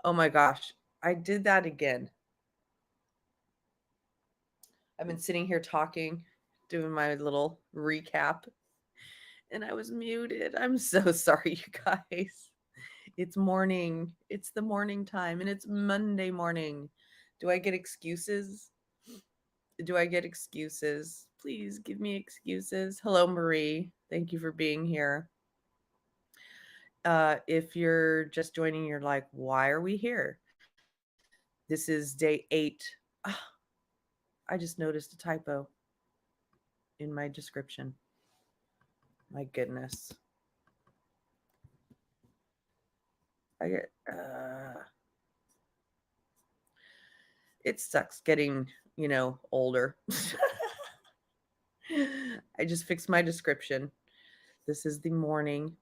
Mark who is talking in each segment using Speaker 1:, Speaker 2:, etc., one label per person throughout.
Speaker 1: Oh my gosh, I did that again. I've been sitting here talking, doing my little recap, and I was muted. I'm so sorry, you guys. It's morning. It's the morning time, and it's Monday morning. Do I get excuses? Do I get excuses? Please give me excuses. Hello, Marie. Thank you for being here. If you're just joining, you're like, why are we here? This is day 8. Ah, I just noticed a typo in my description. My goodness. I get it sucks getting, older. I just fixed my description. This is the morning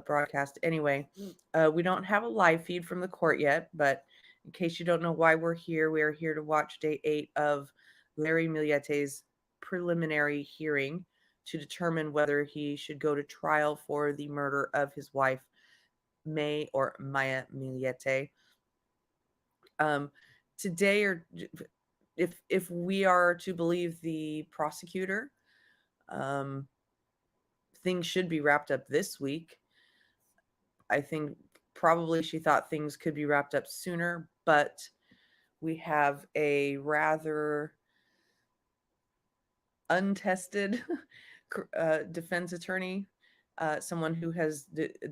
Speaker 1: broadcast. Anyway, we don't have a live feed from the court yet, but in case you don't know why we're here, we are here to watch day 8 of Larry Millete's preliminary hearing to determine whether he should go to trial for the murder of his wife, May or Maya Millete. Today, or if we are to believe the prosecutor, um, things should be wrapped up this week. I think probably she thought things could be wrapped up sooner, but we have a rather untested defense attorney, someone who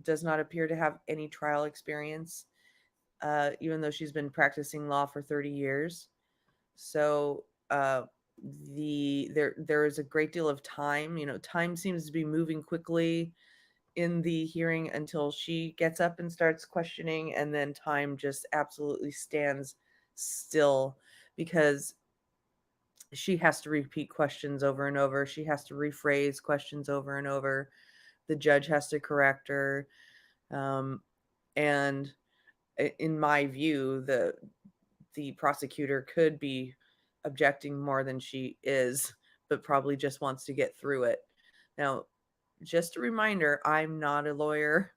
Speaker 1: does not appear to have any trial experience, even though she's been practicing law for 30 years. So there is a great deal of time. Time seems to be moving quickly in the hearing until she gets up and starts questioning, and then time just absolutely stands still because she has to repeat questions over and over. She has to rephrase questions over and over. The judge has to correct her. And in my view, the prosecutor could be objecting more than she is, but probably just wants to get through it. Now, just a reminder, I'm not a lawyer.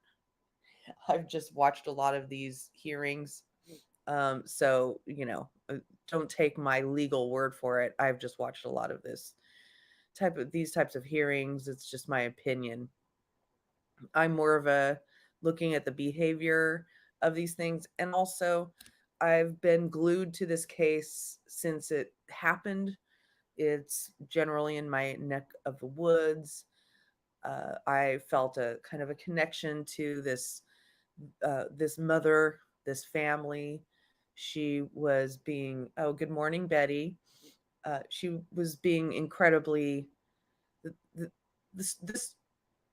Speaker 1: I've just watched a lot of these hearings. So, don't take my legal word for it. I've just watched a lot of these types of hearings. It's just my opinion. I'm more of a looking at the behavior of these things. And also, I've been glued to this case since it happened. It's generally in my neck of the woods. I felt a kind of a connection to this mother, this family. She was being, oh, good morning, Betty. She was being incredibly. This this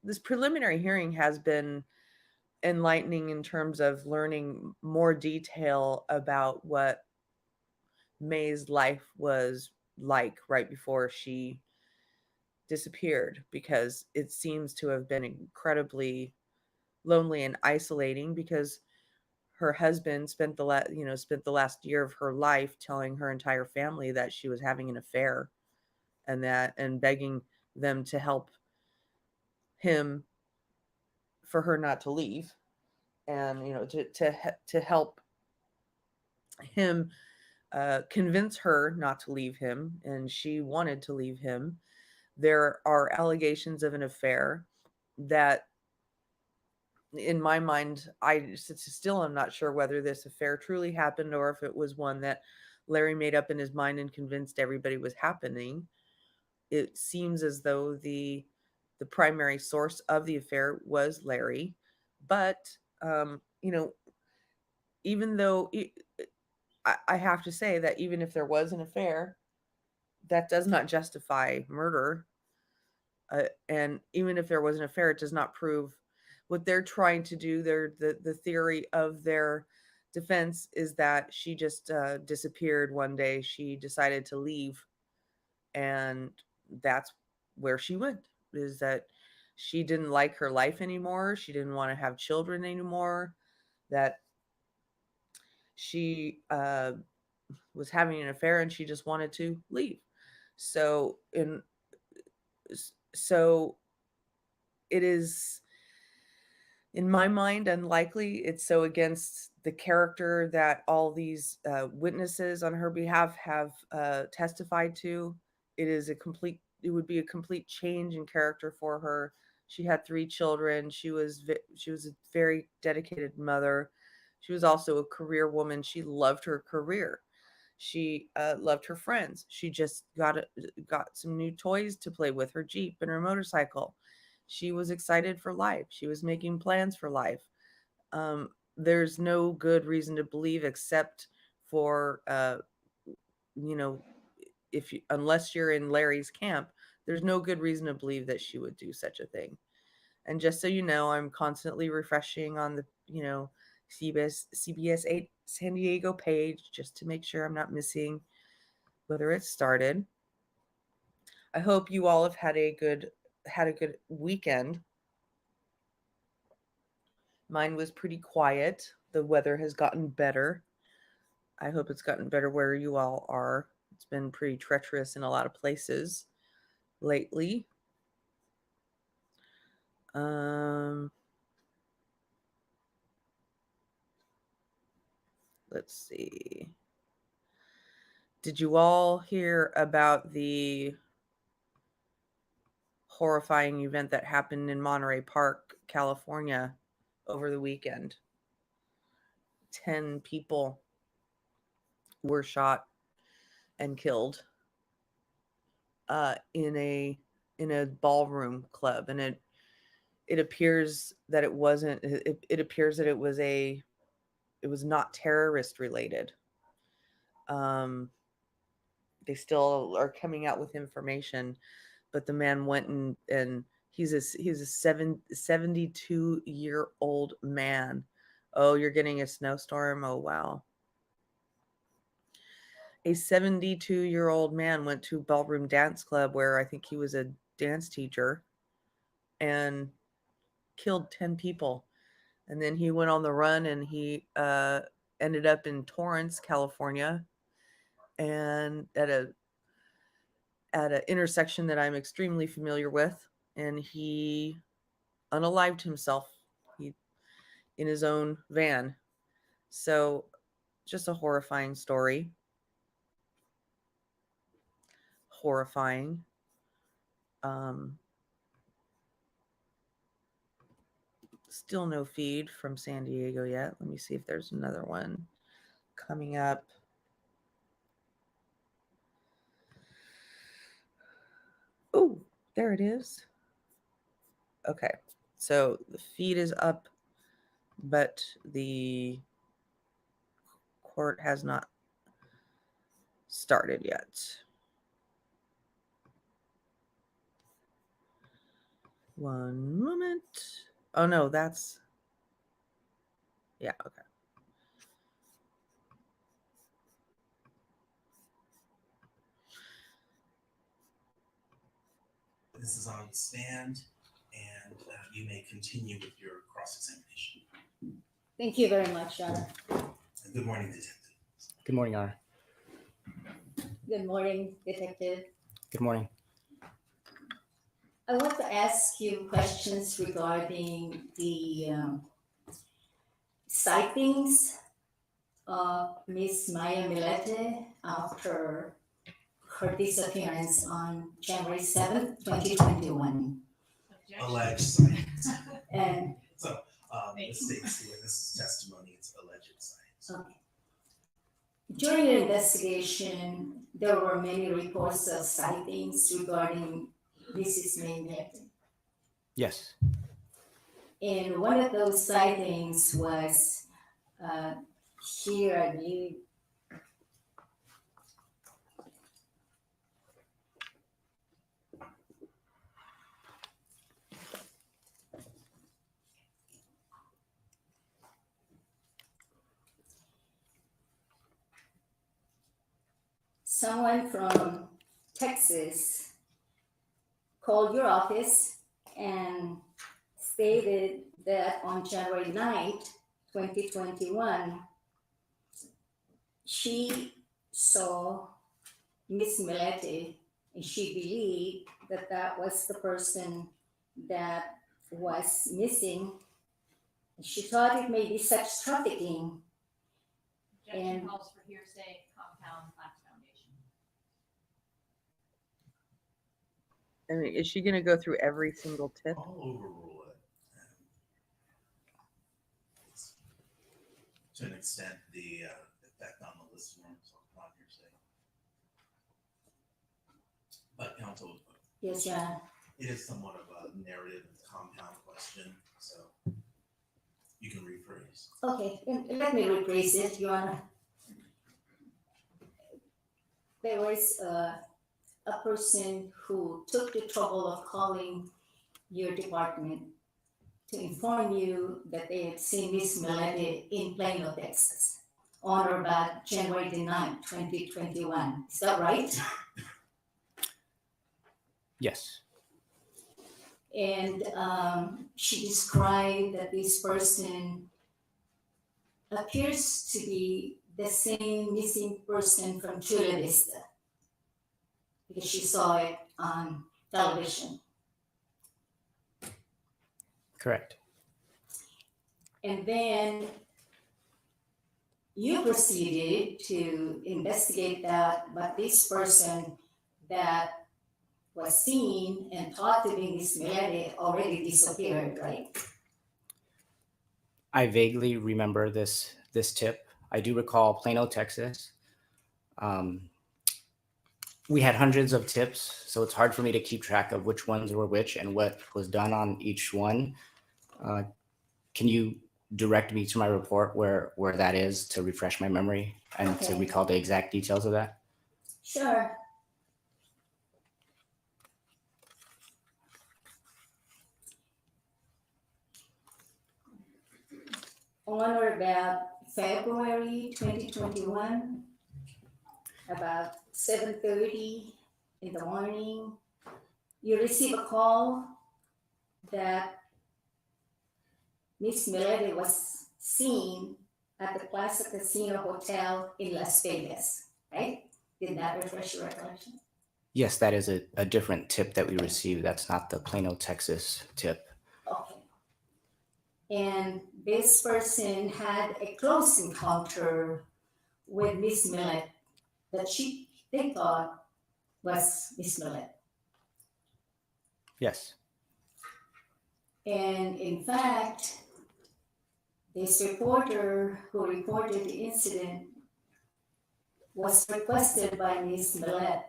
Speaker 1: this preliminary hearing has been enlightening in terms of learning more detail about what May's life was like right before she disappeared, because it seems to have been incredibly lonely and isolating, because her husband spent the last year of her life telling her entire family that she was having an affair, and begging them to help him, for her not to leave, and to help him convince her not to leave him, and she wanted to leave him. There are allegations of an affair that, in my mind, I still am not sure whether this affair truly happened or if it was one that Larry made up in his mind and convinced everybody was happening. It seems as though the primary source of the affair was Larry, but even though I have to say that even if there was an affair, that does not justify murder. And even if there was an affair, it does not prove what they're trying to do. The theory of their defense is that she just disappeared one day. She decided to leave, and that's where she went. Is that she didn't like her life anymore. She didn't want to have children anymore. That she was having an affair and she just wanted to leave. So in so it is, In my mind, unlikely. It's so against the character that all these witnesses on her behalf have testified to. It would be a complete change in character for her. She had 3 children. She was a very dedicated mother. She was also a career woman. She loved her career. She loved her friends. She just got some new toys to play with, her Jeep and her motorcycle. She was excited for life. She was making plans for life. There's no good reason to believe except for, you know, unless you're in Larry's camp, there's no good reason to believe that she would do such a thing. And just so you know, I'm constantly refreshing on the, CBS 8 San Diego page just to make sure I'm not missing whether it started. I hope you all have had a good weekend. Mine was pretty quiet. The weather has gotten better. I hope it's gotten better where you all are. It's been pretty treacherous in a lot of places lately. Let's see. Did you all hear about the horrifying event that happened in Monterey Park, California over the weekend? 10 people were shot and killed in a ballroom club, and it appears that it wasn't. It appears that it was not terrorist related. They still are coming out with information, but the man went and he's a 72-year-old man. Oh, you're getting a snowstorm. Oh, wow. A 72-year-old man went to a ballroom dance club where I think he was a dance teacher and killed 10 people. And then he went on the run and he ended up in Torrance, California, and at an intersection that I'm extremely familiar with, and he unalived himself in his own van. So just a horrifying story. Horrifying. Still no feed from San Diego yet. Let me see if there's another one coming up. Oh, there it is. Okay, so the feed is up, but the court has not started yet. One moment. Oh no, that's, yeah, okay.
Speaker 2: This is on stand, and you may continue with your cross-examination.
Speaker 3: Thank you very much, Your Honor.
Speaker 2: Good morning, Detective.
Speaker 4: Good morning, Your Honor.
Speaker 3: Good morning, Detective.
Speaker 4: Good morning.
Speaker 3: I want to ask you questions regarding the sightings of Miss Maya Millete after her disappearance on January 7th, 2021.
Speaker 2: Alleged sightings.
Speaker 3: And
Speaker 2: So, the state's witness testimony, it's alleged sightings.
Speaker 3: okay. During the investigation, there were many reports of sightings regarding Mrs. Millete.
Speaker 4: Yes.
Speaker 3: And one of those sightings was here, I believe. Someone from Texas called your office and stated that on January 9th, 2021, she saw Miss Millete and she believed that that was the person that was missing She thought it may be sex trafficking.
Speaker 5: Objection
Speaker 3: And-
Speaker 5: calls for hearsay, compound, lacks foundation.
Speaker 1: I mean, is she going to go through every single tip?
Speaker 2: I'll overrule it. It's, to an extent, the effect on the listener, so on hearsay. But counsel,
Speaker 3: Yes, Your Honor.
Speaker 2: it is somewhat of a narrative and compound question, so you can rephrase.
Speaker 3: Okay, let me rephrase it, Your Honor. There was a person who took the trouble of calling your department to inform you that they had seen Miss Millete in Plano, Texas, on or about January the 9th, 2021. Is that right?
Speaker 4: Yes.
Speaker 3: And she described that this person appears to be the same missing person from Chula Vista, because she saw it on television.
Speaker 4: Correct.
Speaker 3: And then you proceeded to investigate that, but this person that was seen and thought to be Miss Millete already disappeared, right?
Speaker 4: I vaguely remember this tip. I do recall Plano, Texas. We had hundreds of tips, so it's hard for me to keep track of which ones were which and what was done on each one. Can you direct me to my report where that is to refresh my memory and to
Speaker 3: Okay.
Speaker 4: recall the exact details of that?
Speaker 3: Sure. On or about February 2021, about 7:30 in the morning, you receive a call that Miss Millete was seen at the Plaza Casino Hotel in Las Vegas, right? Did that refresh your recollection?
Speaker 4: Yes, that is a different tip that we received. That's not the Plano, Texas tip.
Speaker 3: Okay. And this person had a close encounter with Miss Millete that they thought was Miss Millete.
Speaker 4: Yes.
Speaker 3: And in fact, this reporter who reported the incident was requested by Miss Millete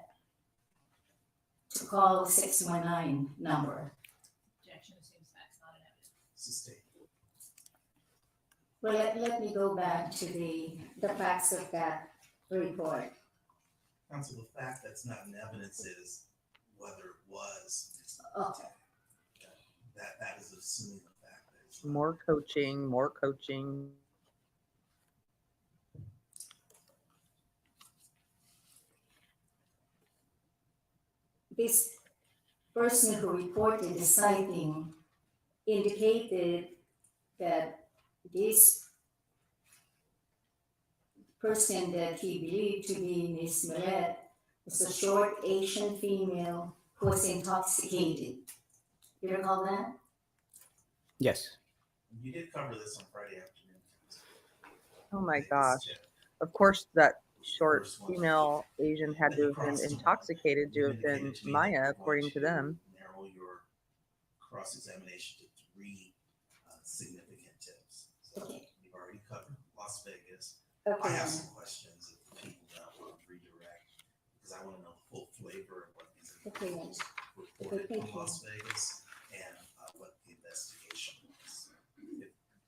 Speaker 3: to call 619 number.
Speaker 5: Objection assumes facts not in evidence.
Speaker 2: Sustained.
Speaker 3: Well, let me go back to the facts of that report.
Speaker 2: Counsel, the fact that's not in evidence is whether it was.
Speaker 3: Okay.
Speaker 2: That is assuming the fact that it's not.
Speaker 1: More coaching.
Speaker 3: This person who reported the sighting indicated that this person that he believed to be Miss Millete was a short Asian female who was intoxicated. You recall that?
Speaker 4: Yes.
Speaker 2: You did cover this on Friday afternoon.
Speaker 1: Oh my
Speaker 2: This
Speaker 1: gosh.
Speaker 2: tip.
Speaker 1: Of course, that short
Speaker 2: First one.
Speaker 1: female Asian had
Speaker 2: And
Speaker 1: to
Speaker 2: you
Speaker 1: have been
Speaker 2: crossed them out.
Speaker 1: intoxicated to
Speaker 2: You
Speaker 1: have been
Speaker 2: indicated to me that
Speaker 1: Maya,
Speaker 2: you want
Speaker 1: according to them.
Speaker 2: Narrow your cross-examination to 3 significant tips. So
Speaker 3: Okay.
Speaker 2: you've already covered Las Vegas.
Speaker 3: Okay.
Speaker 2: I have some questions if people want to redirect, because I want to know the full flavor of what these
Speaker 3: Okay.
Speaker 2: individuals
Speaker 3: Okay,
Speaker 2: reported
Speaker 3: thank
Speaker 2: from
Speaker 3: you.
Speaker 2: Las Vegas and what the investigation was.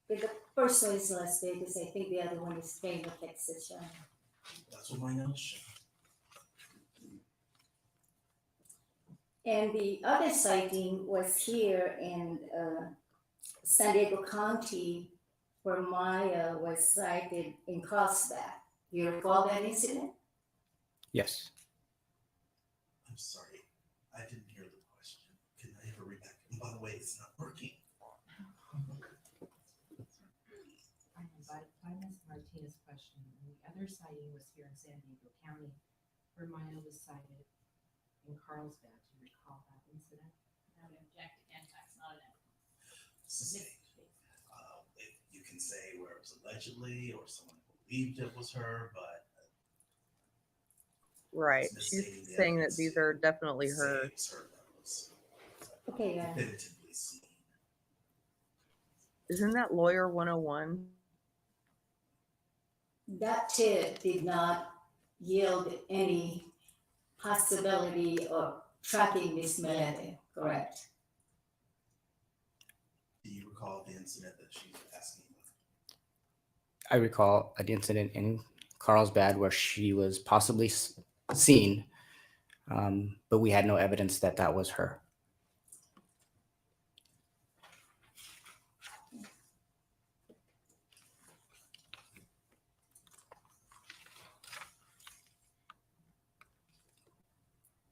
Speaker 3: But the first one is Las Vegas. I think the other one is Plano, Texas.
Speaker 2: That's what my notes show.
Speaker 3: And the other sighting was here in San Diego County, where Maya was sighted in Carlsbad. You recall that incident?
Speaker 4: Yes.
Speaker 2: I'm sorry, I didn't hear the question. Can I ever read that? And by the way, it's not working.
Speaker 6: By Ms. Martinez's question, and the other sighting was here in San Diego County, where Maya was sighted in Carlsbad. Do you recall that incident?
Speaker 5: I would object again, facts not in evidence.
Speaker 2: Sustained. say where it was allegedly or someone believed it was her, but
Speaker 1: Right.
Speaker 2: it's
Speaker 1: She's
Speaker 2: misstating the
Speaker 1: saying that
Speaker 2: evidence
Speaker 1: these
Speaker 2: to
Speaker 1: are definitely
Speaker 2: say
Speaker 1: her.
Speaker 2: it was her that was
Speaker 3: Okay,
Speaker 2: definitively seen.
Speaker 1: Isn't that Lawyer 101?
Speaker 3: that tip did not yield any possibility of tracking Miss Millete, correct?
Speaker 2: Do you recall the incident that she was asking about?
Speaker 4: I recall an incident in Carlsbad where she was possibly seen, but we had no evidence that that was her.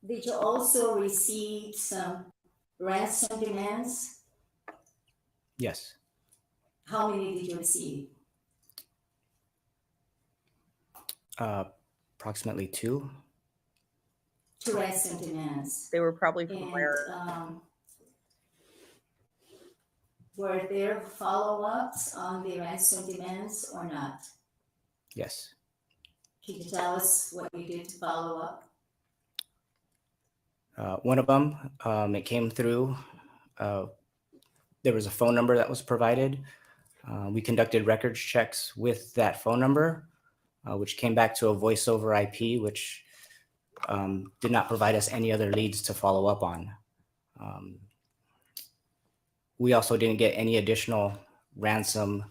Speaker 3: Did you also receive some ransom demands?
Speaker 4: Yes.
Speaker 3: How many did you receive?
Speaker 4: Approximately 2.
Speaker 3: 2 ransom demands.
Speaker 1: They were probably from
Speaker 3: And
Speaker 1: where?
Speaker 3: were there follow-ups on the ransom demands or not?
Speaker 4: Yes.
Speaker 3: Can you tell us what you did to follow up?
Speaker 4: One of them, it came through. There was a phone number that was provided. We conducted records checks with that phone number, which came back to a voice over IP, which did not provide us any other leads to follow up on. We also didn't get any additional ransom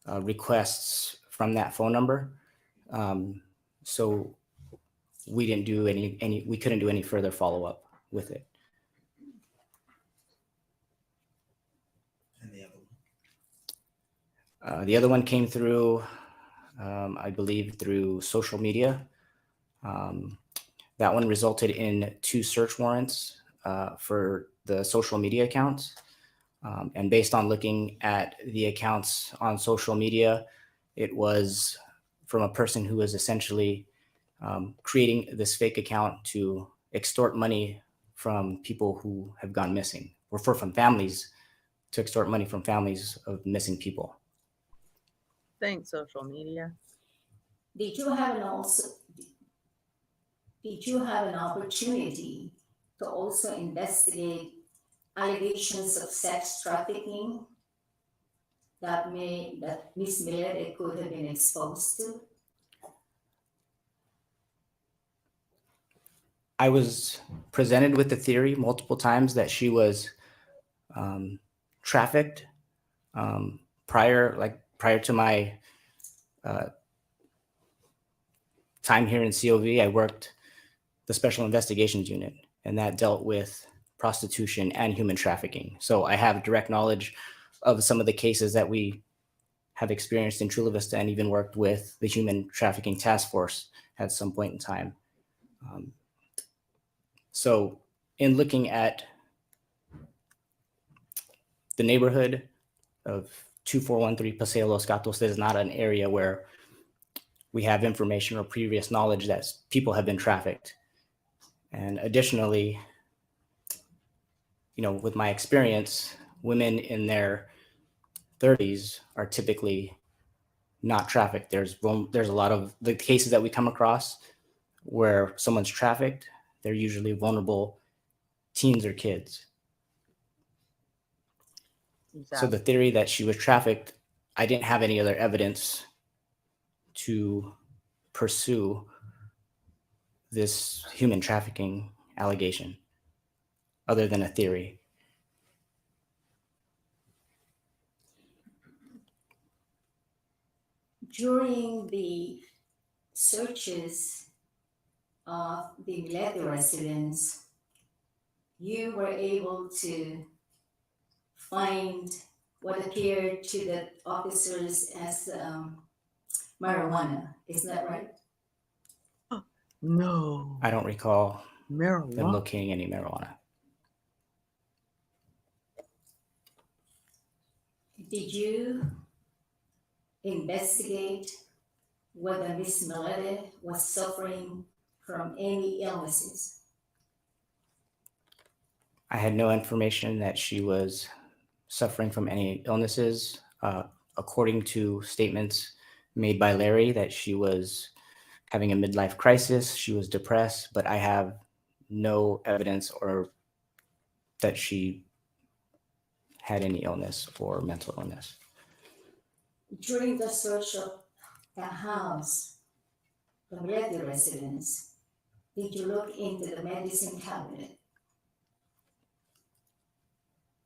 Speaker 4: requests from that phone number. So we didn't do we couldn't do any further follow up with it.
Speaker 2: And the other one?
Speaker 4: The other one came through, I believe, through social media. That one resulted in 2 search warrants for the social media accounts. And based on looking at the accounts on social media, it was from a person who was essentially creating this fake account to extort money from people who have gone missing, or from families, to extort money from families of missing people.
Speaker 1: Thanks, social media.
Speaker 3: Did you have an opportunity to also investigate allegations of sex trafficking that Miss Millete could have been exposed to?
Speaker 4: I was presented with the theory multiple times that she was trafficked prior to my time here in COV. I worked the Special Investigations Unit, and that dealt with prostitution and human trafficking. So I have direct knowledge of some of the cases that we have experienced in Chula Vista, and even worked with the Human Trafficking Task Force at some point in time. So in looking at the neighborhood of 2413 Paseo Los Gatos, there's not an area where we have information or previous knowledge that people have been trafficked. And additionally, with my experience, women in their 30s are typically not trafficked. There's a lot of the cases that we come across where someone's trafficked, they're usually vulnerable teens or kids.
Speaker 1: Exactly.
Speaker 4: So the theory that she was trafficked, I didn't have any other evidence to pursue this human trafficking allegation other than a theory.
Speaker 3: During the searches of the Millete residence, you were able to find what appeared to the officers as marijuana. Isn't that right?
Speaker 1: No.
Speaker 4: I don't recall them
Speaker 1: Marijuana.
Speaker 4: locating any marijuana.
Speaker 3: Did you investigate whether Miss Millete was suffering from any illnesses?
Speaker 4: I had no information that she was suffering from any illnesses. according to statements made by Larry, that she was having a midlife crisis, she was depressed, but I have no evidence or that she had any illness or mental illness.
Speaker 3: During the search of the house, the Millete residence, did you look into the medicine cabinet?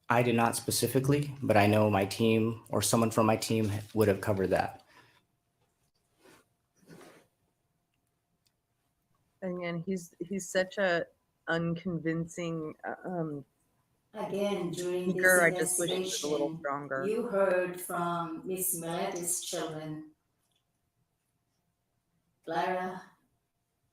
Speaker 4: I did not specifically, but I know my team or someone from my team would have covered that.
Speaker 1: Again, he's such a unconvincing
Speaker 3: Again, during this
Speaker 1: speaker. I just wish he was a little
Speaker 3: investigation,
Speaker 1: stronger.
Speaker 3: you heard from Miss Millete's children, Clara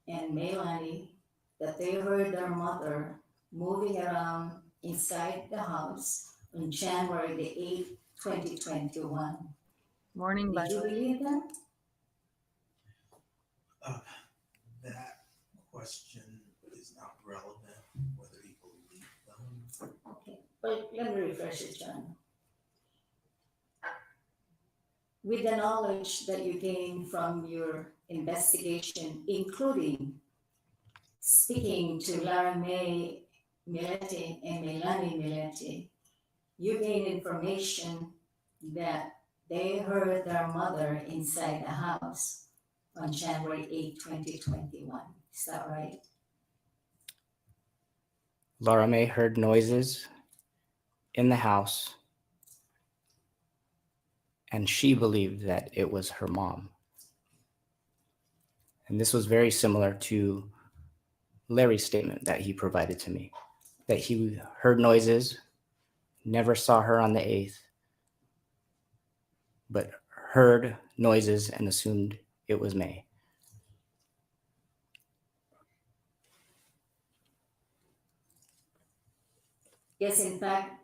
Speaker 3: and Melanie, that they heard their mother moving around inside the house on January the 8th, 2021.
Speaker 1: Morning,
Speaker 3: Did you
Speaker 1: Violet.
Speaker 3: believe that?
Speaker 2: That question is not relevant, whether you believe them.
Speaker 3: Okay, well, let me refresh it, John. With the knowledge that you gained from your investigation, including speaking to Lara May Millete and Melanie Millete, you gained information that they heard their mother inside the house on January 8, 2021. Is that right?
Speaker 4: Laura May heard noises in the house, and she believed that it was her mom. And this was very similar to Larry's statement that he provided to me, that he heard noises, never saw her on the 8th, but heard noises and assumed it was May.
Speaker 3: Yes, in fact,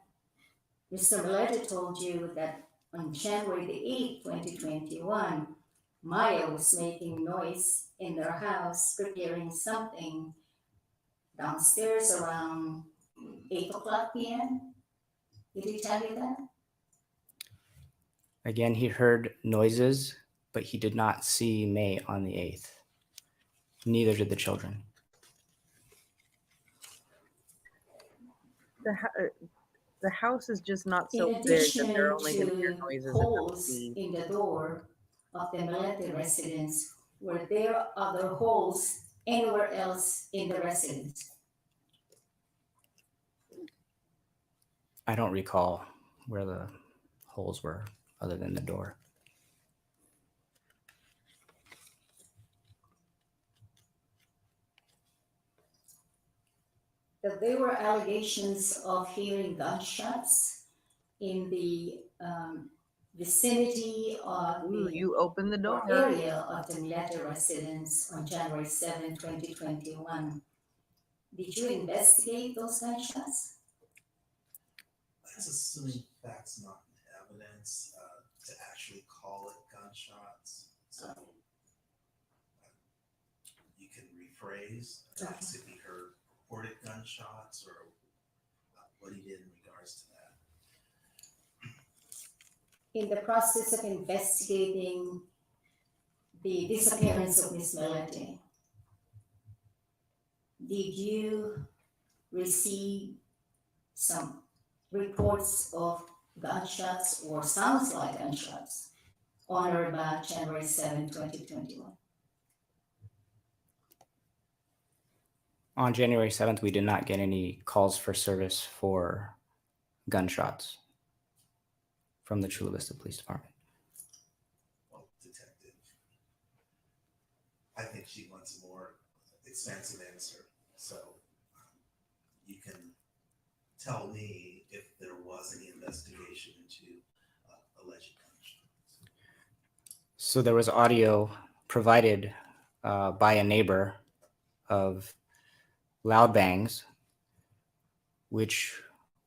Speaker 3: Mr. Millete told you that on January the 8th, 2021, Maya was making noise in their house, preparing something downstairs around 8 o'clock p.m. Did he tell you that?
Speaker 4: Again, he heard noises, but he did not see May on the 8th. Neither did the children.
Speaker 1: The house is just not so
Speaker 3: In
Speaker 1: big that
Speaker 3: addition
Speaker 1: they're only going to hear
Speaker 3: to
Speaker 1: noises.
Speaker 3: holes in the door of the Millete residence, were there other holes anywhere else in the residence?
Speaker 4: I don't recall where the holes were other than the door.
Speaker 3: That there were allegations of hearing gunshots in the vicinity of
Speaker 1: Ooh,
Speaker 3: the
Speaker 1: you open the door.
Speaker 3: area of the Millete residence on January 7, 2021. Did you investigate those gunshots?
Speaker 2: That's assuming facts not in evidence to actually call it gunshots. So you can rephrase, ask if he heard reported gunshots or what he did in regards to that.
Speaker 3: In the process of investigating the disappearance of Miss Millete, did you receive some reports of gunshots or sounds like gunshots on or about January 7, 2021?
Speaker 4: On January 7th, we did not get any calls for service for gunshots from the Chula Vista Police Department.
Speaker 2: Well, detective, I think she wants a more expansive answer. So you can tell me if there was any investigation into alleged gunshots.
Speaker 4: So there was audio provided by a neighbor of loud bangs, which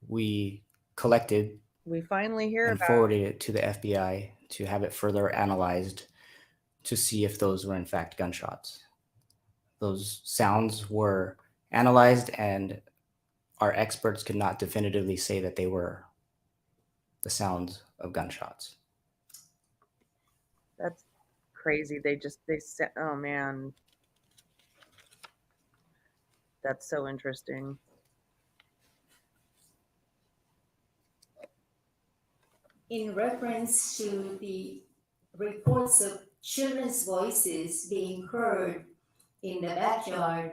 Speaker 4: we collected
Speaker 1: We finally hear
Speaker 4: and
Speaker 1: about
Speaker 4: forwarded it to the FBI to have it further analyzed to see if those were in fact gunshots. Those sounds were analyzed, and our experts could not definitively say that they were the sounds of gunshots.
Speaker 1: That's crazy. They said, oh man, that's so interesting.
Speaker 3: In reference to the reports of children's voices being heard in the backyard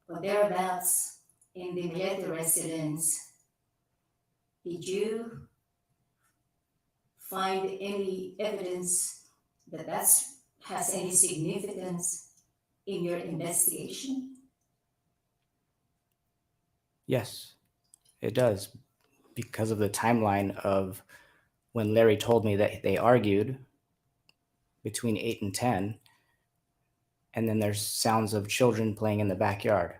Speaker 3: or thereabouts in the Millete residence, did you find any evidence that has any significance in your investigation?
Speaker 4: Yes, it does, because of the timeline of when Larry told me that they argued between 8 and 10, and then there's sounds of children playing in the backyard.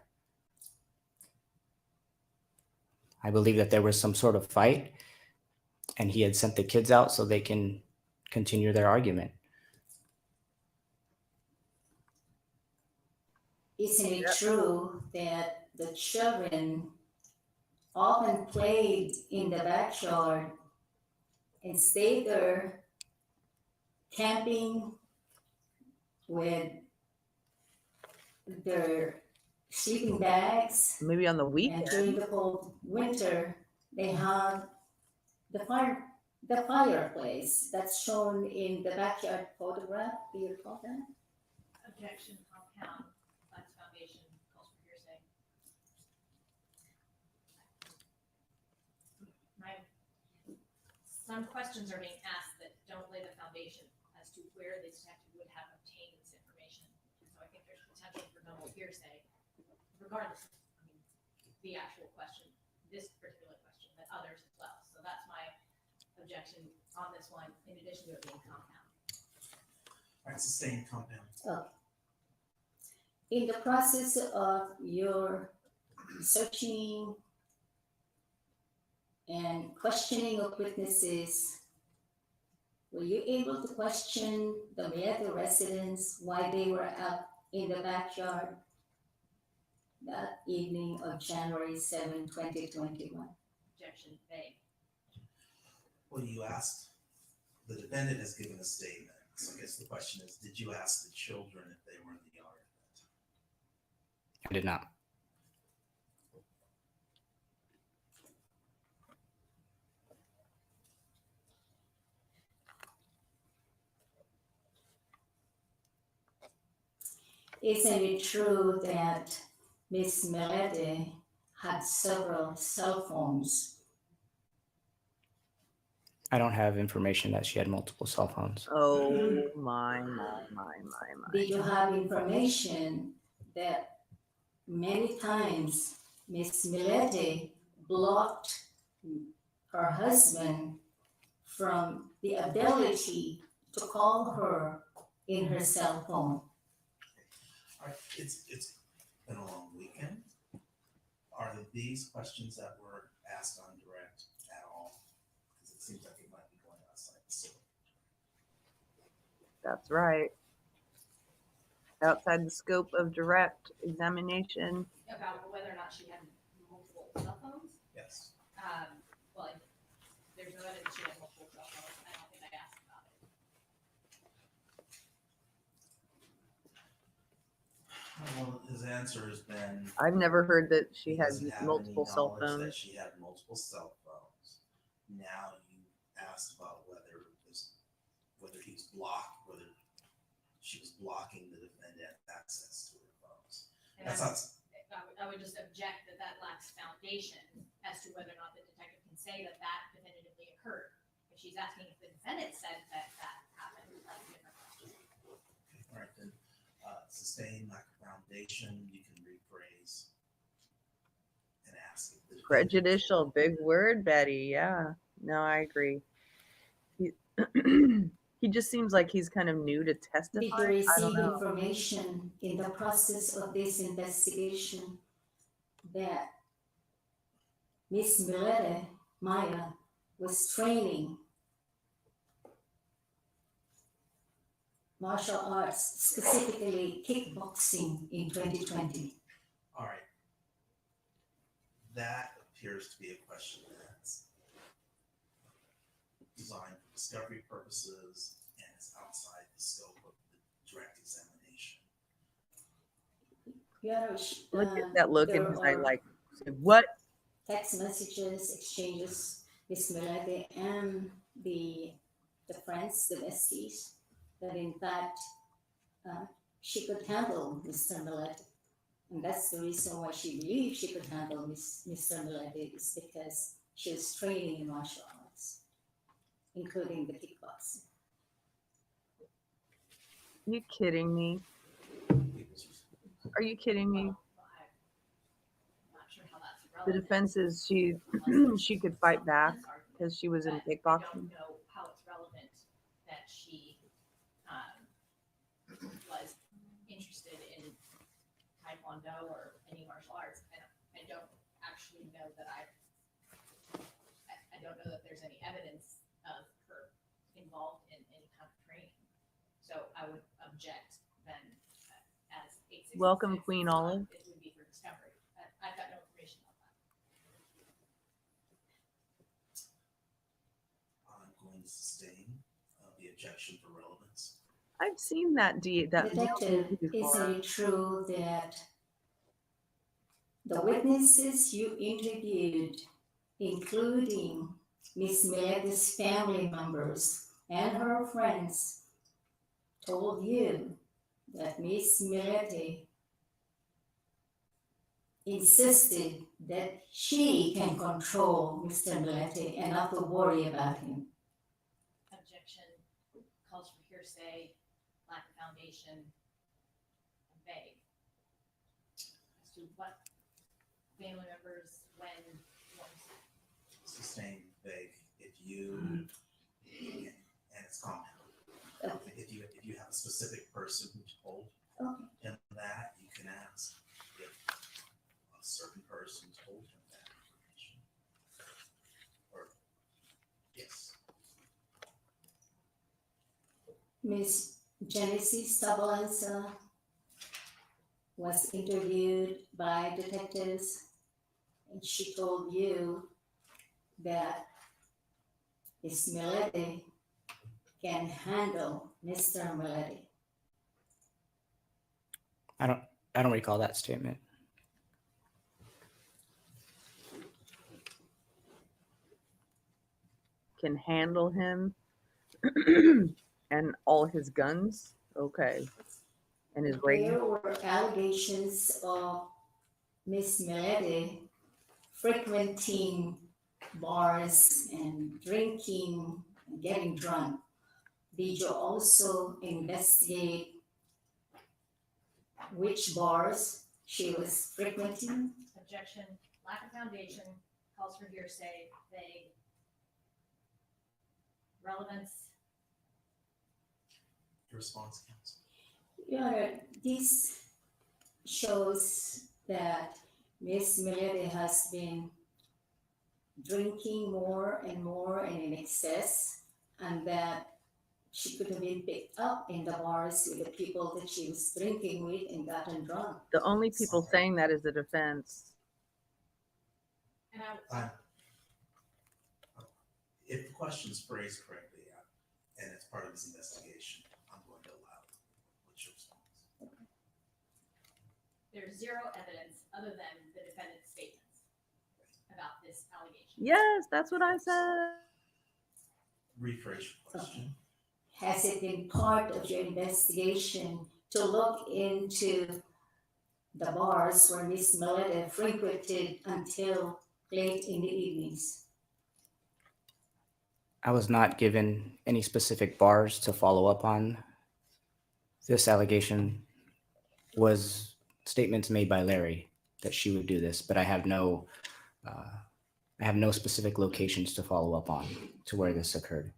Speaker 4: I believe that there was some sort of fight, and he had sent the kids out so they can continue their argument.
Speaker 3: Isn't it true that the children often played in the backyard and stayed there camping with their sleeping bags?
Speaker 1: Maybe on the
Speaker 3: And
Speaker 1: weekend.
Speaker 3: during the cold winter, they have the fireplace that's shown in the backyard photograph. Do you recall that?
Speaker 5: Objection, compound, Flax Foundation, calls for hearsay. Some questions are being asked that don't lay the foundation as to where the detective would have obtained this information. So I think there's potential for double hearsay, regardless of, the actual question, this particular question, but others as well. So that's my objection on this one, in addition to it being compound.
Speaker 2: All right, sustained compound.
Speaker 3: In the process of your searching and questioning of witnesses, were you able to question the Millete residents why they were out in the backyard that evening of January 7, 2021?
Speaker 5: Objection, vague.
Speaker 2: Well, you asked, the defendant has given a statement. So I guess the question is, did you ask the children if they were in the yard at that time?
Speaker 4: I did not.
Speaker 3: Isn't it true that Miss Millete had several cell phones?
Speaker 4: I don't have information that she had multiple cell phones.
Speaker 1: Oh my.
Speaker 3: Did you have information that many times Miss Millete blocked her husband from the ability to call her in her cell phone?
Speaker 2: All right, it's been a long weekend. Are these questions that were asked on direct at all? Because it seems like it might be going outside the scope.
Speaker 1: That's right. Outside the scope of direct examination.
Speaker 5: About whether or not she had multiple cell phones?
Speaker 2: Yes.
Speaker 5: Well, there's no evidence she had multiple cell phones. I don't think I asked about it.
Speaker 2: Well, his answer has been.
Speaker 1: I've never heard that she
Speaker 2: he
Speaker 1: had
Speaker 2: doesn't have
Speaker 1: multiple
Speaker 2: any
Speaker 1: cell
Speaker 2: knowledge That
Speaker 1: phones.
Speaker 2: she had multiple cell phones. Now you asked about whether he was blocked, whether she was blocking the defendant access to her phones.
Speaker 5: And
Speaker 2: That's not.
Speaker 5: I would just object that that lacks foundation as to whether or not the detective can say that that definitively occurred. If she's asking if the defendant said that that happened, that's a different question.
Speaker 2: All right, then, sustain lack of foundation, you can rephrase and ask. If the defendant-
Speaker 1: Prejudicial, big word, Betty. Yeah. No, I agree. He just seems like he's kind of new to
Speaker 3: Did
Speaker 1: testifying.
Speaker 3: you
Speaker 1: I don't
Speaker 3: receive
Speaker 1: know.
Speaker 3: information in the process of this investigation that Miss Millete, Maya, was training martial arts, specifically kickboxing, in 2020?
Speaker 2: All right. That appears to be a question that's designed for discovery purposes and is outside the scope of the direct examination.
Speaker 3: Your Honor,
Speaker 1: Look at that look in
Speaker 3: there
Speaker 1: his eye,
Speaker 3: are
Speaker 1: like, say, what?
Speaker 3: text messages, exchanges, Miss Millete and the friends, the besties, that in fact she could handle Mr. Millete. And that's the reason why she believed she could handle Mr. Millete is because she was training in martial arts, including the kickboxing.
Speaker 1: Are you kidding me? Are you kidding me?
Speaker 5: I'm not sure how that's
Speaker 1: The
Speaker 5: relevant.
Speaker 1: defense is she could fight back because she was in
Speaker 5: But I
Speaker 1: kickboxing.
Speaker 5: don't know how it's relevant that she was interested in Taekwondo or any martial arts. I don't actually know that I don't know that there's any evidence of her involved in any kind of training. So I would object then as 866.
Speaker 1: Welcome, Queen Olive.
Speaker 5: It would be for discovery. I've got no information about that.
Speaker 2: I'm going to sustain the objection for relevance.
Speaker 1: I've seen that
Speaker 3: Detective,
Speaker 1: before.
Speaker 3: isn't it true that the witnesses you interviewed, including Miss Milete's family members and her friends, told you that Miss Millete insisted that she can control Mr. Millete and not to worry about him?
Speaker 5: Objection calls for hearsay, lack of foundation, and vague. As to what family members, when, what was said.
Speaker 2: Sustain vague if you, and it's compound. If you have a specific person who told
Speaker 3: Okay.
Speaker 2: him that, you can ask if a certain person told him that information. Or, yes.
Speaker 3: Miss Genesis Tabalanza was interviewed by detectives, and she told you that Miss Millete can handle Mr. Millete.
Speaker 4: I don't recall that statement.
Speaker 1: Can handle him and all his guns. Okay. And his rating.
Speaker 3: There were allegations of Miss Millete frequenting bars and drinking and getting drunk. Did you also investigate which bars she was frequenting?
Speaker 5: Objection, lack of foundation, calls for hearsay, vague. Relevance,
Speaker 2: Your response, counsel.
Speaker 3: Your Honor, this shows that Miss Millete has been drinking more and more and in excess, and that she could have been picked up in the bars with the people that she was drinking with and gotten drunk.
Speaker 1: The only people saying that is the defense.
Speaker 5: and I,
Speaker 2: If the question is phrased correctly, and it's part of this investigation, I'm going to allow it. What's your response?
Speaker 5: there's zero evidence other than the defendant's statements about this allegation.
Speaker 1: Yes, that's what I said.
Speaker 2: Rephrase your question.
Speaker 3: Has it been part of your investigation to look into the bars where Miss Millete frequented until late in the evenings?
Speaker 4: I was not given any specific bars to follow up on. This allegation was statements made by Larry that she would do this, but I have no specific locations to follow up on to where this occurred.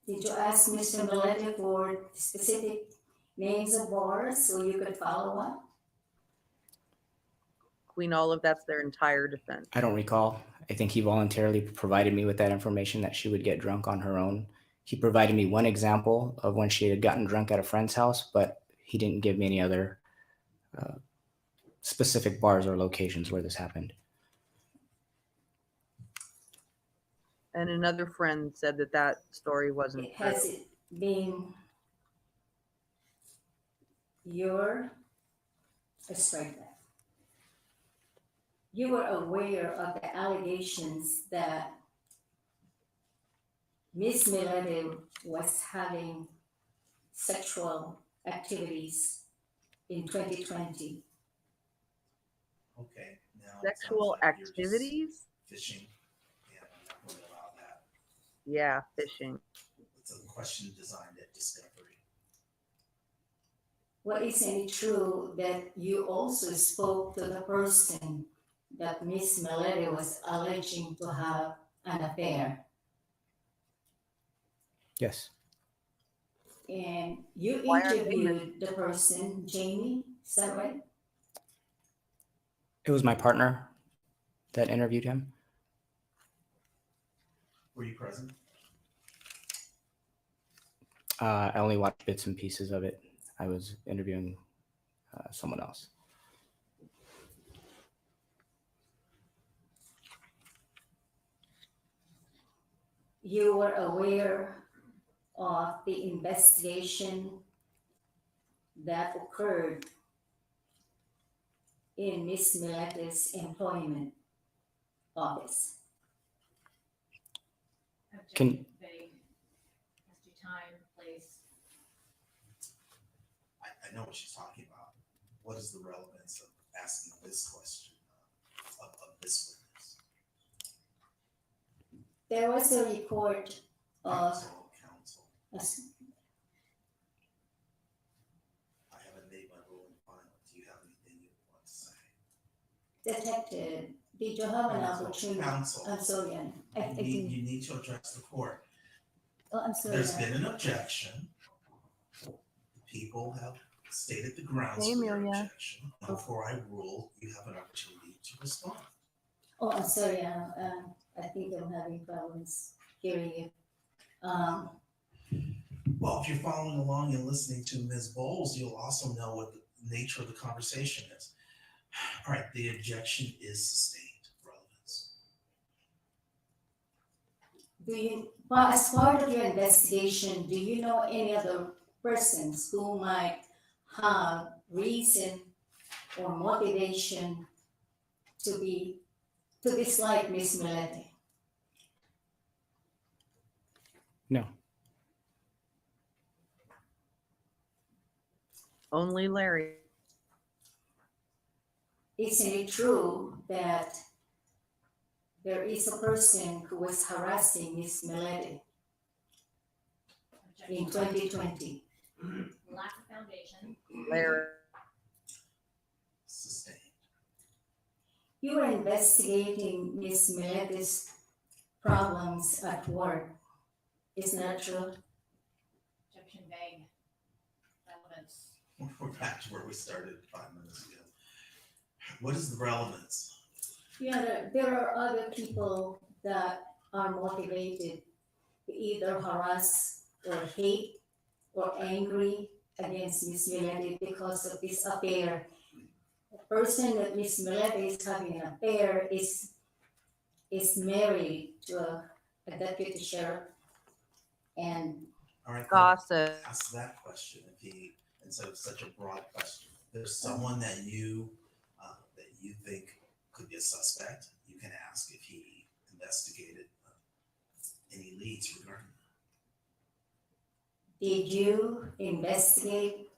Speaker 3: Did you ask Mr. Millete for specific names of bars so you could follow up?
Speaker 1: Queen Olive, that's their entire defense.
Speaker 4: I don't recall. I think he voluntarily provided me with that information that she would get drunk on her own. He provided me one example of when she had gotten drunk at a friend's house, but he didn't give me any other specific bars or locations where this happened.
Speaker 1: And another friend said that that story wasn't true.
Speaker 3: Has it been your, let's try that. You were aware of the allegations that Miss Millete was having sexual activities in 2020.
Speaker 2: Okay, now. it sounds
Speaker 1: Sexual
Speaker 2: like you're just
Speaker 1: activities?
Speaker 2: Fishing, and I'm not going to allow that.
Speaker 1: Yeah, fishing.
Speaker 2: It's a question designed at discovery.
Speaker 3: Well, isn't it true that you also spoke to the person that Miss Millete was alleging to have an affair?
Speaker 4: Yes.
Speaker 3: And you
Speaker 1: Why aren't they
Speaker 3: interviewed the person, Jamie, is that right?
Speaker 4: It was my partner that interviewed him.
Speaker 2: Were you present?
Speaker 4: I only watched bits and pieces of it. I was interviewing someone else.
Speaker 3: You were aware of the investigation that occurred in Miss Millete's employment office.
Speaker 4: Can-
Speaker 5: Objection vague as to time, place.
Speaker 2: I know what she's talking about. What is the relevance of asking this question of this witness?
Speaker 3: There was a report of,
Speaker 2: Counsel, I haven't made my ruling final. Do you have anything you want to say?
Speaker 3: Detective, did you have an opportunity?
Speaker 2: Counsel,
Speaker 3: I'm sorry, Ann. I
Speaker 2: you
Speaker 3: think,
Speaker 2: need to address the court.
Speaker 3: oh, I'm sorry.
Speaker 2: There's
Speaker 3: Ann.
Speaker 2: been an objection. People have stated the grounds
Speaker 1: Hey,
Speaker 2: for their
Speaker 1: Amelia.
Speaker 2: objection. Before I rule, you have an opportunity to respond.
Speaker 3: Oh, I'm sorry, Ann. I think I'm having problems hearing you.
Speaker 2: Well, if you're following along and listening to Ms. Bowles, you'll also know what the nature of the conversation is. All right, the objection is sustained. Relevance.
Speaker 3: Well, as part of your investigation, do you know any other persons who might have reason or motivation to dislike Miss Millete?
Speaker 4: No.
Speaker 1: Only Larry.
Speaker 3: Isn't it true that there is a person who was harassing Miss Millete in
Speaker 5: Objection.
Speaker 3: 2020?
Speaker 5: Lack of foundation.
Speaker 1: Larry.
Speaker 2: Sustained.
Speaker 3: You were investigating Miss Millete's problems at work. Isn't that true?
Speaker 5: Objection vague. Relevance.
Speaker 2: We're back to where we started 5 minutes ago. What is the relevance?
Speaker 3: Yeah, there are other people that are motivated to either harass or hate or angry against Miss Millete because of this affair. The person that Miss Millete is having an affair is married to a deputy sheriff, and
Speaker 2: All right,
Speaker 1: Gossip.
Speaker 2: ask that question instead of such a broad question. There's someone that you think could be a suspect. You can ask if he investigated any leads regarding that.
Speaker 3: did you investigate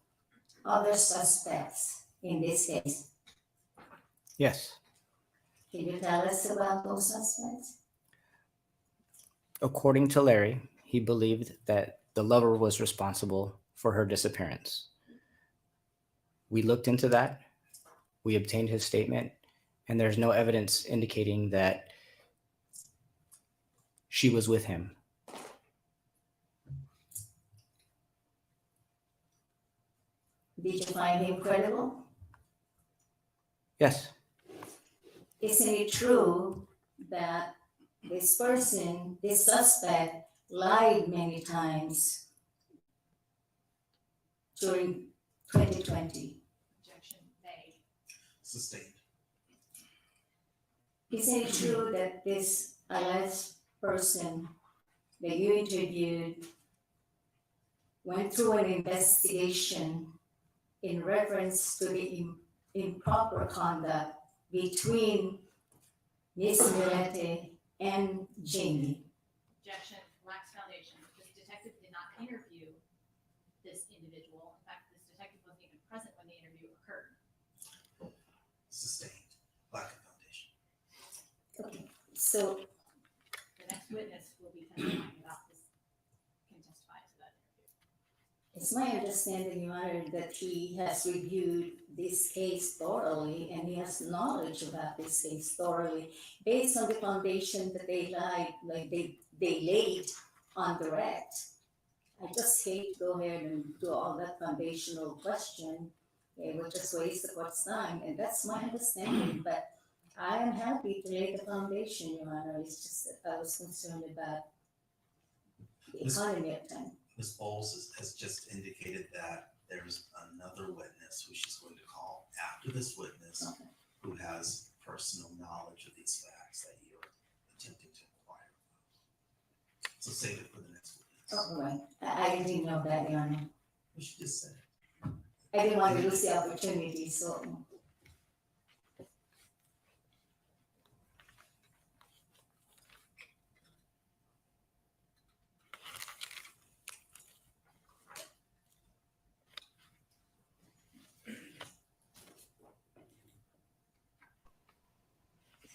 Speaker 3: other suspects in this case?
Speaker 4: Yes.
Speaker 3: Can you tell us about those suspects?
Speaker 4: According to Larry, he believed that the lover was responsible for her disappearance. We looked into that. We obtained his statement, and there's no evidence indicating that she was with him.
Speaker 3: Did you find him credible?
Speaker 4: Yes.
Speaker 3: Isn't it true that this person, this suspect, lied many times during 2020?
Speaker 5: Objection vague.
Speaker 2: Sustained.
Speaker 3: Isn't it true that this alleged person that you interviewed went through an investigation in reference to the improper conduct between Ms. Millete and Jamie.
Speaker 5: Objection, lacks foundation. This detective did not interview this individual. In fact, this detective wasn't even present when the interview occurred.
Speaker 2: Sustained. Lack of foundation.
Speaker 3: Okay, so
Speaker 5: The next witness will be testifying about this, can testify to that interview.
Speaker 3: it's my understanding, Your Honor, that he has reviewed this case thoroughly and he has knowledge about this case thoroughly based on the foundation that they laid on direct. I just hate to go ahead and do all that foundational question. It would just waste the court's time, and that's my understanding, but I am happy to lay the foundation, Your Honor. It's just that I was concerned about the economy of time.
Speaker 2: Ms. Bowles has just indicated that there's another witness who she's going to call after this witness
Speaker 3: Okay.
Speaker 2: who has personal knowledge of these facts that you're attempting to inquire about. So save it for the next witness.
Speaker 3: Oh, right. I didn't know that, Your Honor.
Speaker 2: Well, she just said it.
Speaker 3: I didn't want to lose the opportunity, so.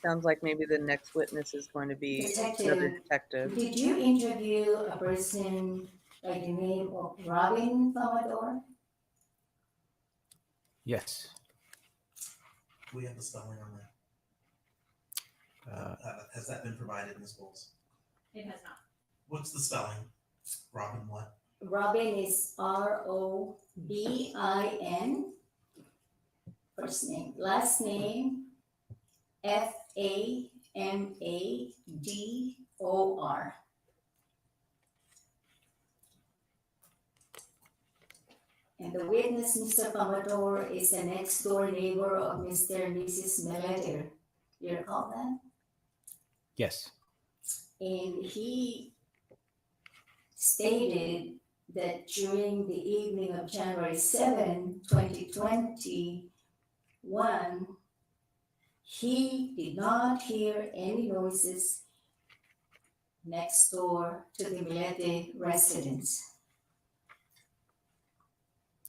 Speaker 1: Sounds like maybe the next witness is going to be another
Speaker 3: Detective,
Speaker 1: detective.
Speaker 3: did you interview a person by the name of Robin Pomador?
Speaker 4: Yes.
Speaker 2: Do we have the spelling on that? Has that been provided, Ms. Bowles?
Speaker 5: It has not.
Speaker 2: What's the spelling? Robin what?
Speaker 3: Robin is Robin, first name, last name Famador. And the witness, Mr. Pomador, is a next door neighbor of Mr. and Mrs. Millete. You recall that?
Speaker 4: Yes.
Speaker 3: And he stated that during the evening of January 7, 2021, he did not hear any noises next door to the Millete residence.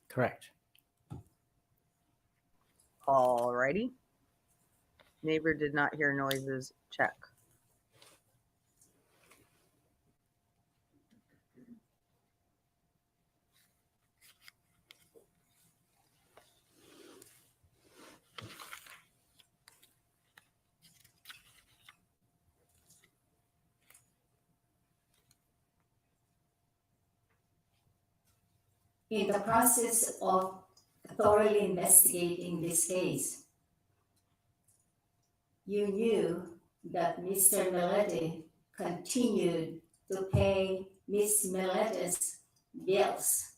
Speaker 4: Correct.
Speaker 1: Alrighty. Neighbor did not hear noises. Check.
Speaker 3: In the process of thoroughly investigating this case, you knew that Mr. Millete continued to pay Miss Millete's bills,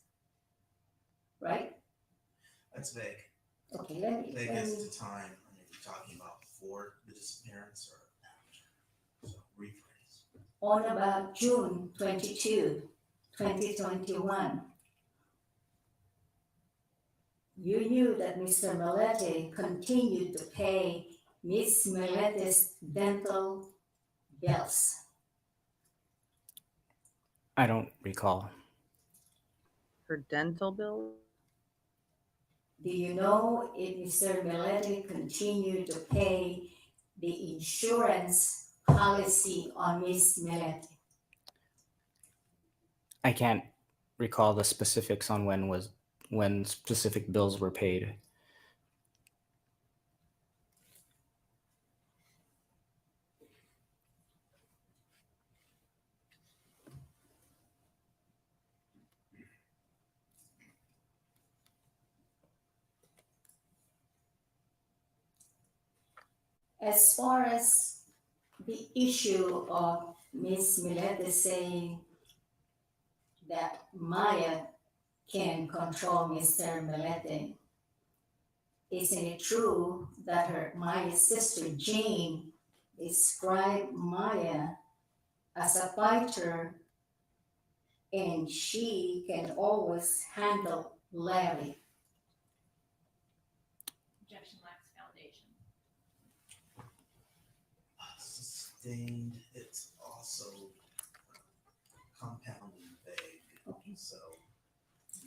Speaker 3: right?
Speaker 2: That's vague.
Speaker 3: Okay, let me,
Speaker 2: Vague as to time. I mean, you're talking about before the disappearance or after. So rephrase.
Speaker 3: on about June 22, 2021, you knew that Mr. Millete continued to pay Miss Millete's dental bills.
Speaker 4: I don't recall.
Speaker 1: Her dental bill?
Speaker 3: Do you know if Mr. Millete continued to pay the insurance policy on Miss Millete?
Speaker 4: I can't recall the specifics on when specific bills were paid.
Speaker 3: As far as the issue of Miss Millete saying that Maya can control Mr. Millete, isn't it true that Maya's sister Jane described Maya as a fighter, and she can always handle Larry.
Speaker 5: Objection lacks foundation.
Speaker 2: Sustained, it's also compound and vague,
Speaker 3: Okay.
Speaker 2: so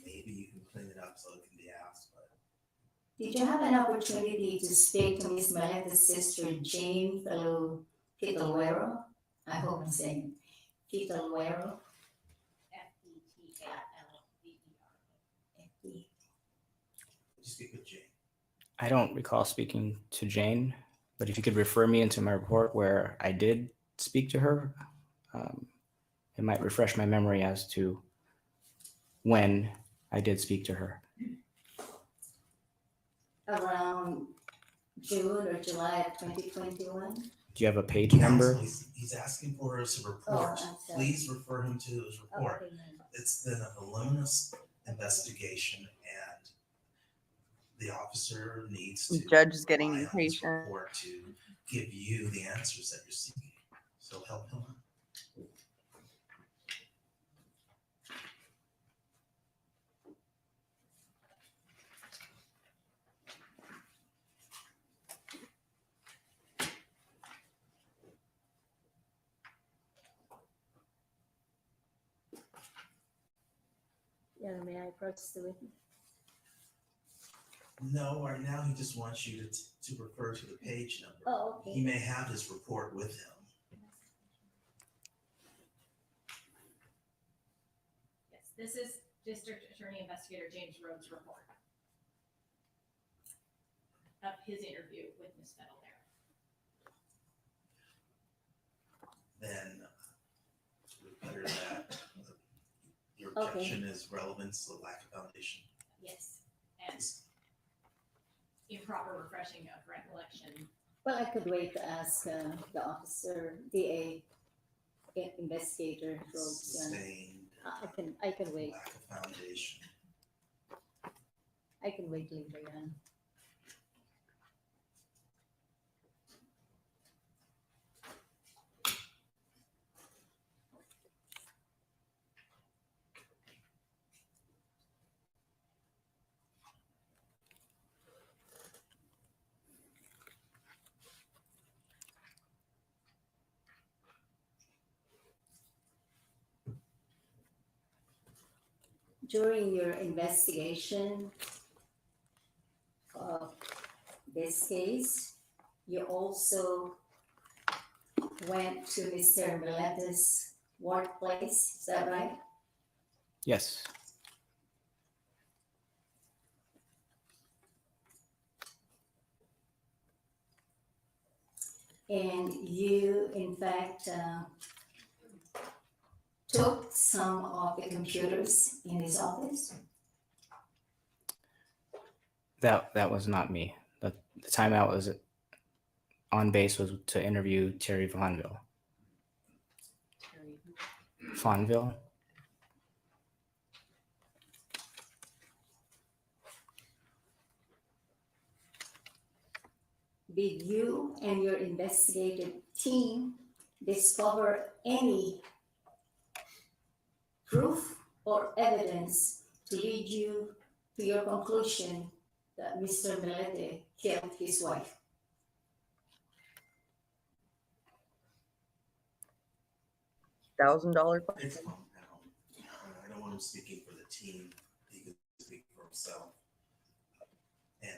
Speaker 2: maybe you can clean it up so it can be asked, but
Speaker 3: Did you have an opportunity to speak to Miss Milete's sister, Jane Fitalwero? I hope I'm saying Fitalwero.
Speaker 5: FETALVER.
Speaker 2: you speak with Jane.
Speaker 4: I don't recall speaking to Jane, but if you could refer me into my report where I did speak to her, it might refresh my memory as to when I did speak to her.
Speaker 3: Around June or July of 2021.
Speaker 4: Do you have a page number?
Speaker 2: Counsel, he's asking for his
Speaker 3: Oh,
Speaker 2: report.
Speaker 3: I'm sorry.
Speaker 2: Please refer him to his report.
Speaker 3: Okay.
Speaker 2: It's been a voluminous investigation and the officer needs to.
Speaker 1: The judge is getting
Speaker 2: rely on his
Speaker 1: impatient.
Speaker 2: report to give you the answers that you're seeking. So help him.
Speaker 3: Yeah, may I approach the witness?
Speaker 2: No, right now he just wants you to refer to the page number.
Speaker 3: Oh,
Speaker 2: He
Speaker 3: okay.
Speaker 2: may have his report with him.
Speaker 5: Yes, this is District Attorney Investigator James Rhodes' report of his interview with Ms. Fitalwero.
Speaker 2: Then it would appear that your
Speaker 3: Okay.
Speaker 2: objection is relevance, the lack of foundation.
Speaker 5: Yes, and improper refreshing of recollection.
Speaker 3: Well, I could wait to ask the officer, DA, investigator. Rhodes,
Speaker 2: Sustained,
Speaker 3: I can wait.
Speaker 2: lack of foundation.
Speaker 3: I can wait later on. During your investigation of this case, you also went to Mr. Milete's workplace, is that right?
Speaker 4: Yes.
Speaker 3: And you, in fact, took some of the computers in his office?
Speaker 4: That was not me. The time I was on base was to interview Terry Fonville. Fonville?
Speaker 3: Did you and your investigative team discover any proof or evidence to lead you to your conclusion that Mr. Millete killed his wife?
Speaker 1: $1,000
Speaker 2: It's
Speaker 1: question.
Speaker 2: compound. I don't want him speaking for the team. He could speak for himself. And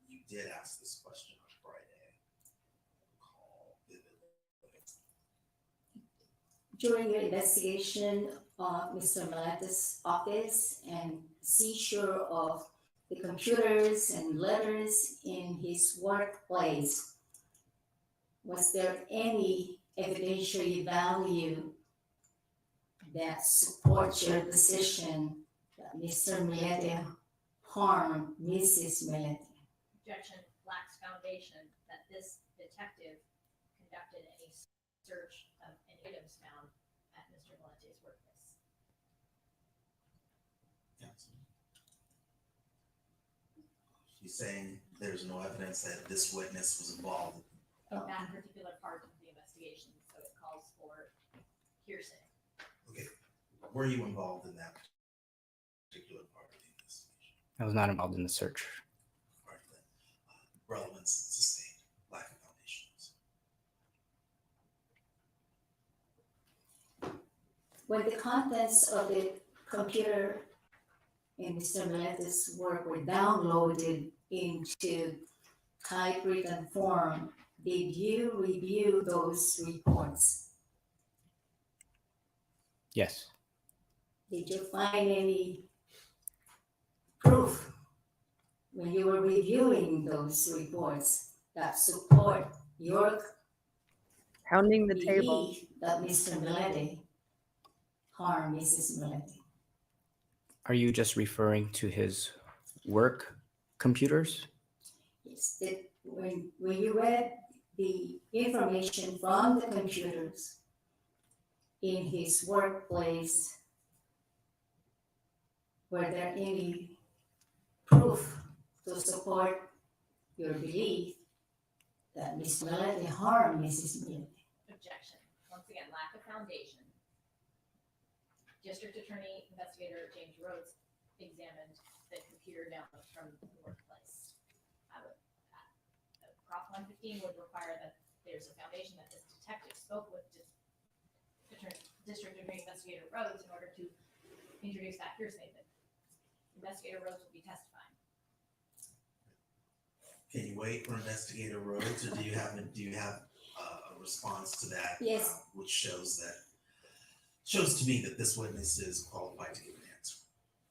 Speaker 2: you did ask this question on Friday. Recall vividly.
Speaker 3: During your investigation of Mr. Milete's office and seizure of the computers and letters in his workplace, was there any evidentiary value that supports your position that Mr. Millete harmed Mrs. Millete?
Speaker 5: Objection lacks foundation that this detective conducted any search of any items found at Mr. Milete's workplace.
Speaker 2: She's saying there's no evidence that this witness was involved.
Speaker 5: In that particular part of the investigation, so it calls for hearsay.
Speaker 2: Okay, were you involved in that particular part of the investigation?
Speaker 4: I was not involved in the search.
Speaker 2: All right, then. Relevance sustained, lack of foundations.
Speaker 3: When the contents of the computer in Mr. Millete's work were downloaded into typewritten form, did you review those reports?
Speaker 4: Yes.
Speaker 3: Did you find any proof when you were reviewing those reports that support your
Speaker 1: Pounding the table.
Speaker 3: belief that Mr. Millete harmed Mrs. Millete?
Speaker 4: Are you just referring to his work computers?
Speaker 3: Yes, that when you read the information from the computers in his workplace, were there any proof to support your belief that Miss Millete harmed Mrs. Millete?
Speaker 5: Objection. Once again, lack of foundation. District Attorney Investigator James Rhodes examined the computer downloads from the workplace. Prop 115 would require that there's a foundation that this detective spoke with District Attorney Investigator Rhodes in order to introduce that hearsay that Investigator Rhodes will be testifying.
Speaker 2: Can you wait for Investigator Rhodes, or do you have a response to that?
Speaker 3: Yes.
Speaker 2: Which shows to me that this witness is qualified to give an answer.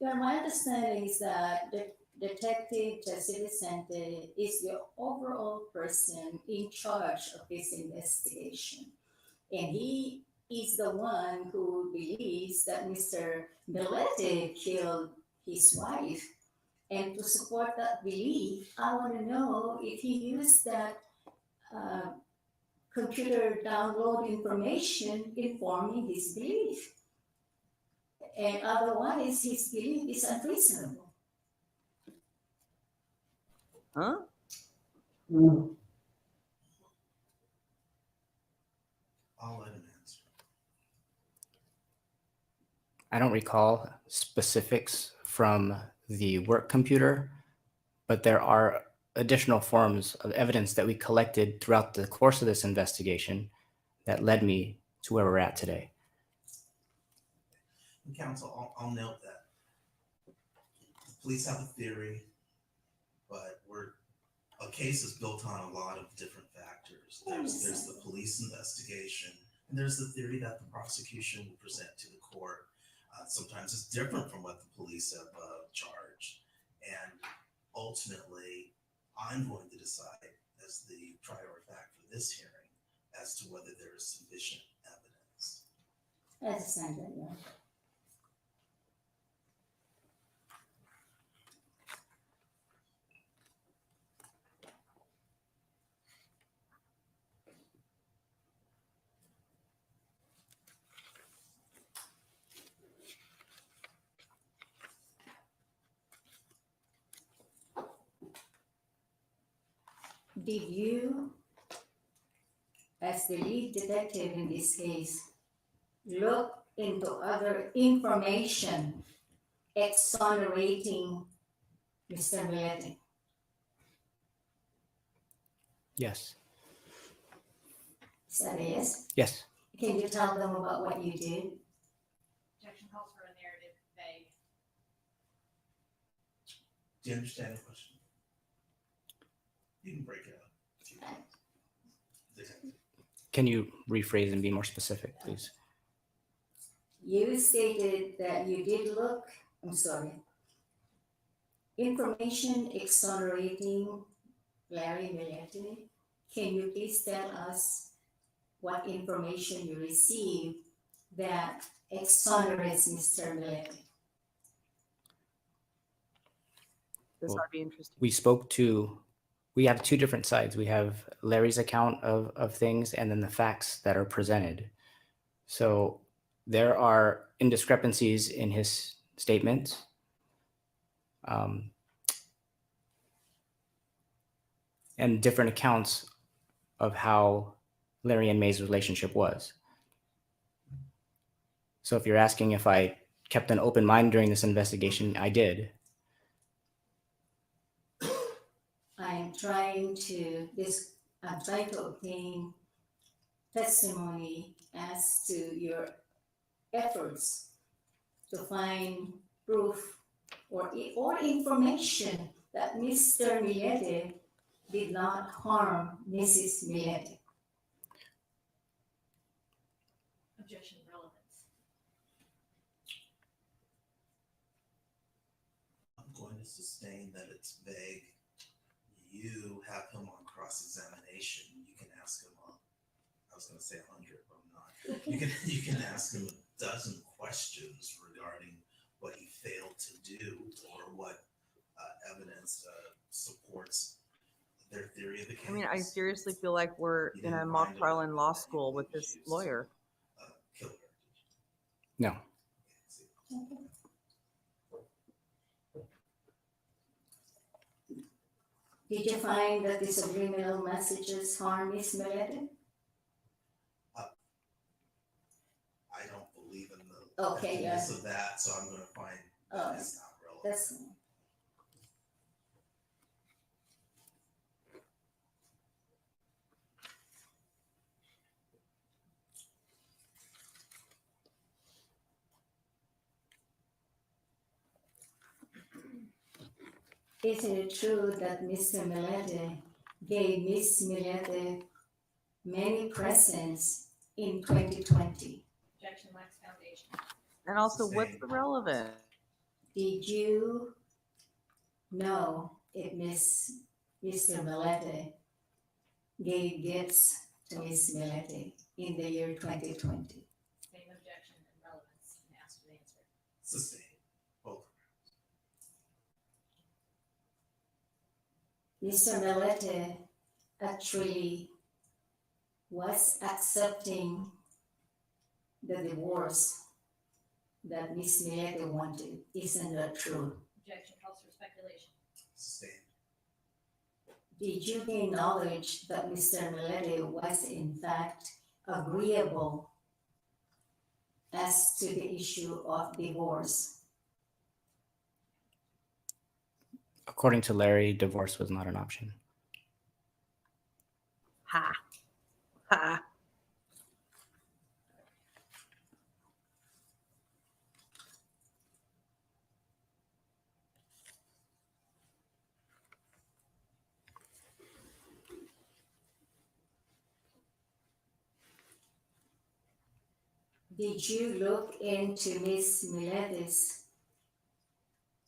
Speaker 3: Yeah, my understanding is that the Detective Jesse Vicente is the overall person in charge of this investigation. And he is the one who believes that Mr. Millete killed his wife. And to support that belief, I want to know if he used that computer download information informing his belief. And otherwise, his belief is unreasonable.
Speaker 1: Huh?
Speaker 2: I'll let him answer.
Speaker 4: I don't recall specifics from the work computer, but there are additional forms of evidence that we collected throughout the course of this investigation that led me to where we're at today.
Speaker 2: And counsel, I'll note that the police have a theory, but a case is built on a lot of different factors. There's the police investigation, and there's the theory that the prosecution will present to the court. Sometimes it's different from what the police have charged, and ultimately, I'm going to decide as the trier of fact for this hearing as to whether there is sufficient evidence.
Speaker 3: That's a standard, yeah. Did you, as the lead detective in this case, look into other information exonerating Mr. Millete?
Speaker 4: Yes.
Speaker 3: Is that a yes?
Speaker 4: Yes.
Speaker 3: Can you tell them about what you did?
Speaker 5: Objection calls for a narrative vague.
Speaker 2: Do you understand the question? You can break it up. if you want. Detective.
Speaker 4: Can you rephrase and be more specific, please?
Speaker 3: You stated that you did look, information exonerating Larry Millete. Can you please tell us what information you received that exonerates Mr. Millete?
Speaker 1: This
Speaker 4: Well,
Speaker 1: ought to be interesting.
Speaker 4: We have two different sides. We have Larry's account of things and then the facts that are presented. So there are indiscrepancies in his statements. And different accounts of how Larry and May's relationship was. So if you're asking if I kept an open mind during this investigation, I did.
Speaker 3: I'm trying to obtain testimony as to your efforts to find proof or information that Mr. Millete did not harm Mrs. Millete.
Speaker 5: Objection relevance.
Speaker 2: I'm going to sustain that it's vague. You have him on cross-examination. You can ask him, I was going to say 100, but I'm not. You can ask him a dozen questions regarding what he failed to do or what evidence supports their theory of the case.
Speaker 1: I mean, I seriously feel like we're
Speaker 2: You
Speaker 1: in a
Speaker 2: didn't
Speaker 1: mock
Speaker 2: find
Speaker 1: trial
Speaker 2: a
Speaker 1: in
Speaker 2: weapon
Speaker 1: law
Speaker 2: that you
Speaker 1: school with
Speaker 2: believe
Speaker 1: this
Speaker 2: was used
Speaker 1: lawyer.
Speaker 2: to, kill her.
Speaker 4: No.
Speaker 3: Did you find that the subliminal messages harm Miss Millete?
Speaker 2: I don't believe in the
Speaker 3: Okay,
Speaker 2: effectiveness of that, so I'm going to find that it's not relevant.
Speaker 3: That's Isn't it true that Mr. Millete gave Miss Millete many presents in 2020?
Speaker 5: Objection lacks foundation.
Speaker 1: And also, what's
Speaker 2: Sustained.
Speaker 1: the relevance?
Speaker 3: Did you know if Mr. Millete gave gifts to Miss Millete in the year 2020?
Speaker 5: Same objection and relevance and asked to answer.
Speaker 2: Sustained. Both.
Speaker 3: Mr. Millete actually was accepting the divorce that Miss Millete wanted. Isn't that true?
Speaker 5: Objection calls for speculation.
Speaker 2: Sustained.
Speaker 3: Did you gain knowledge that Mr. Millete was in fact agreeable as to the issue of divorce?
Speaker 4: According to Larry, divorce was not an option.
Speaker 1: Ha. Ha.
Speaker 3: Did you look into Miss Millete's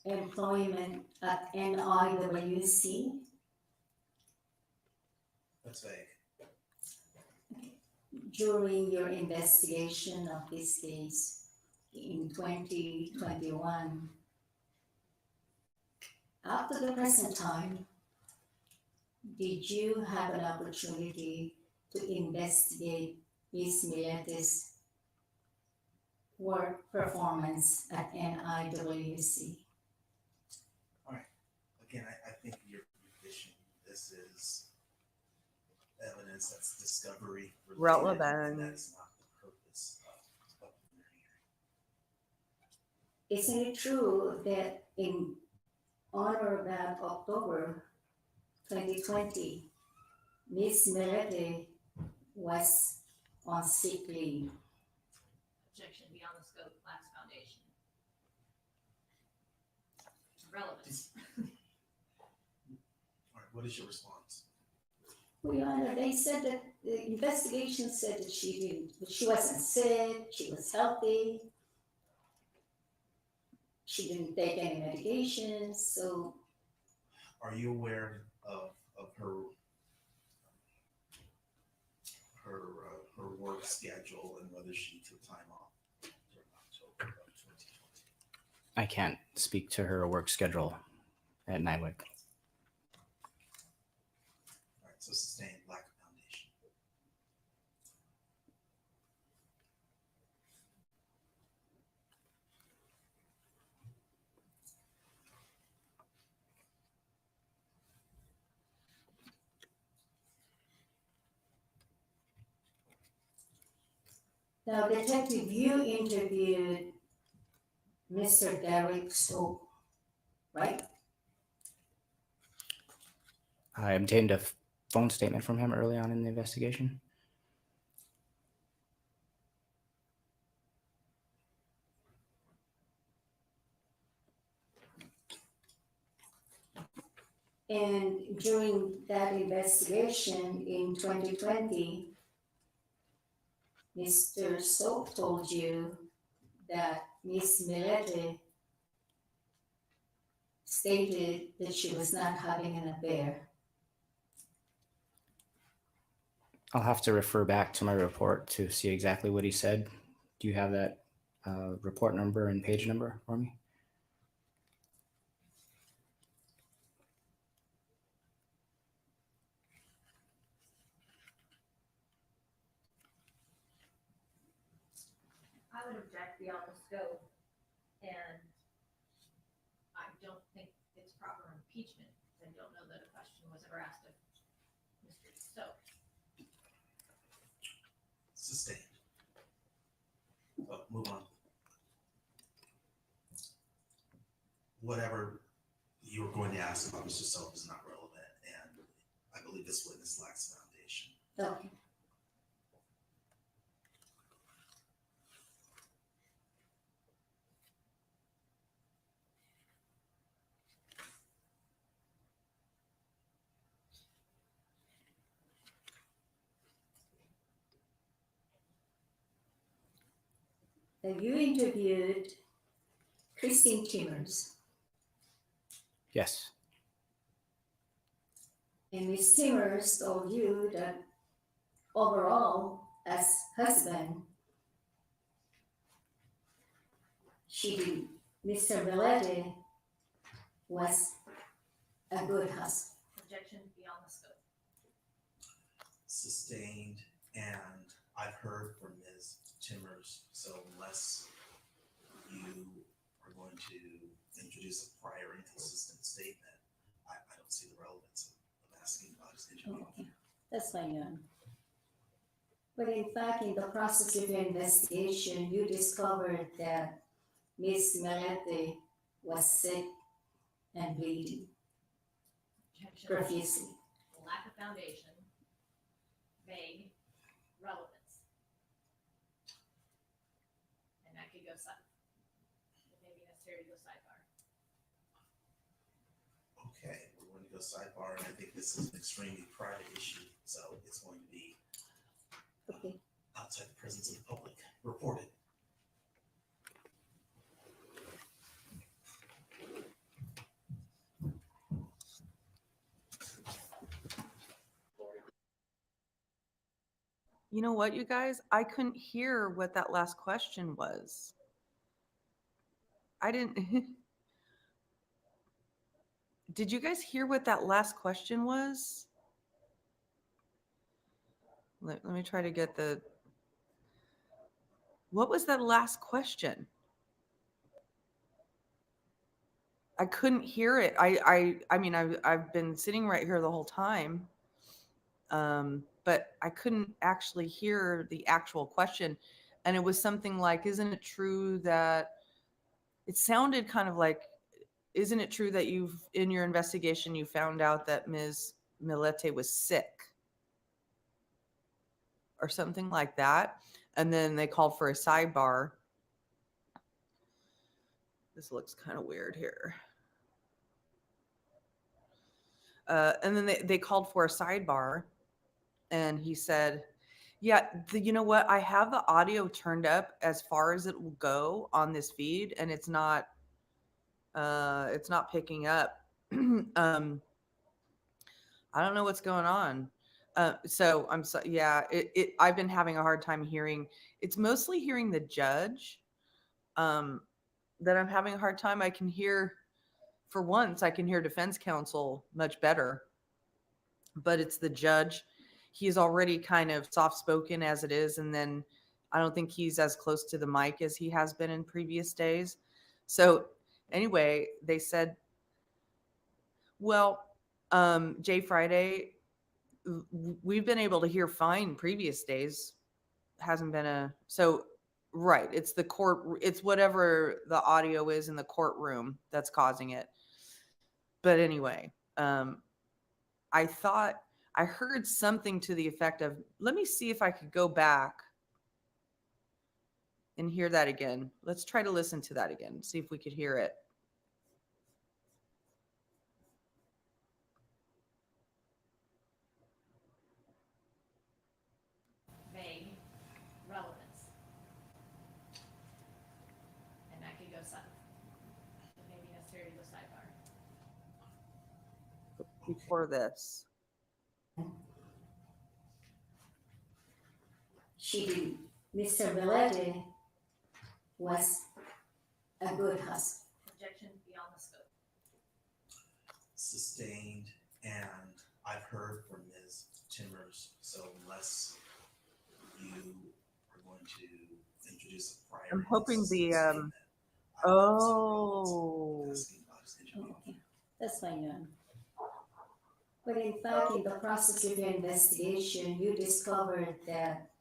Speaker 3: employment at NIWC?
Speaker 2: That's vague.
Speaker 3: During your investigation of this case in 2021, up to the present time, did you have an opportunity to investigate Ms. Millete's work performance at NIWC?
Speaker 2: Again, I think you're fishing. This is evidence that's discovery related,
Speaker 1: Relevant.
Speaker 2: and that's not the purpose of the hearing.
Speaker 3: Isn't it true that in honor of that October 2020, Ms. Millete was on sick leave?
Speaker 5: Objection beyond the scope lacks foundation. Relevance.
Speaker 2: All right, what is your response?
Speaker 3: Well, Your Honor, they said that the investigation said that she wasn't sick, she was healthy. She didn't take any medications, so
Speaker 2: Are you aware of her work schedule and whether she took time off during October of 2020?
Speaker 4: I can't speak to her work schedule at NIWC.
Speaker 2: All right, so sustained lack of foundation.
Speaker 3: Now, Detective, you interviewed Mr. Derek Stowe, right?
Speaker 4: I obtained a phone statement from him early on in the investigation.
Speaker 3: And during that investigation in 2020, Mr. Stowe told you that Miss Millete stated that she was not having an affair.
Speaker 4: I'll have to refer back to my report to see exactly what he said. Do you have that report number and page number for me?
Speaker 5: I would object beyond the scope, and I don't think it's proper impeachment. I don't know that a question was ever asked of Mr. Stowe.
Speaker 2: Sustained. But move on. Whatever you were going to ask about Mr. Soap is not relevant, and I believe this witness lacks foundation.
Speaker 3: Okay. Now, you interviewed Christine Timmers,
Speaker 4: Yes.
Speaker 3: and Miss Timmers told you that overall, as husband, Mr. Millete was a good husband.
Speaker 5: Objection beyond the scope.
Speaker 2: Sustained, and I've heard from Ms. Timmers, so unless you are going to introduce a prior inconsistent statement, I don't see the relevance of asking about his interview.
Speaker 3: Okay, that's fine, Your Honor. But in fact, in the process of your investigation, you discovered that Miss Millete was sick and bleeding
Speaker 5: Objection.
Speaker 3: profusely.
Speaker 5: Lack of foundation, vague, relevance. And that could go it may be necessary to go sidebar.
Speaker 2: Okay, we're going to go sidebar, and I think this is an extremely private issue, so it's going to be
Speaker 3: Okay.
Speaker 2: outside the presence of the public, reported.
Speaker 1: You know what, you guys? I couldn't hear what that last question was. I didn't. Did you guys hear what that last question was? Let me try to get the. What was that last question? I couldn't hear it. I mean, I've been sitting right here the whole time. But I couldn't actually hear the actual question. And it was something like, isn't it true that it sounded kind of like, isn't it true that in your investigation, you found out that Ms. Millete was sick or something like that? And then they called for a sidebar. This looks kind of weird here. And then they called for a sidebar, and he said, yeah, you know what? I have the audio turned up as far as it will go on this feed, and it's not picking up. I don't know what's going on. So I'm so, yeah, I've been having a hard time hearing. It's mostly hearing the judge that I'm having a hard time. I can hear, for once, I can hear defense counsel much better, but it's the judge. He's already kind of soft-spoken as it is, and then I don't think he's as close to the mic as he has been in previous days. So anyway, they said, well, Jay Friday, we've been able to hear fine previous days. hasn't been a, so, right, it's the court, it's whatever the audio is in the courtroom that's causing it. But anyway, I thought I heard something to the effect of, let me see if I could go back and hear that again. Let's try to listen to that again, see if we could hear it.
Speaker 5: Vague relevance. And that could go south. It may be necessary to go sidebar.
Speaker 1: Before this.
Speaker 3: She did. Mr. Millete was a good husband.
Speaker 5: Objection beyond the scope.
Speaker 2: Sustained, and I've heard from Ms. Timmers, so unless you are going to introduce a prior.
Speaker 1: I'm hoping the,
Speaker 2: statement,
Speaker 1: oh.
Speaker 2: asking about his interview.
Speaker 3: Okay, that's fine. But in fact, in the process of your investigation, you discovered that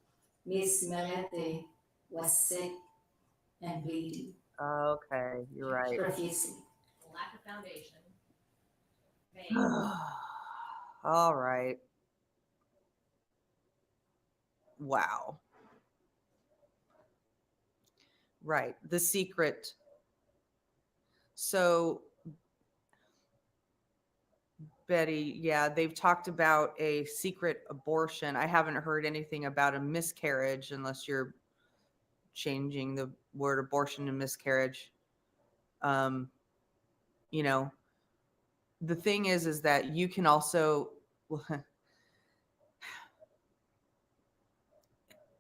Speaker 3: Miss Millete was sick and bleeding
Speaker 1: Okay, you're right.
Speaker 3: profusely.
Speaker 5: Lack of foundation. Vague.
Speaker 1: All right. Wow. Right. The secret. So, Betty, yeah, they've talked about a secret abortion. I haven't heard anything about a miscarriage unless you're changing the word abortion to miscarriage. You know, the thing is that you can also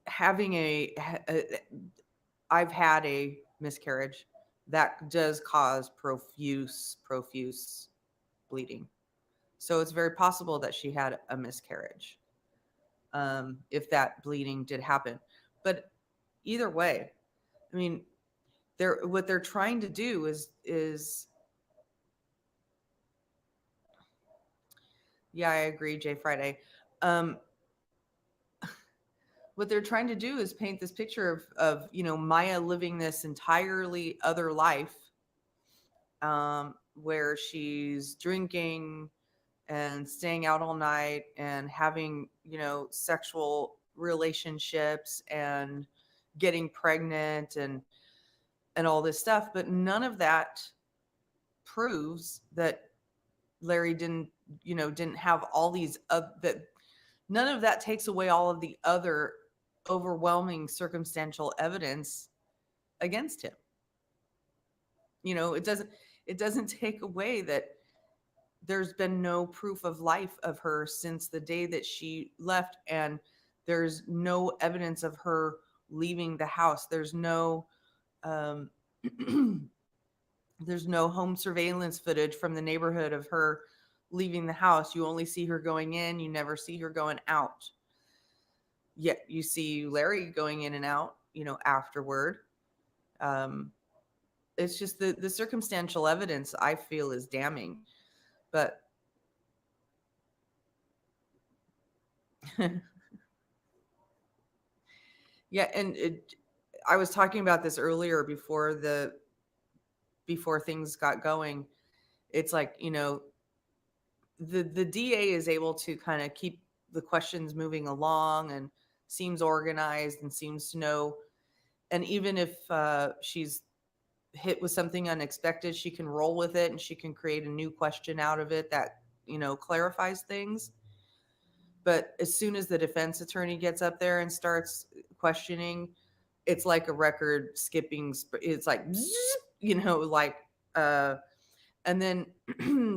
Speaker 1: having I've had a miscarriage that does cause profuse bleeding. So it's very possible that she had a miscarriage, if that bleeding did happen. But either way, I mean, what they're trying to do is yeah, I agree, Jay Friday. What they're trying to do is paint this picture of Maya living this entirely other life, where she's drinking and staying out all night and having sexual relationships and getting pregnant and all this stuff, but none of that proves that Larry didn't have all these that none of that takes away all of the other overwhelming circumstantial evidence against him. It doesn't take away that there's been no proof of life of her since the day that she left, and there's no evidence of her leaving the house. There's no there's no home surveillance footage from the neighborhood of her leaving the house. You only see her going in, you never see her going out. Yet you see Larry going in and out, afterward. It's just the circumstantial evidence I feel is damning. But yeah, and I was talking about this earlier before things got going. It's like, the DA is able to kind of keep the questions moving along and seems organized and seems to know. And even if she's hit with something unexpected, she can roll with it and she can create a new question out of it that, clarifies things. But as soon as the defense attorney gets up there and starts questioning, it's like a record skipping. It's like, like, and then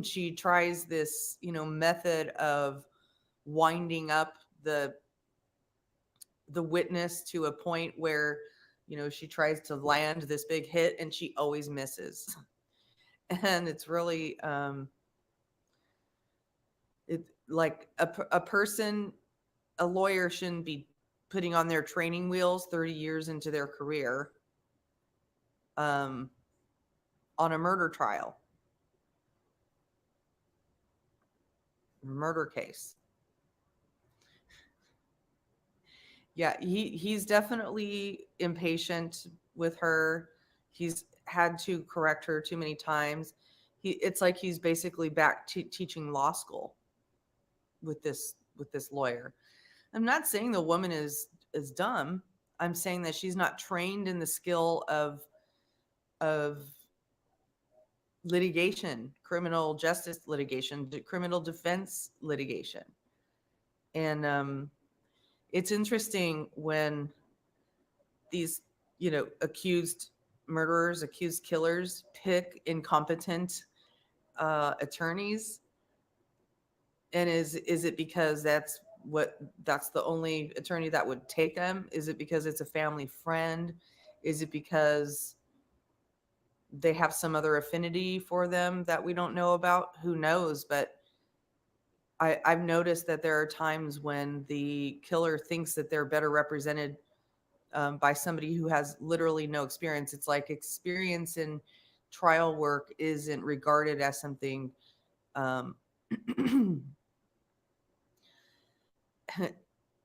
Speaker 1: she tries this, method of winding up the witness to a point where, she tries to land this big hit and she always misses. And it's really, it's like a lawyer shouldn't be putting on their training wheels 30 years into their career, on a murder trial, murder case. Yeah, he's definitely impatient with her. He's had to correct her too many times. It's like he's basically back to teaching law school with this lawyer. I'm not saying the woman is dumb. I'm saying that she's not trained in the skill of litigation, criminal justice litigation, criminal defense litigation. And it's interesting when these, accused murderers, accused killers pick incompetent attorneys. And is it because that's the only attorney that would take them? Is it because it's a family friend? Is it because they have some other affinity for them that we don't know about? Who knows? But I've noticed that there are times when the killer thinks that they're better represented by somebody who has literally no experience. It's like experience in trial work isn't regarded as something um,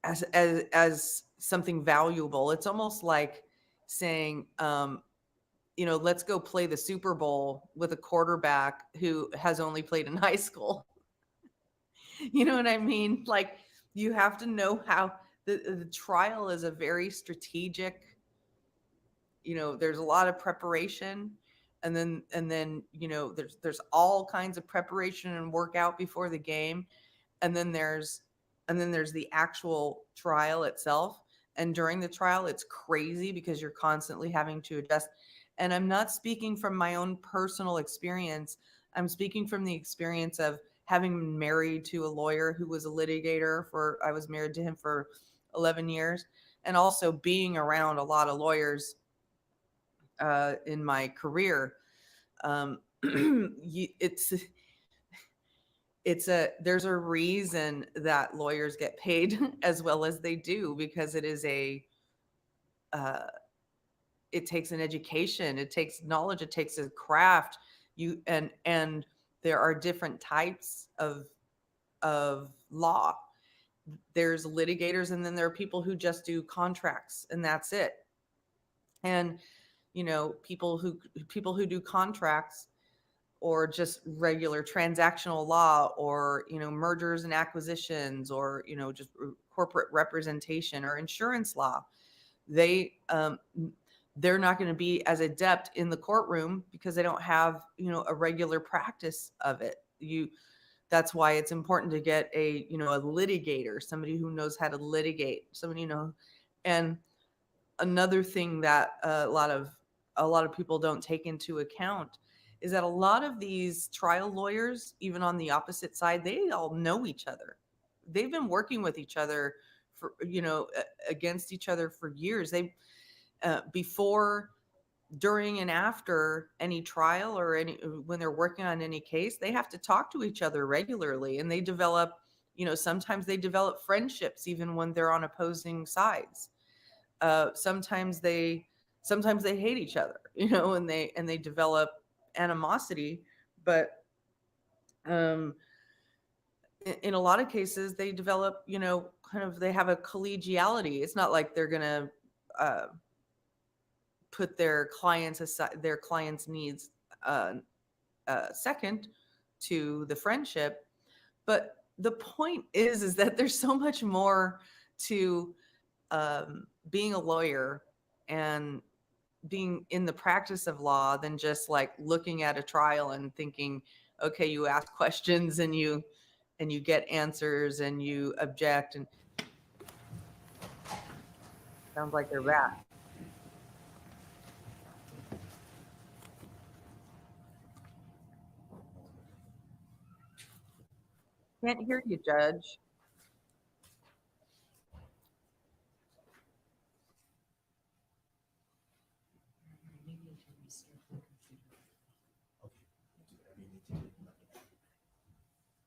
Speaker 1: as something valuable. It's almost like saying, let's go play the Super Bowl with a quarterback who has only played in high school. You know what I mean? Like you have to know how the trial is a very strategic, there's a lot of preparation, and then there's all kinds of preparation and workout before the game, and then there's the actual trial itself. And during the trial it's crazy because you're constantly having to adjust. And I'm not speaking from my own personal experience. I'm speaking from the experience of having been married to a lawyer who was a litigator. I was married to him for 11 years, and also being around a lot of lawyers in my career. It's there's a reason that lawyers get paid as well as they do, because uh, it takes an education, it takes knowledge, it takes a craft. And there are different types of law. There's litigators, and then there are people who just do contracts, and that's it. And people who do contracts, or just regular transactional law, or mergers and acquisitions, or just corporate representation or insurance law, they they're not going to be as adept in the courtroom because they don't have a regular practice of it. That's why it's important to get a litigator, somebody who knows how to litigate, somebody and another thing that a lot of people don't take into account is that a lot of these trial lawyers, even on the opposite side, they all know each other. They've been working with each other for against each other for years. They before, during, and after any trial, or any when they're working on any case, they have to talk to each other regularly, and they develop, sometimes they develop friendships even when they're on opposing sides. Sometimes they hate each other, and they develop animosity. But um, in a lot of cases, they develop, kind of, they have a collegiality. It's not like they're gonna uh, put their clients aside, their clients' needs uh, second to the friendship. But the point is that there's so much more to being a lawyer and being in the practice of law than just like looking at a trial and thinking, okay, you ask questions and you get answers and you object, and sounds like they're back. Can't hear you, Judge.
Speaker 6: Maybe you can restart the computer.
Speaker 2: Okay, do whatever you need to do. Let me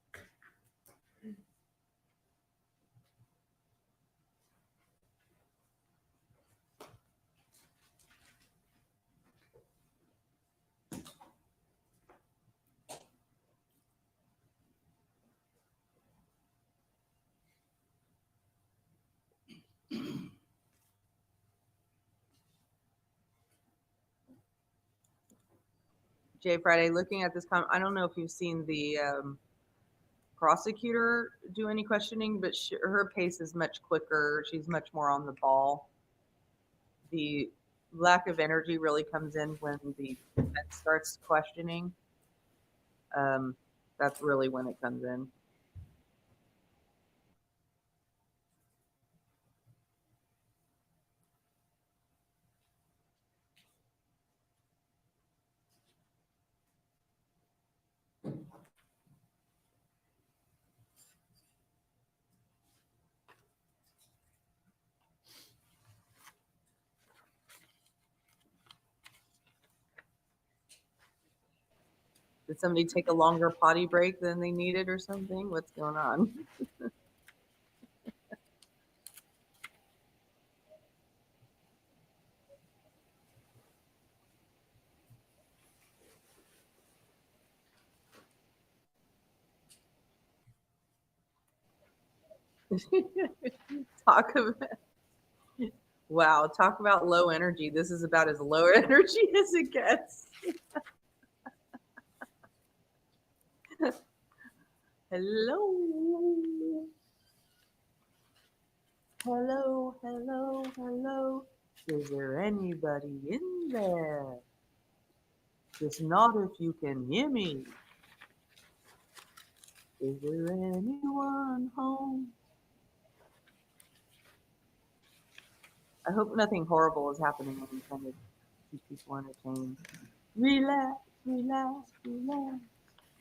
Speaker 2: know.
Speaker 1: Jay Friday, looking at this I don't know if you've seen the prosecutor do any questioning, but her pace is much quicker. She's much more on the ball. The lack of energy really comes in when the defense starts questioning. That's really when it comes in. Did somebody take a longer potty break than they needed or something? What's going on? Wow, talk about low energy. This is about as low energy as it gets. Hello. Hello, hello, hello. Is there anybody in there? Just not if you can hear me. Is there anyone home? I hope nothing horrible is happening. I'm trying to keep people entertained. Relax, relax, relax.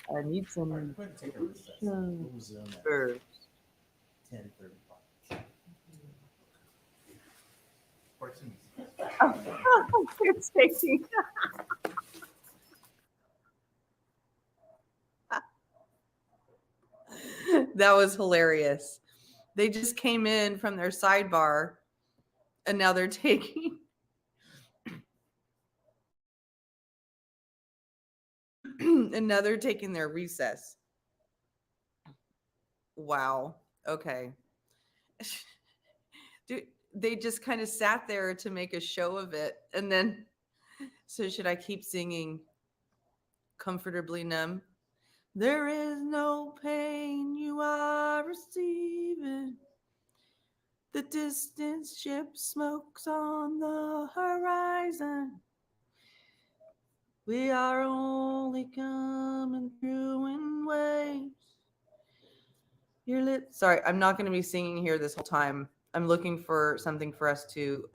Speaker 1: I need some first.
Speaker 2: 10:35. 14.
Speaker 1: Oh, it's taking. That was hilarious. They just came in from their sidebar and now they're taking and now they're taking their recess. Wow. Okay. Dude, they just kind of sat there to make a show of it. And then, so should I keep singing Comfortably Numb? There is no pain you are receiving. The distant ship smokes on the horizon. We are only coming through in waves. Your lips. Sorry, I'm not going to be singing here this whole time. I'm looking for something for us to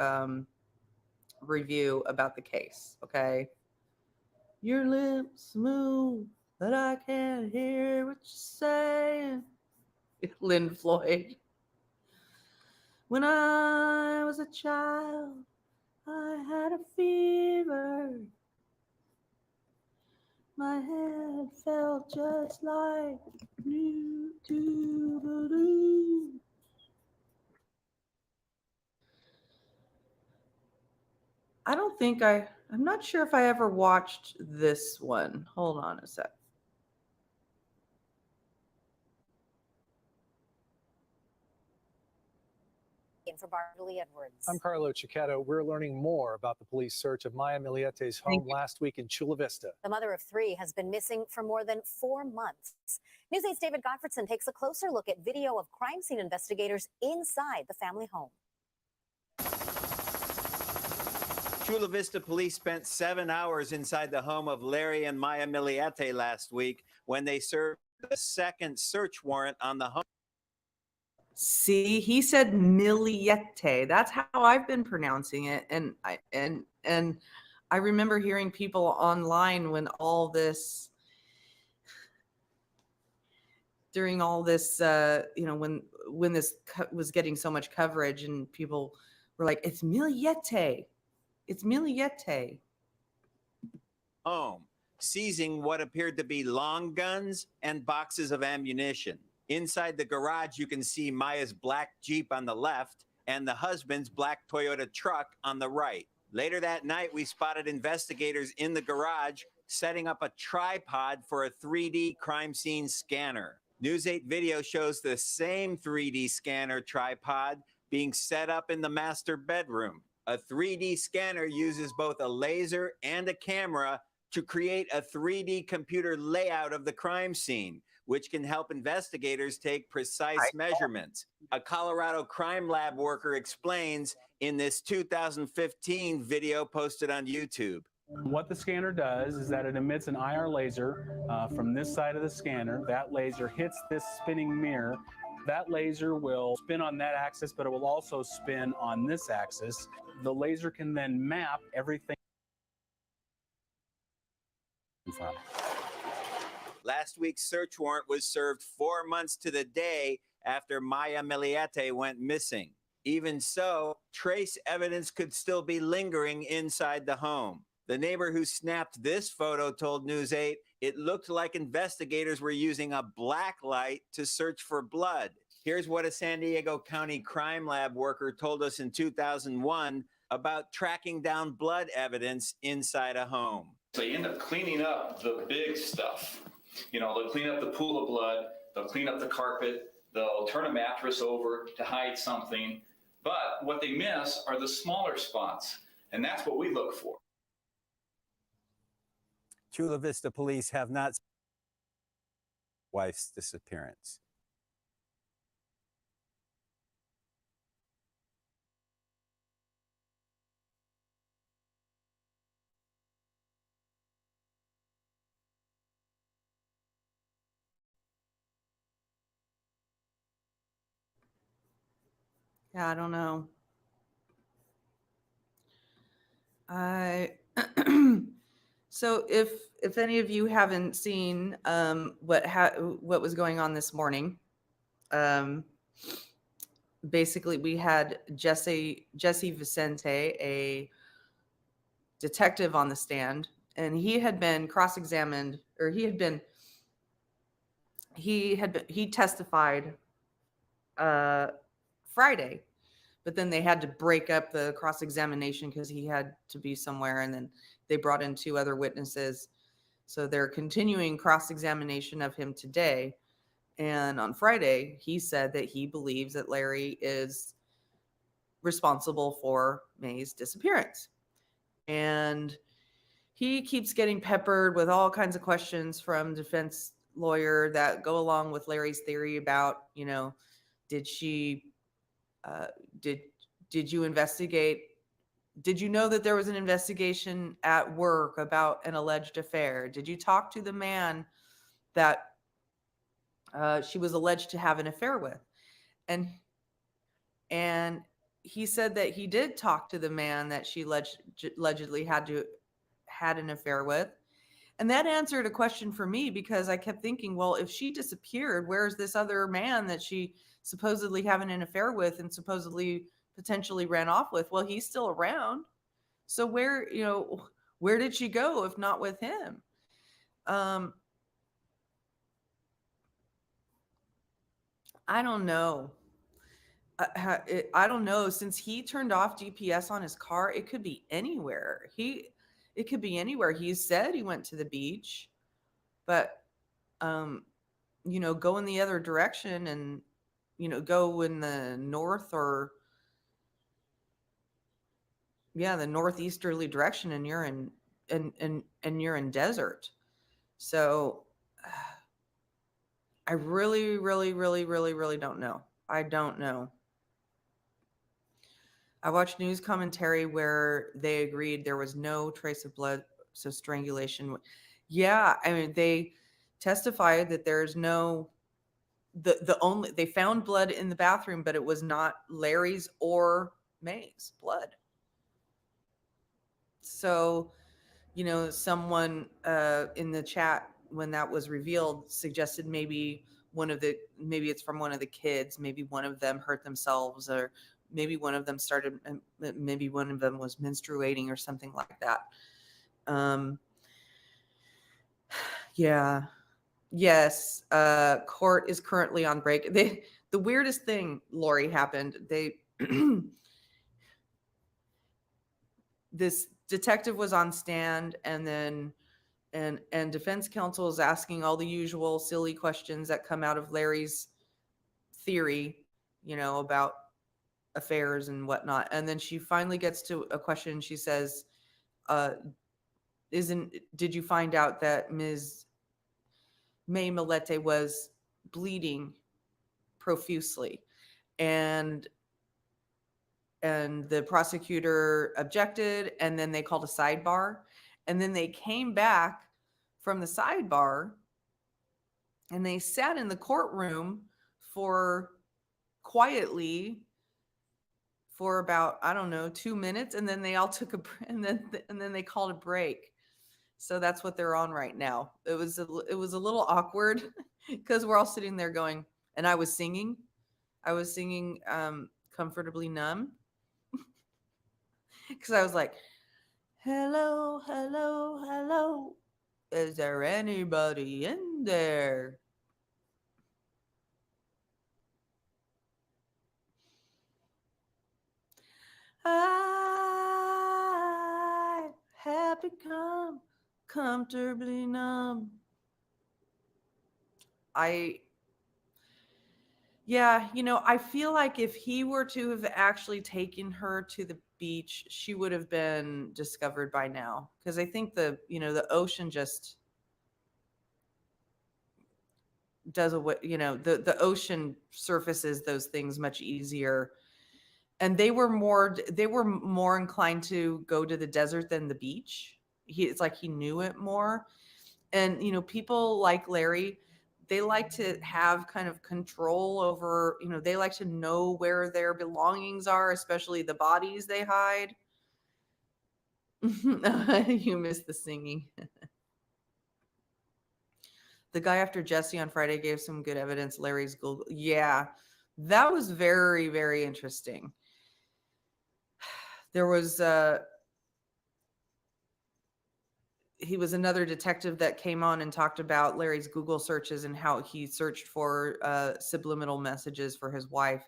Speaker 1: review about the case. Okay. Your lips move, but I can't hear what you're saying. Lynn Floyd. When I was a child, I had a fever. My head felt just like new to I'm not sure if I ever watched this one. Hold on a sec.
Speaker 7: For Bartley Edwards.
Speaker 8: I'm Carlo Cicchetto. We're learning more about the police search of Maya Millete's home last week in Chula Vista.
Speaker 7: The mother of 3 has been missing for more than 4 months. News 8's David Gottfredson takes a closer look at video of crime scene investigators inside the family home.
Speaker 9: Chula Vista police spent 7 hours inside the home of Larry and Maya Millete last week when they served a second search warrant on the home.
Speaker 1: See, he said Millete. That's how I've been pronouncing it. And I remember hearing people online when all this during all this when this was getting so much coverage and people were like, it's Millete. It's Millete.
Speaker 9: Home, seizing what appeared to be long guns and boxes of ammunition. Inside the garage, you can see Maya's black Jeep on the left and the husband's black Toyota truck on the right. Later that night, we spotted investigators in the garage setting up a tripod for a 3D crime scene scanner. News 8 video shows the same 3D scanner tripod being set up in the master bedroom. A 3D scanner uses both a laser and a camera to create a 3D computer layout of the crime scene, which can help investigators take precise measurements. A Colorado crime lab worker explains in this 2015 video posted on YouTube.
Speaker 10: What the scanner does is that it emits an IR laser from this side of the scanner. That laser hits this spinning mirror. That laser will spin on that axis, but it will also spin on this axis. The laser can then map everything from.
Speaker 9: Last week's search warrant was served 4 months to the day after Maya Millete went missing. Even so, trace evidence could still be lingering inside the home. The neighbor who snapped this photo told News 8 it looked like investigators were using a black light to search for blood. Here's what a San Diego County crime lab worker told us in 2001 about tracking down blood evidence inside a home.
Speaker 11: So you end up cleaning up the big stuff. You know, they'll clean up the pool of blood, they'll clean up the carpet, they'll turn a mattress over to hide something. But what they miss are the smaller spots, and that's what we look for.
Speaker 12: Chula Vista police have not wife's disappearance.
Speaker 1: Yeah, I don't know. So if any of you haven't seen what was going on this morning, basically we had Jesse Vicente, a detective, on the stand, and he had been cross-examined, or he testified Friday, but then they had to break up the cross-examination because he had to be somewhere, and then they brought in 2 other witnesses. So they're continuing cross-examination of him today. And on Friday, he said that he believes that Larry is responsible for May's disappearance. And he keeps getting peppered with all kinds of questions from defense lawyer that go along with Larry's theory about, did she, did you investigate? Did you know that there was an investigation at work about an alleged affair? Did you talk to the man that she was alleged to have an affair with? And he said that he did talk to the man that she allegedly had an affair with. And that answered a question for me, because I kept thinking, well, if she disappeared, where's this other man that she supposedly having an affair with and supposedly potentially ran off with? Well, he's still around. So where did she go if not with him? I don't know. I don't know. Since he turned off GPS on his car, it could be anywhere. It could be anywhere. He said he went to the beach, but go in the other direction and go in the north, or the northeasterly direction, and you're in desert. So I really, really, really, really, really don't know. I don't know. I watched news commentary where they agreed there was no trace of blood, so strangulation. Yeah, I mean, they testified that there's no, they found blood in the bathroom, but it was not Larry's or May's blood. So, someone in the chat, when that was revealed, suggested maybe it's from one of the kids. Maybe one of them hurt themselves, or maybe one of them maybe one of them was menstruating or something like that. Yeah. Yes. Court is currently on break. The weirdest thing, Lori, happened. This detective was on stand, and then and defense counsel is asking all the usual silly questions that come out of Larry's theory, about affairs and whatnot. And then she finally gets to a question. She says, did you find out that Ms. May Millete was bleeding profusely, and the prosecutor objected, and then they called a sidebar, and then they came back from the sidebar and they sat in the courtroom for quietly for about, I don't know, 2 minutes, and then they all took and then they called a break. So that's what they're on right now. It was a little awkward because we're all sitting there going, and I was singing Comfortably Numb, because I was like, hello, hello, hello, is there anybody in there? I have become comfortably numb. Yeah, I feel like if he were to have actually taken her to the beach, she would have been discovered by now. Because I think the ocean just does the ocean surfaces those things much easier. And they were more inclined to go to the desert than the beach. It's like he knew it more. And people like Larry, they like to have kind of control over, they like to know where their belongings are, especially the bodies they hide. You missed the singing. The guy after Jesse on Friday gave some good evidence. Larry's Google. Yeah, that was very, very interesting. There was he was another detective that came on and talked about Larry's Google searches and how he searched for subliminal messages for his wife.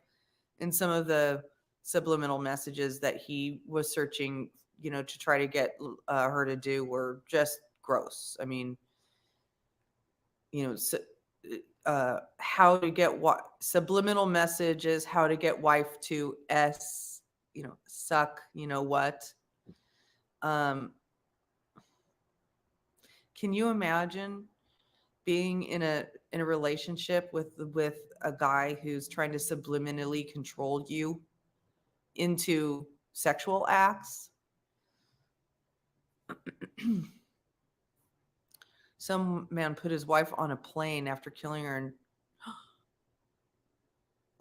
Speaker 1: And some of the subliminal messages that he was searching, to try to get her to do were just gross. I mean, how to get what subliminal messages, how to get wife to suck, what. Can you imagine being in a relationship with a guy who's trying to subliminally control you into sexual acts? Some man put his wife on a plane after killing her, and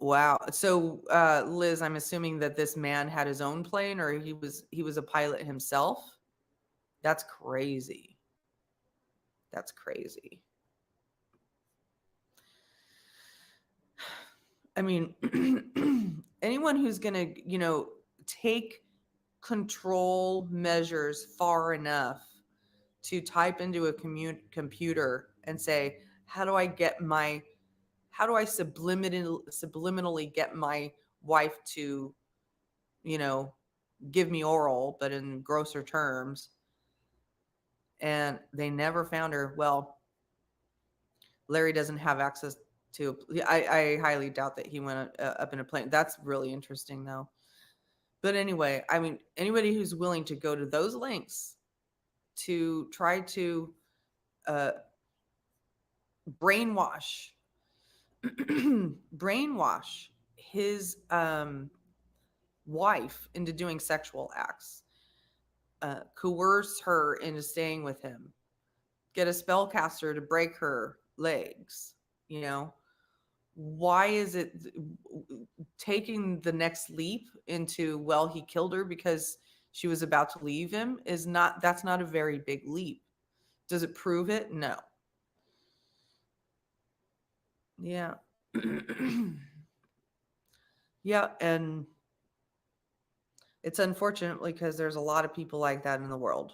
Speaker 1: wow. So Liz, I'm assuming that this man had his own plane, or he was a pilot himself. That's crazy. That's crazy. I mean, anyone who's going to, take control measures far enough to type into a computer and say, how do I subliminally get my wife to, give me oral, but in grosser terms. And they never found her. Well, Larry doesn't have access to, I highly doubt that he went up in a plane. That's really interesting though. But anyway, I mean, anybody who's willing to go to those lengths to try to brainwash his wife into doing sexual acts, coerce her into staying with him, get a spellcaster to break her legs, why is it taking the next leap into, well, he killed her because she was about to leave him that's not a very big leap. Does it prove it? No. Yeah. Yeah. And it's unfortunate because there's a lot of people like that in the world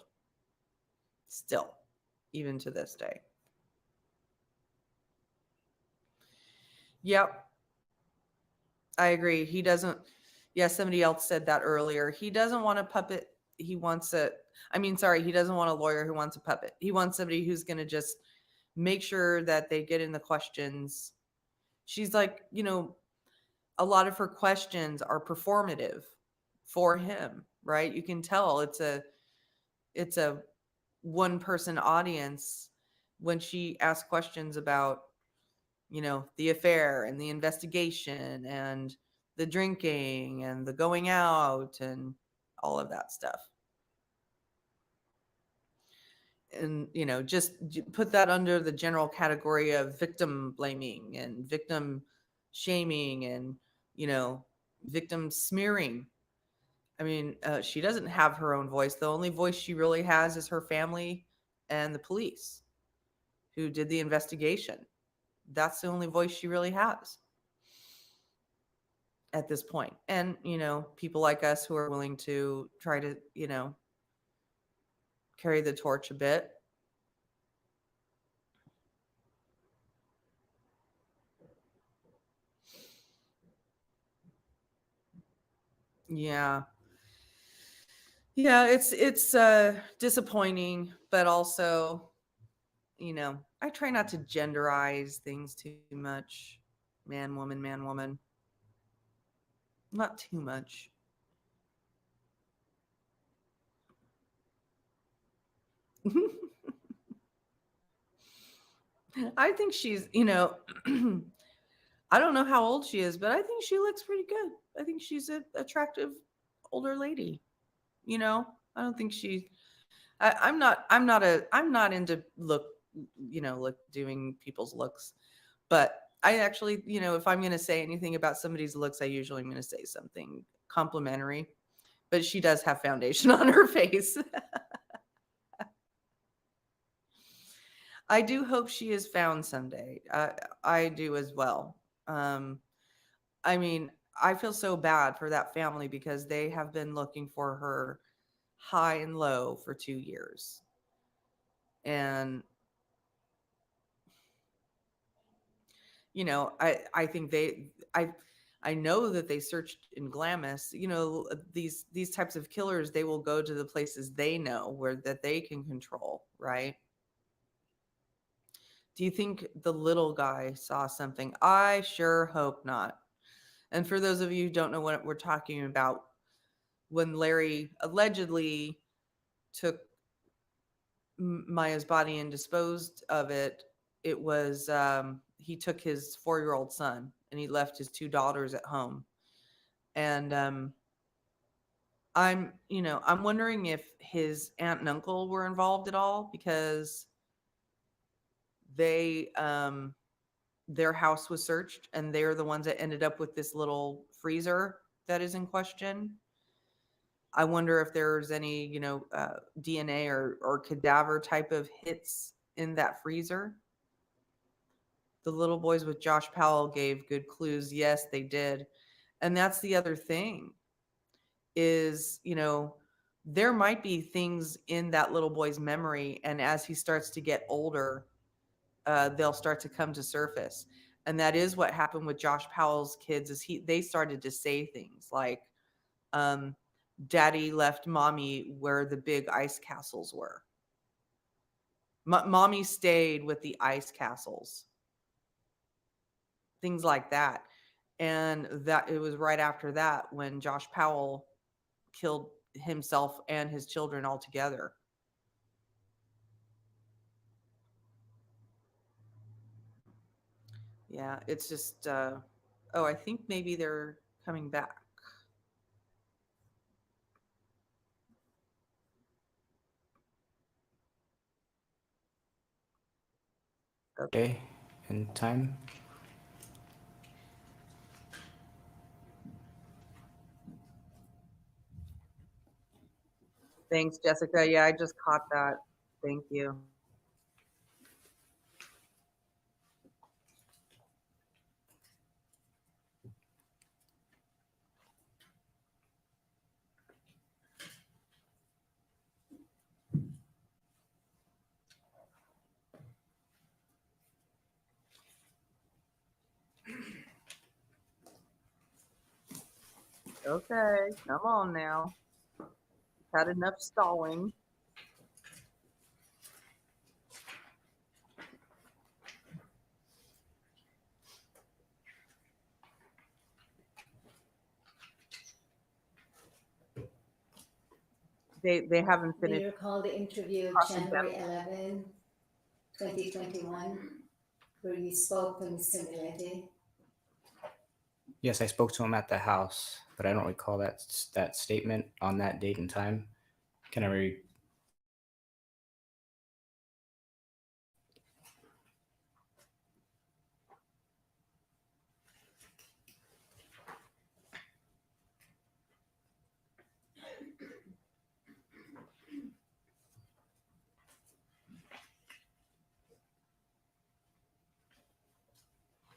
Speaker 1: still, even to this day. Yep. I agree. He doesn't. Yeah, somebody else said that earlier. He doesn't want a puppet. He doesn't want a lawyer who wants a puppet. He wants somebody who's going to just make sure that they get in the questions. She's like, a lot of her questions are performative for him, right? You can tell it's a one person audience when she asked questions about, you know, the affair and the investigation and the drinking and the going out and all of that stuff. And, you know, just put that under the general category of victim blaming and victim shaming and, you know, victim smearing. I mean, she doesn't have her own voice. The only voice she really has is her family and the police who did the investigation. That's the only voice she really has at this point. And, you know, people like us who are willing to try to, you know, carry the torch a bit. Yeah. Yeah, it's disappointing, but also, you know, I try not to genderize things too much. Man, woman, man, woman. Not too much. I think she's, you know, I don't know how old she is, but I think she looks pretty good. I think she's an attractive older lady. You know, I don't think she. I'm not into look. You know, look doing people's looks, but I actually, you know, if I'm going to say anything about somebody's looks, I usually am going to say something complimentary. But she does have foundation on her face. I do hope she is found someday. I do as well. Um, I mean, I feel so bad for that family because they have been looking for her high and low for 2 years. And, you know, I think I know that they searched in Glamis. You know, these types of killers, they will go to the places they know where that they can control, right? Do you think the little guy saw something? I sure hope not. And for those of you who don't know what we're talking about, when Larry allegedly took Maya's body and disposed of it, it was he took his 4-year-old son and he left his 2 daughters at home. And I'm, you know, I'm wondering if his aunt and uncle were involved at all because they their house was searched and they're the ones that ended up with this little freezer that is in question. I wonder if there's any, you know, DNA or cadaver type of hits in that freezer. The little boys with Josh Powell gave good clues. Yes, they did. And that's the other thing is, you know, there might be things in that little boy's memory. And as he starts to get older, they'll start to come to surface. And that is what happened with Josh Powell's kids is they started to say things like, daddy left mommy where the big ice castles were. Mommy stayed with the ice castles. Things like that. And that it was right after that when Josh Powell killed himself and his children all together. Yeah, it's just oh, I think maybe they're coming back.
Speaker 4: Day and time.
Speaker 1: Thanks, Jessica. Yeah, I just caught that. Thank you. Okay, come on now. Had enough stalling. They haven't
Speaker 3: Do you
Speaker 1: finished
Speaker 3: recall the interview of
Speaker 1: cross-examining.
Speaker 3: January 11, 2021, where you spoke to Mr. Millete?
Speaker 4: Yes, I spoke to him at the house, but I don't recall that statement on that date and time. Can I read?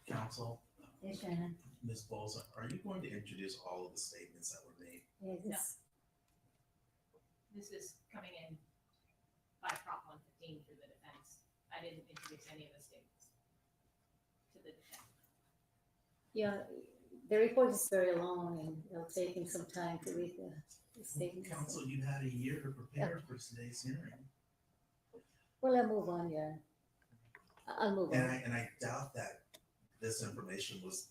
Speaker 2: Counsel,
Speaker 3: Yes, Shannon.
Speaker 2: Ms. Bowles, are you going to introduce all of the statements that were made?
Speaker 3: Yes.
Speaker 5: This is coming in by Prop 115 through the defense. I didn't introduce any of the statements to the defense.
Speaker 3: Yeah, the report is very long and it'll take him some time to read the statements.
Speaker 2: Counsel, you had a year to prepare for today's hearing.
Speaker 3: Well, I'll move on, yeah. I'll move on.
Speaker 2: And I doubt that this information was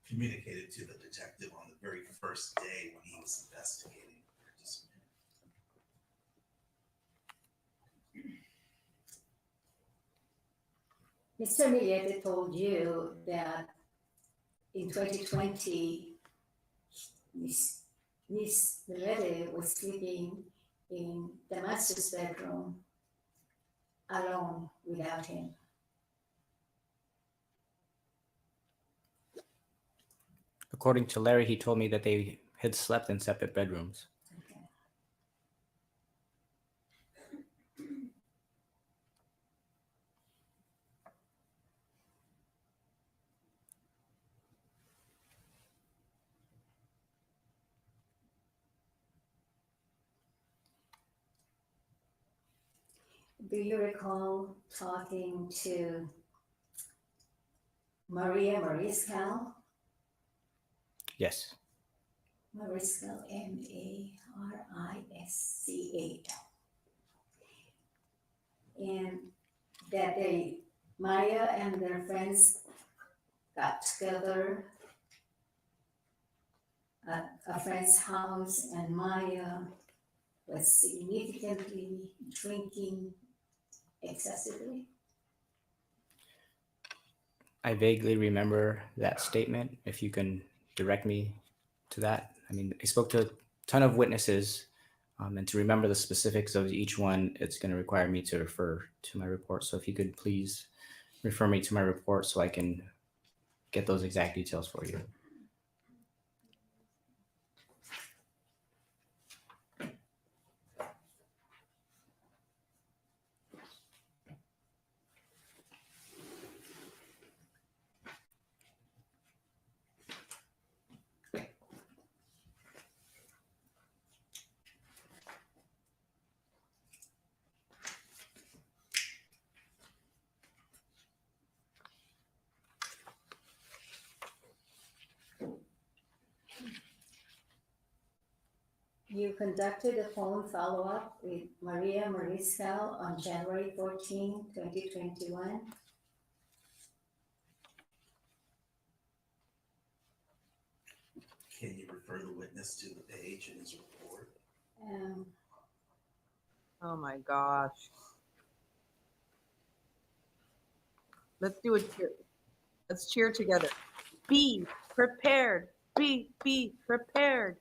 Speaker 2: communicated to the detective on the very first day when he was investigating your discipline.
Speaker 3: Mr. Millete told you that in 2020, Miss Millete was sleeping in the master's bedroom alone without him.
Speaker 4: According to Larry, he told me that they had slept in separate bedrooms.
Speaker 3: Okay. Do you recall talking to Maria Mariscal?
Speaker 4: Yes.
Speaker 3: Mariscal, Mariscal. And that Maya and their friends got together at a friend's house, and Maya was significantly drinking excessively.
Speaker 4: I vaguely remember that statement. If you can direct me to that. I mean, I spoke to a ton of witnesses, and to remember the specifics of each one, it's going to require me to refer to my report. So if you could please refer me to my report so I can get those exact details for you.
Speaker 3: You conducted a phone follow-up with Maria Mariscal on January 14, 2021.
Speaker 2: Can you refer the witness to the page in his report?
Speaker 1: Oh my gosh. Let's do a cheer. Let's cheer together. Be prepared. Be prepared.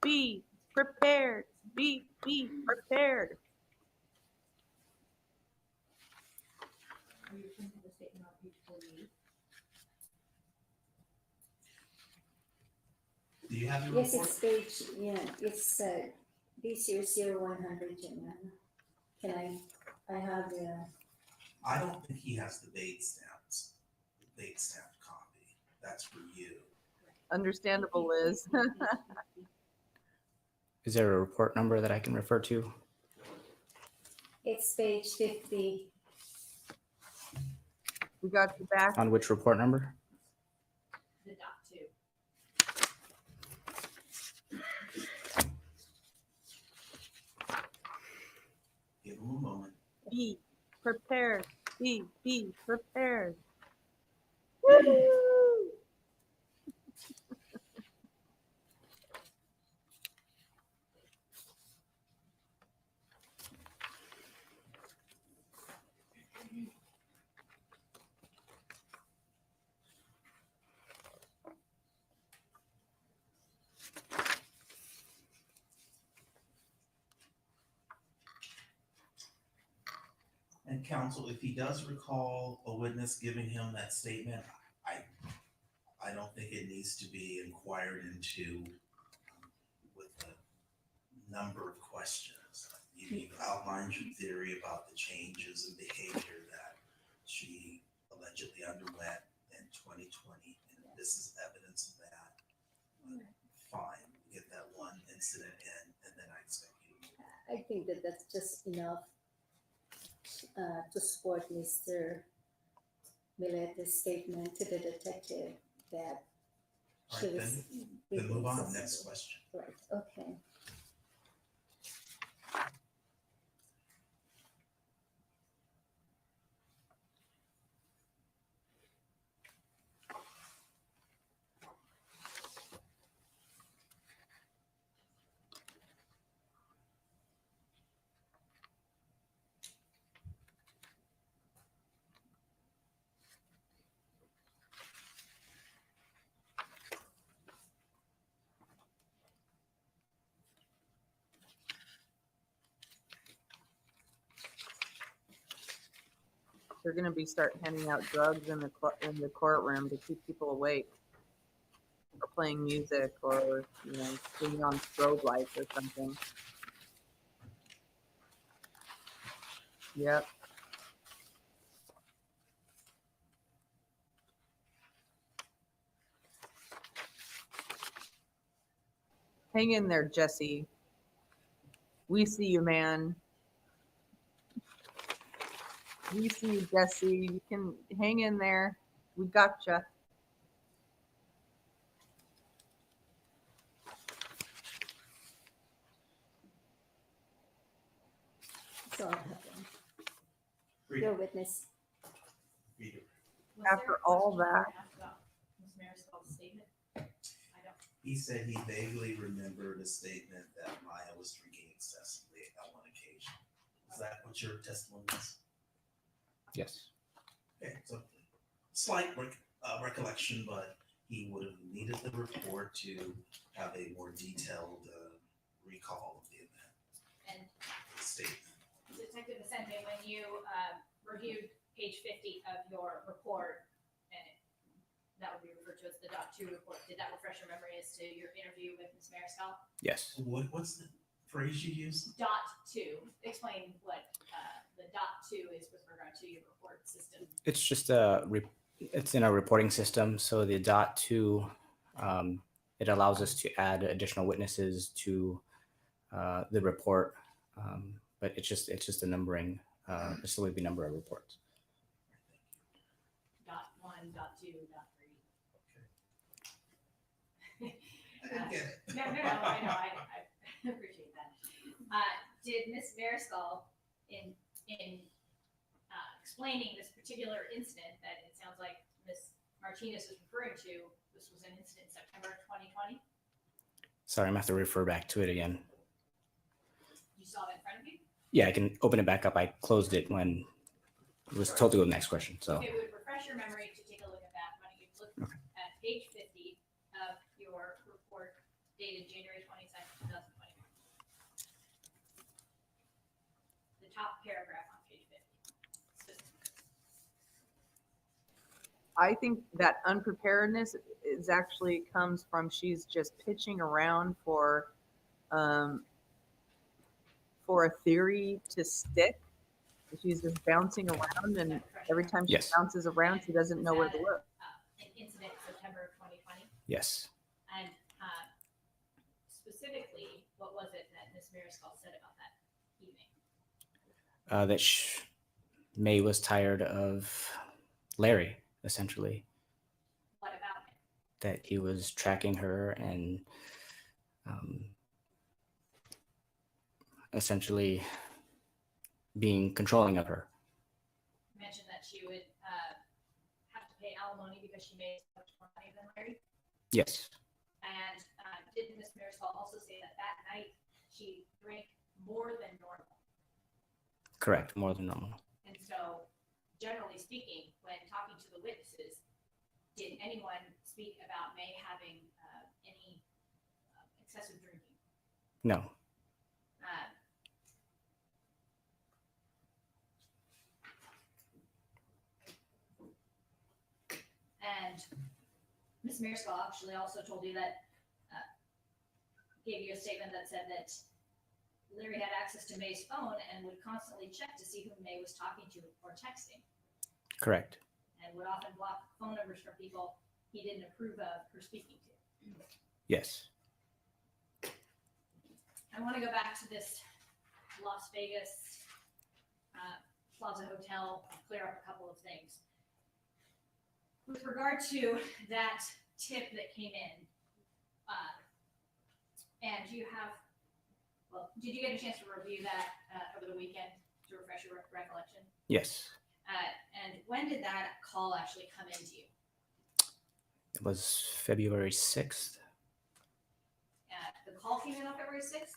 Speaker 1: Be prepared. Be prepared.
Speaker 5: Are you referring to the statement on page 48?
Speaker 2: Do you have your
Speaker 3: Yes,
Speaker 2: report?
Speaker 3: it's page, yeah, it's B00100, Jimena. Can I have the,
Speaker 2: I don't think he has the date stamped copy. That's for you.
Speaker 1: Understandable, Liz.
Speaker 4: Is there a report number that I can refer to?
Speaker 3: it's page 50.
Speaker 1: We got you back.
Speaker 4: On which report number?
Speaker 5: The dot 2.
Speaker 2: Give him a moment.
Speaker 1: Be prepared. Be prepared. Woo!
Speaker 2: And counsel, if he does recall a witness giving him that statement, I don't think it needs to be inquired into with a number of questions. You've outlined your theory about the changes in behavior that she allegedly underwent in 2020, and this is evidence of that. Fine, get that one incident in, and then I expect you to move on.
Speaker 3: I think that that's just enough to support Mr. Millete's statement to the detective that
Speaker 2: All
Speaker 3: she
Speaker 2: right,
Speaker 3: was.
Speaker 2: then move on,
Speaker 3: being
Speaker 2: next
Speaker 3: accessible.
Speaker 2: question.
Speaker 3: Right, okay.
Speaker 1: They're going to be start handing out drugs in the courtroom to keep people awake, or playing music, or turning on strobe lights or something. Yep. Hang in there, Jesse. We see you, man. We see you, Jesse. You can hang in there. We gotcha.
Speaker 3: So what happened?
Speaker 2: Read
Speaker 3: Your
Speaker 2: it,
Speaker 3: witness.
Speaker 2: read it.
Speaker 5: Was there
Speaker 1: After
Speaker 5: a
Speaker 1: all
Speaker 5: question
Speaker 1: that-
Speaker 5: asked about Ms. Mariscal's statement? I don't.
Speaker 2: He said he vaguely remembered a statement that Maya was drinking excessively at one occasion. Is that what your testimony is?
Speaker 4: Yes.
Speaker 2: Okay, so slight recollection, but he would have needed the report to have a more detailed recall of the event,
Speaker 5: And
Speaker 2: the statement.
Speaker 5: Detective Vicente, when you reviewed page 50 of your report, and that would be referred to as the .2 report, did that refresh your memory as to your interview with Ms. Mariscal?
Speaker 4: Yes.
Speaker 2: What's the phrase you used?
Speaker 5: .2. Explain what the .2 is with regard to your report system.
Speaker 4: It's just it's in a reporting system. So the .2, it allows us to add additional witnesses to the report, but it's just a numbering. It's the way we number our reports.
Speaker 5: .1, .2, .3.
Speaker 2: I didn't get it.
Speaker 5: No, I know, I appreciate that. Did Ms. Mariscal, in explaining this particular incident that it sounds like Ms. Martinez is referring to, this was an incident in September 2020?
Speaker 4: Sorry, I'm gonna have to refer back to it again.
Speaker 5: You saw that in front of you?
Speaker 4: Yeah, I can open it back up. I closed it when I was told to go to the next question. So
Speaker 5: If it would refresh your memory to take a look at that, why don't you look at page 50 of your report dated January 22nd, 2021. The top paragraph on page 50.
Speaker 1: I think that unpreparedness is actually comes from she's just pitching around for a theory to stick. She's just bouncing around, and every time she
Speaker 4: Yes.
Speaker 1: bounces around, she doesn't know where to look.
Speaker 5: An incident in September of 2020.
Speaker 4: yes,
Speaker 5: And specifically, what was it that Ms. Mariscal said about that evening?
Speaker 4: that May was tired of Larry, essentially.
Speaker 5: What about him?
Speaker 4: That he was tracking her and essentially being controlling of her.
Speaker 5: You mentioned that she would have to pay alimony because she made so much more money than Larry.
Speaker 4: Yes,
Speaker 5: And did Ms. Mariscal also say that that night she drank more than normal?
Speaker 4: correct, more than normal.
Speaker 5: And so, generally speaking, when talking to the witnesses, did anyone speak about May having any excessive drinking?
Speaker 4: No,
Speaker 5: Ms. Mearsclaw actually also told you that, gave you a statement that said that Larry had access to May's phone and would constantly check to see who May was talking to or texting,
Speaker 4: Correct.
Speaker 5: and would often block phone numbers from people he didn't approve of her speaking to.
Speaker 4: Yes.
Speaker 5: I want to go back to this Las Vegas Plaza Hotel, clear up a couple of things. With regard to that tip that came in, and you have, well, did you get a chance to review that over the weekend to refresh your recollection?
Speaker 4: Yes.
Speaker 5: And when did that call actually come into you?
Speaker 4: It was February 6th.
Speaker 5: The call came in on February 6th?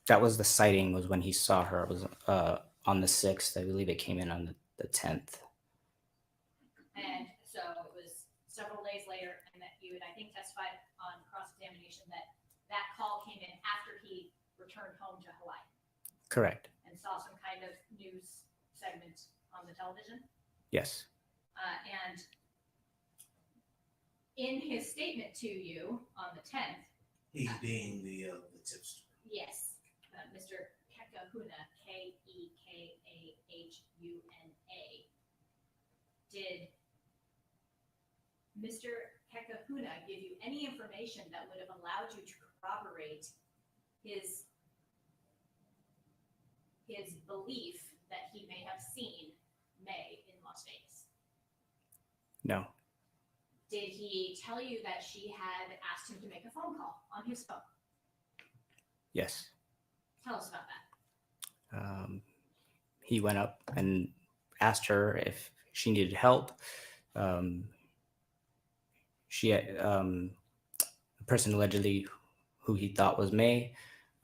Speaker 4: That was the sighting, was when he saw her. It was on the 6th. I believe it came in on the 10th.
Speaker 5: And so it was several days later, and that you had, I think, testified on cross-examination that that call came in after he returned home to Hawaii
Speaker 4: Correct.
Speaker 5: and saw some kind of news segment on the television.
Speaker 4: Yes.
Speaker 5: And in his statement to you on the 10th,
Speaker 2: He being the tipster.
Speaker 5: yes, Mr. Kekahuna, Kekahuna, did Mr. Kekahuna give you any information that would have allowed you to corroborate his belief that he may have seen May in Las Vegas?
Speaker 4: No.
Speaker 5: Did he tell you that she had asked him to make a phone call on his phone?
Speaker 4: Yes.
Speaker 5: Tell us about that.
Speaker 4: He went up and asked her if she needed help. The person allegedly who he thought was May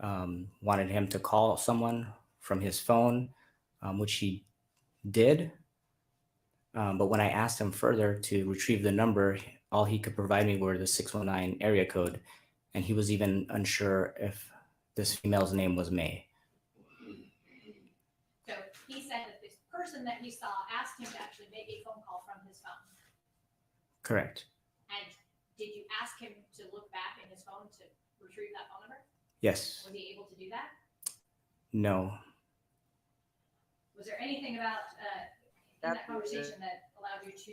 Speaker 4: wanted him to call someone from his phone, which he did. But when I asked him further to retrieve the number, all he could provide me were the 619 area code. And he was even unsure if this female's name was May.
Speaker 5: So he said that this person that he saw asked him to actually make a phone call from his phone.
Speaker 4: Correct.
Speaker 5: And did you ask him to look back in his phone to retrieve that phone number?
Speaker 4: Yes.
Speaker 5: Was he able to do that?
Speaker 4: No.
Speaker 5: Was there anything about in that conversation that allowed you to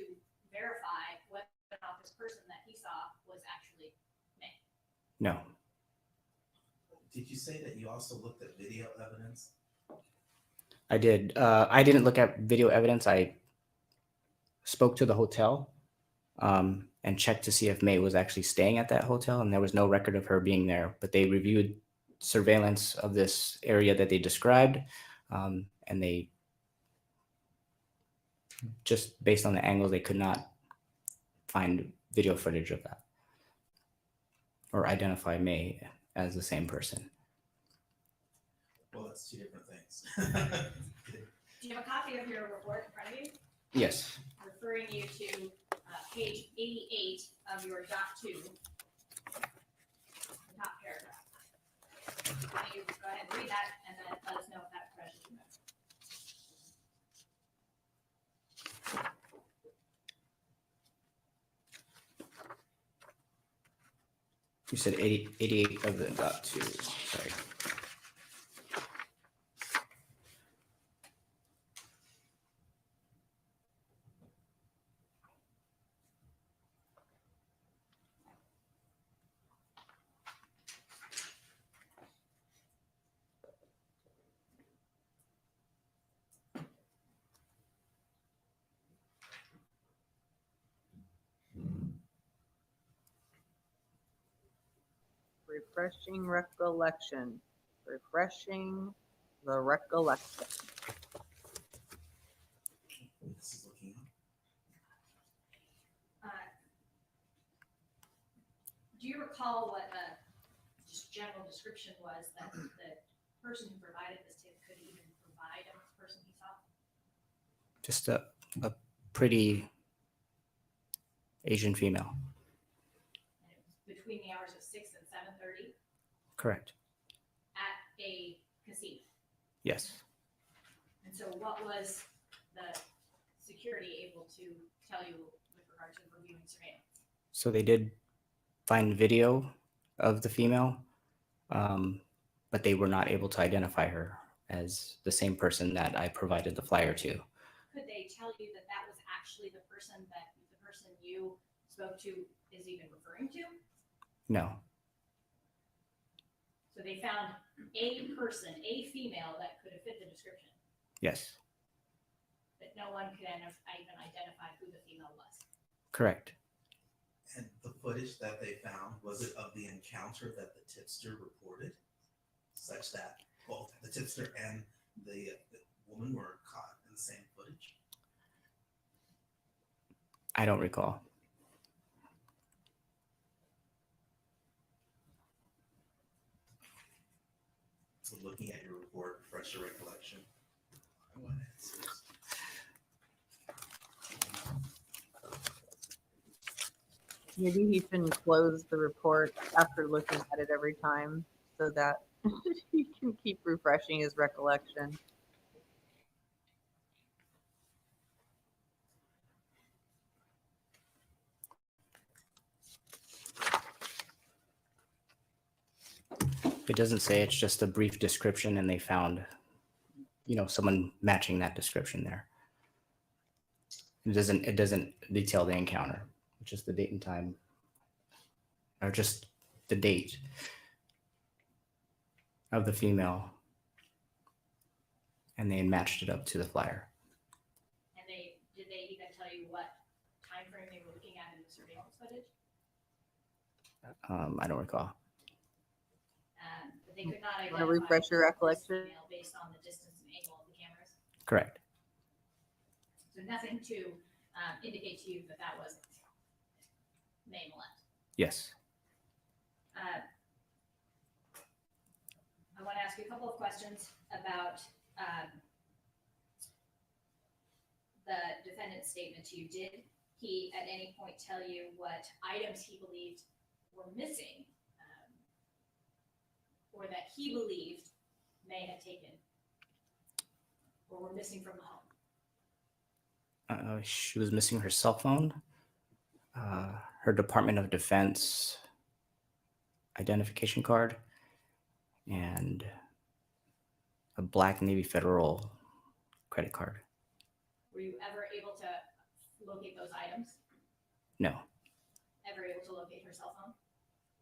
Speaker 5: verify whether or not this person that he saw was actually May?
Speaker 4: No.
Speaker 2: Did you say that you also looked at video evidence?
Speaker 4: I did. I didn't look at video evidence. I spoke to the hotel and checked to see if May was actually staying at that hotel, and there was no record of her being there. But they reviewed surveillance of this area that they described, and they just based on the angles, they could not find video footage of that or identify May as the same person.
Speaker 2: Well, that's two different things.
Speaker 5: Do you have a copy of your report in front of you?
Speaker 4: Yes.
Speaker 5: Referring you to page 88 of your .2, the top paragraph. Why don't you go ahead and read that, and then let us know if that refreshes your memory.
Speaker 4: You said 88 of the .2. Sorry.
Speaker 1: Refreshing recollection. Refreshing the recollection.
Speaker 2: This is looking up.
Speaker 5: Do you recall what just general description was that the person who provided this tip could even provide of the person he saw?
Speaker 4: Just a pretty Asian female.
Speaker 5: And it was between the hours of 6 and 7:30
Speaker 4: Correct.
Speaker 5: at a casino.
Speaker 4: Yes.
Speaker 5: And so what was the security able to tell you with regard to reviewing surveillance?
Speaker 4: So they did find video of the female, but they were not able to identify her as the same person that I provided the flyer to.
Speaker 5: Could they tell you that that was actually the person you spoke to is even referring to?
Speaker 4: No.
Speaker 5: So they found a person, a female that could have fit the description,
Speaker 4: Yes.
Speaker 5: but no one could even identify who the female was.
Speaker 4: Correct.
Speaker 2: And the footage that they found, was it of the encounter that the tipster reported? Such that both the tipster and the woman were caught in the same footage?
Speaker 4: I don't recall.
Speaker 2: So looking at your report, refresh your recollection. I want answers.
Speaker 1: Maybe he shouldn't close the report after looking at it every time so that he can keep refreshing his recollection.
Speaker 4: It doesn't say, it's just a brief description and they found, someone matching that description there. It doesn't detail the encounter, just the date and time, or just the date of the female, and they matched it up to the flyer.
Speaker 5: And did they even tell you what time frame they were looking at in the surveillance footage?
Speaker 4: I don't recall.
Speaker 5: But they could not
Speaker 1: Want
Speaker 5: identify
Speaker 1: to refresh your
Speaker 5: this
Speaker 1: recollection?
Speaker 5: female based on the distance and angle of the cameras.
Speaker 4: Correct.
Speaker 5: So nothing to indicate to you that that was Millete.
Speaker 4: Yes.
Speaker 5: I want to ask you a couple of questions about the defendant's statement to you. Did he at any point tell you what items he believed were missing or that he believed may have taken or were missing from the home?
Speaker 4: She was missing her cell phone, her Department of Defense identification card, and a black Navy Federal credit card.
Speaker 5: Were you ever able to locate those items?
Speaker 4: No.
Speaker 5: Ever able to locate her cell phone?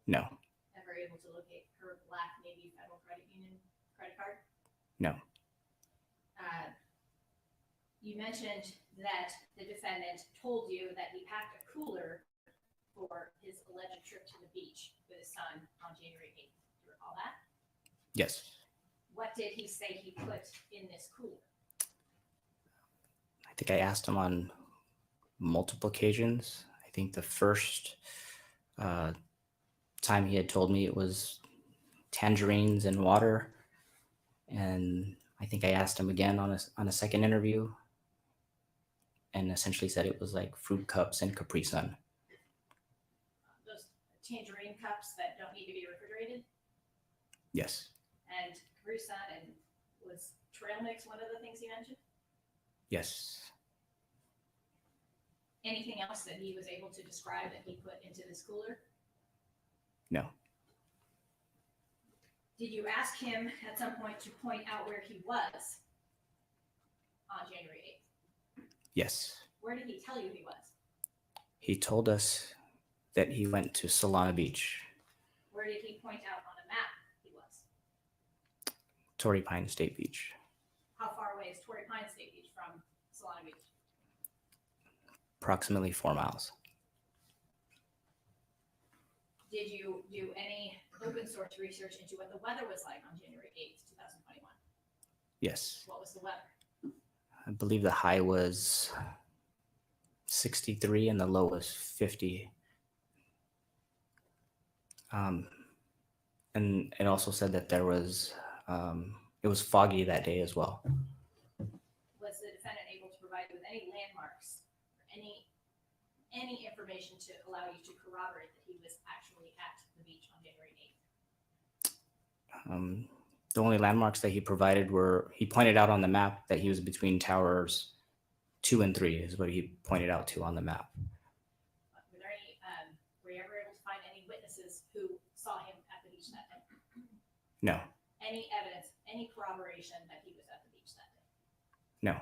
Speaker 4: No.
Speaker 5: Ever able to locate her black Navy Federal Credit Union credit card?
Speaker 4: No.
Speaker 5: You mentioned that the defendant told you that he packed a cooler for his alleged trip to the beach with his son on January 8th. Do you recall that?
Speaker 4: Yes.
Speaker 5: What did he say he put in this cooler?
Speaker 4: I think I asked him on multiple occasions. I think the first time he had told me it was tangerines and water. And I think I asked him again on a second interview and essentially said it was like fruit cups and Capri Sun.
Speaker 5: Those tangerine cups that don't need to be refrigerated?
Speaker 4: Yes.
Speaker 5: And Capri Sun, and was trail mix one of the things he mentioned?
Speaker 4: Yes.
Speaker 5: Anything else that he was able to describe that he put into this cooler?
Speaker 4: No.
Speaker 5: Did you ask him at some point to point out where he was on January 8th?
Speaker 4: Yes.
Speaker 5: Where did he tell you he was?
Speaker 4: He told us that he went to Solana Beach,
Speaker 5: Where did he point out on a map he was?
Speaker 4: Torrey Pine State Beach.
Speaker 5: How far away is Torrey Pine State Beach from Solana Beach?
Speaker 4: Approximately 4 miles.
Speaker 5: Did you do any open source research into what the weather was like on January 8th, 2021?
Speaker 4: Yes.
Speaker 5: What was the weather?
Speaker 4: I believe the high was 63 and the low was 50. And it also said that there was, it was foggy that day as well.
Speaker 5: Was the defendant able to provide you with any landmarks or any information to allow you to corroborate that he was actually at the beach on January 8th?
Speaker 4: The only landmarks that he provided were, he pointed out on the map that he was between towers 2 and 3 is what he pointed out to on the map.
Speaker 5: Were there any
Speaker 4: No.
Speaker 5: Any evidence, any corroboration that he was at the beach that day?
Speaker 4: No.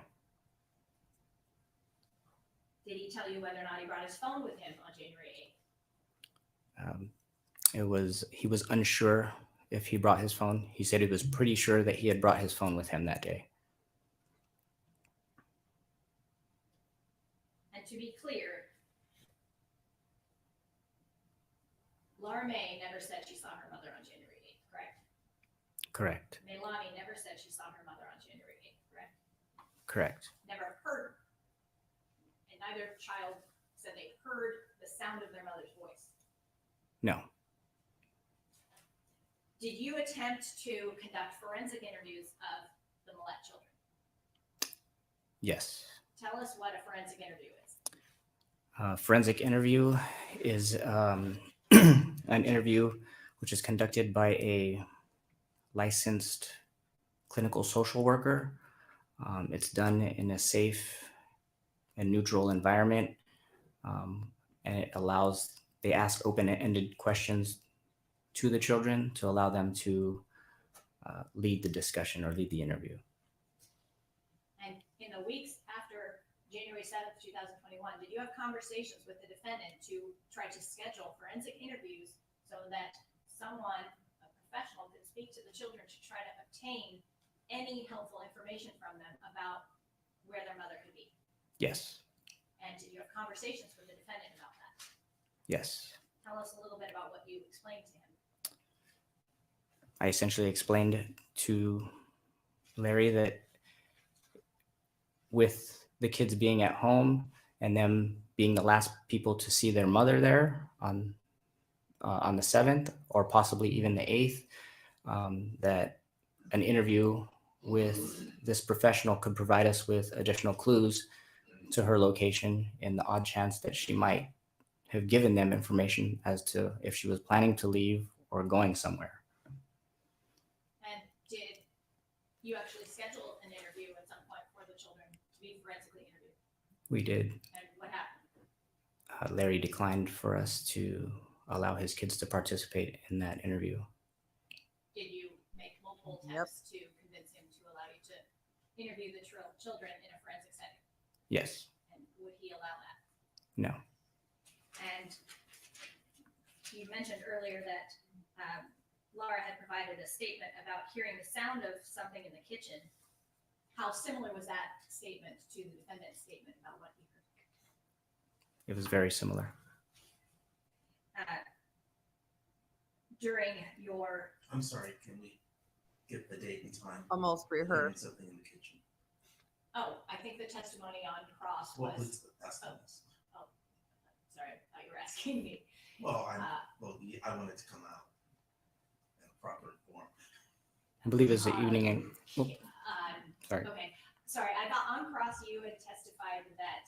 Speaker 5: Did he tell you whether or not he brought his phone with him on January 8th?
Speaker 4: He was unsure if he brought his phone. He said he was pretty sure that he had brought his phone with him that day.
Speaker 5: And to be clear, Laura May never said she saw her mother on January 8th, correct?
Speaker 4: Correct.
Speaker 5: Millete never said she saw her mother on January 8th, correct?
Speaker 4: Correct.
Speaker 5: Never heard her. And neither child said they heard the sound of their mother's voice.
Speaker 4: No.
Speaker 5: Did you attempt to conduct forensic interviews of the Millete children?
Speaker 4: Yes.
Speaker 5: Tell us what a forensic interview is.
Speaker 4: Forensic interview is an interview which is conducted by a licensed clinical social worker. It's done in a safe and neutral environment, and it allows, they ask open-ended questions to the children to allow them to lead the discussion or lead the interview.
Speaker 5: And in the weeks after January 7th, 2021, did you have conversations with the defendant to try to schedule forensic interviews so that someone, a professional, could speak to the children to try to obtain any helpful information from them about where their mother could be?
Speaker 4: Yes.
Speaker 5: And did you have conversations with the defendant about that?
Speaker 4: Yes.
Speaker 5: Tell us a little bit about what you explained to him.
Speaker 4: I essentially explained to Larry that with the kids being at home and them being the last people to see their mother there on the 7th or possibly even the 8th, that an interview with this professional could provide us with additional clues to her location in the odd chance that she might have given them information as to if she was planning to leave or going somewhere.
Speaker 5: And did you actually schedule an interview at some point for the children to be forensically interviewed?
Speaker 4: We did.
Speaker 5: And what happened?
Speaker 4: Larry declined for us to allow his kids to participate in that interview.
Speaker 5: Did you make multiple attempts to convince him to allow you to interview the children in a forensic setting?
Speaker 4: Yes.
Speaker 5: And would he allow that?
Speaker 4: No.
Speaker 5: And you mentioned earlier that Laura had provided a statement about hearing the sound of something in the kitchen. How similar was that statement to the defendant's statement about what he heard?
Speaker 4: It was very similar.
Speaker 5: During your,
Speaker 2: I'm sorry, can we get the date and time?
Speaker 1: Almost
Speaker 2: Hearing
Speaker 1: rehearsed.
Speaker 2: something in the kitchen.
Speaker 5: I think the testimony on cross
Speaker 2: What
Speaker 5: was,
Speaker 2: was the estimate?
Speaker 5: sorry, I thought you were asking me.
Speaker 2: Well,
Speaker 5: Uh,
Speaker 2: I want it to come out in a proper form.
Speaker 4: I believe it was the evening. And, sorry.
Speaker 5: Okay, sorry, I thought on cross you had testified that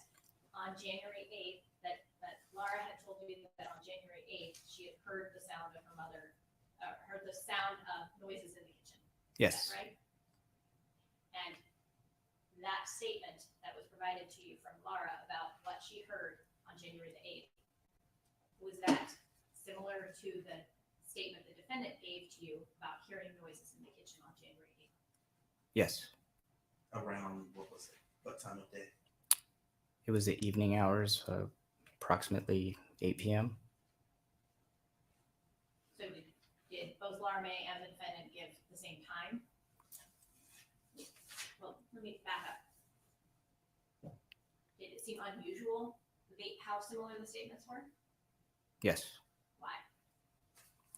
Speaker 5: on January 8th, that Laura had told you that on January 8th, she had heard the sound of her mother, heard the sound of noises in the kitchen.
Speaker 4: Yes.
Speaker 5: Is that right? And that statement that was provided to you from Laura about what she heard on January the 8th, was that similar to the statement the defendant gave to you about hearing noises in the kitchen on January 8th?
Speaker 4: Yes.
Speaker 2: Around, what was it? What time of day?
Speaker 4: It was the evening hours, approximately 8 p.m.
Speaker 5: So did both Laura May and the defendant give the same time? Well, let me back up. Did it seem unusual, how similar the statements were?
Speaker 4: Yes.
Speaker 5: Why?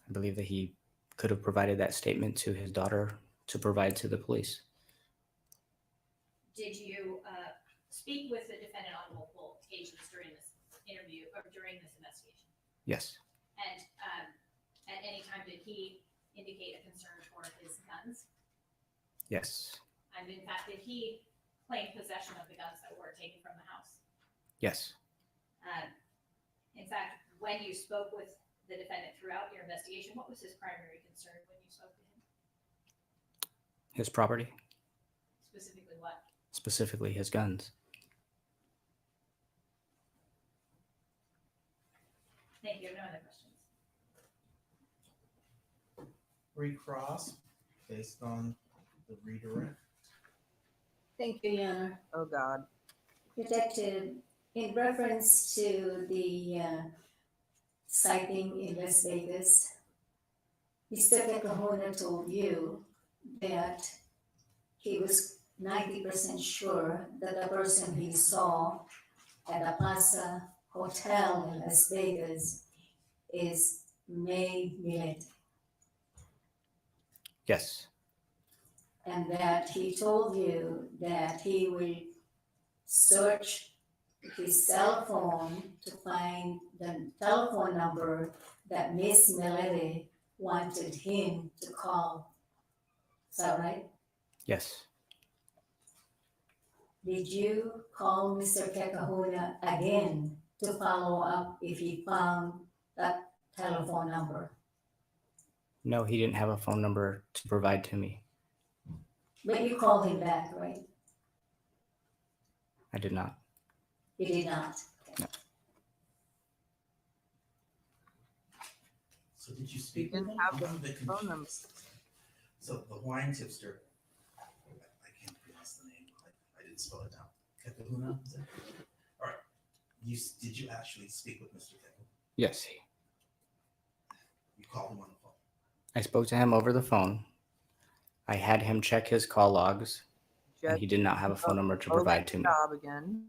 Speaker 4: I believe that he could have provided that statement to his daughter to provide to the police.
Speaker 5: Did you speak with the defendant on multiple occasions during this interview or during this investigation?
Speaker 4: Yes.
Speaker 5: And at any time did he indicate a concern for his guns?
Speaker 4: Yes.
Speaker 5: And in fact, did he claim possession of the guns that were taken from the house?
Speaker 4: Yes.
Speaker 5: In fact, when you spoke with the defendant throughout your investigation, what was his primary concern when you spoke to him?
Speaker 4: His property,
Speaker 5: Specifically what?
Speaker 4: specifically his guns.
Speaker 5: Thank you. I have no other questions.
Speaker 2: recross based on the redirect.
Speaker 3: Thank you, Your Honor.
Speaker 1: Oh, God.
Speaker 3: Detective, in reference to the sighting in Las Vegas, Mr. Kekahona told you that he was 90% sure that the person he saw at the Plaza Hotel in Las Vegas is May Millete,
Speaker 4: Yes.
Speaker 3: and that he told you that he will search his cell phone to find the telephone number that Miss Millete wanted him to call. Is that right?
Speaker 4: Yes.
Speaker 3: Did you call Mr. Kekahuna again to follow up if he found that telephone number?
Speaker 4: No, he didn't have a phone number to provide to me.
Speaker 3: But you called him back, right?
Speaker 4: I did not.
Speaker 3: You did not.
Speaker 4: No.
Speaker 2: So did you speak
Speaker 1: You
Speaker 2: with
Speaker 1: didn't
Speaker 2: him?
Speaker 1: have
Speaker 2: I'm
Speaker 1: the
Speaker 2: a bit
Speaker 1: phone
Speaker 2: confused.
Speaker 1: number.
Speaker 2: So the wine tipster, I can't pronounce the name. I didn't spell it down. Kekahuna, is it? All right. Did you actually speak with Mr. Kekahuna?
Speaker 4: Yes.
Speaker 2: You called him on the phone.
Speaker 4: I spoke to him over the phone. I had him check his call logs, and he did not have a phone number to provide to me.
Speaker 1: Job again.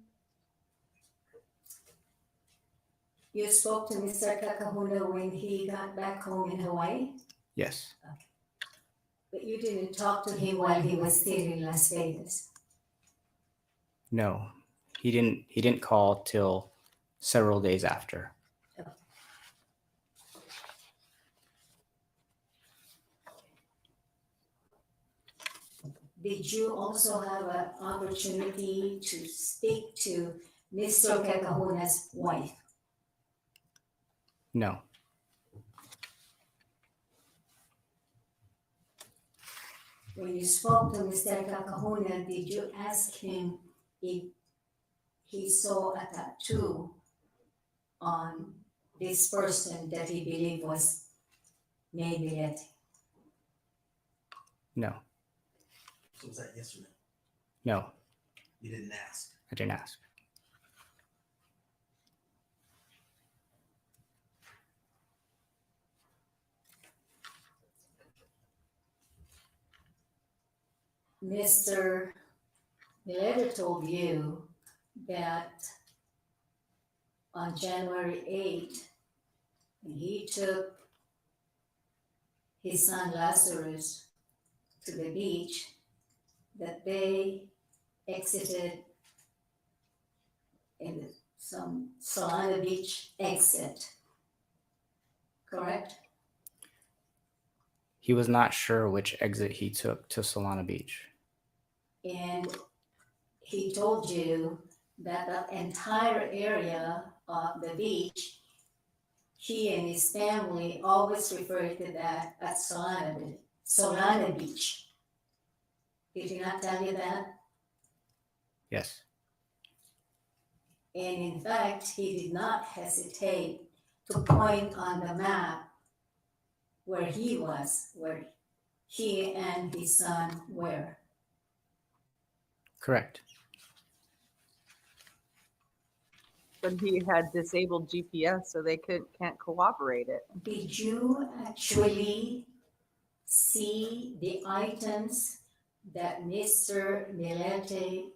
Speaker 3: You spoke to Mr. Kekahuna when he got back home in Hawaii,
Speaker 4: Yes.
Speaker 3: but you didn't talk to him while he was still in Las Vegas.
Speaker 4: No. He didn't call till several days after.
Speaker 3: Did you also have an opportunity to speak to Mr. Kekahuna's wife?
Speaker 4: No.
Speaker 3: When you spoke to Mr. Kekahuna, did you ask him if he saw a tattoo on this person that he believed was May Millete?
Speaker 4: No.
Speaker 2: So was that yes or no?
Speaker 4: No.
Speaker 2: You didn't ask.
Speaker 4: I didn't ask.
Speaker 3: Mr. Millete told you that on January 8th, when he took his son Lazarus to the beach, that they exited in some Solana Beach exit, correct?
Speaker 4: He was not sure which exit he took to Solana Beach.
Speaker 3: And he told you that the entire area of the beach, he and his family always referred to that as Solana Beach. Did he not tell you that?
Speaker 4: Yes.
Speaker 3: And in fact, he did not hesitate to point on the map where he was, where he and his son were.
Speaker 4: Correct.
Speaker 1: But he had disabled GPS, so they can't cooperate it.
Speaker 3: Did you actually see the items that Mr. Millete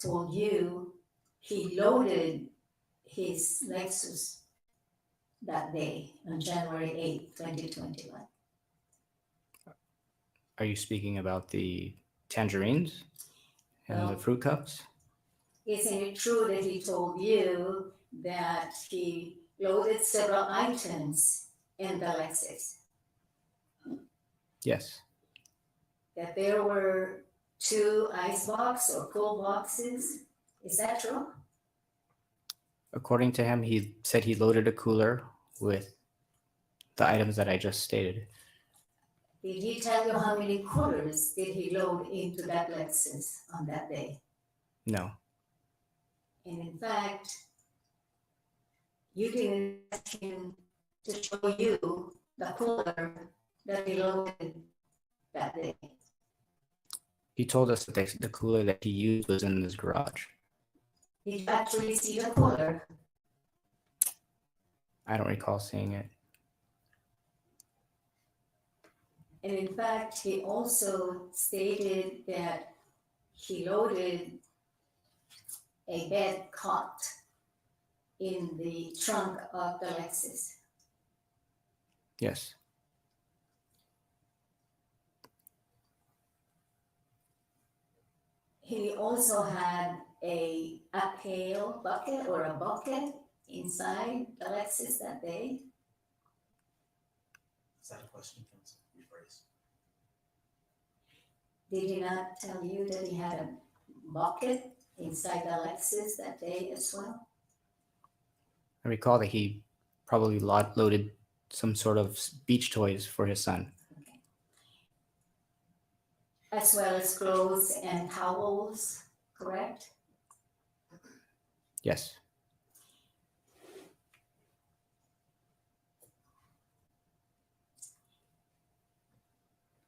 Speaker 3: told you he loaded his Lexus that day on January 8th, 2021?
Speaker 4: Are you speaking about the tangerines and the fruit cups?
Speaker 3: Isn't it true that he told you that he loaded several items in the Lexus?
Speaker 4: Yes.
Speaker 3: That there were 2 ice boxes or cool boxes? Is that true?
Speaker 4: According to him, he said he loaded a cooler with the items that I just stated.
Speaker 3: Did he tell you how many coolers did he load into that Lexus on that day?
Speaker 4: No.
Speaker 3: And in fact, you didn't ask him to show you the cooler that he loaded that day?
Speaker 4: He told us that the cooler that he used was in his garage.
Speaker 3: Did you actually see the cooler?
Speaker 4: I don't recall seeing it.
Speaker 3: And in fact, he also stated that he loaded a bed cot in the trunk of the Lexus.
Speaker 4: Yes.
Speaker 3: He also had a pail bucket or a bucket inside the Lexus that day.
Speaker 2: Is that a question? Can rephrase?
Speaker 3: Did he not tell you that he had a bucket inside the Lexus that day as well?
Speaker 4: I recall that he probably loaded some sort of beach toys for his son.
Speaker 3: As well as clothes and towels, correct?
Speaker 4: Yes.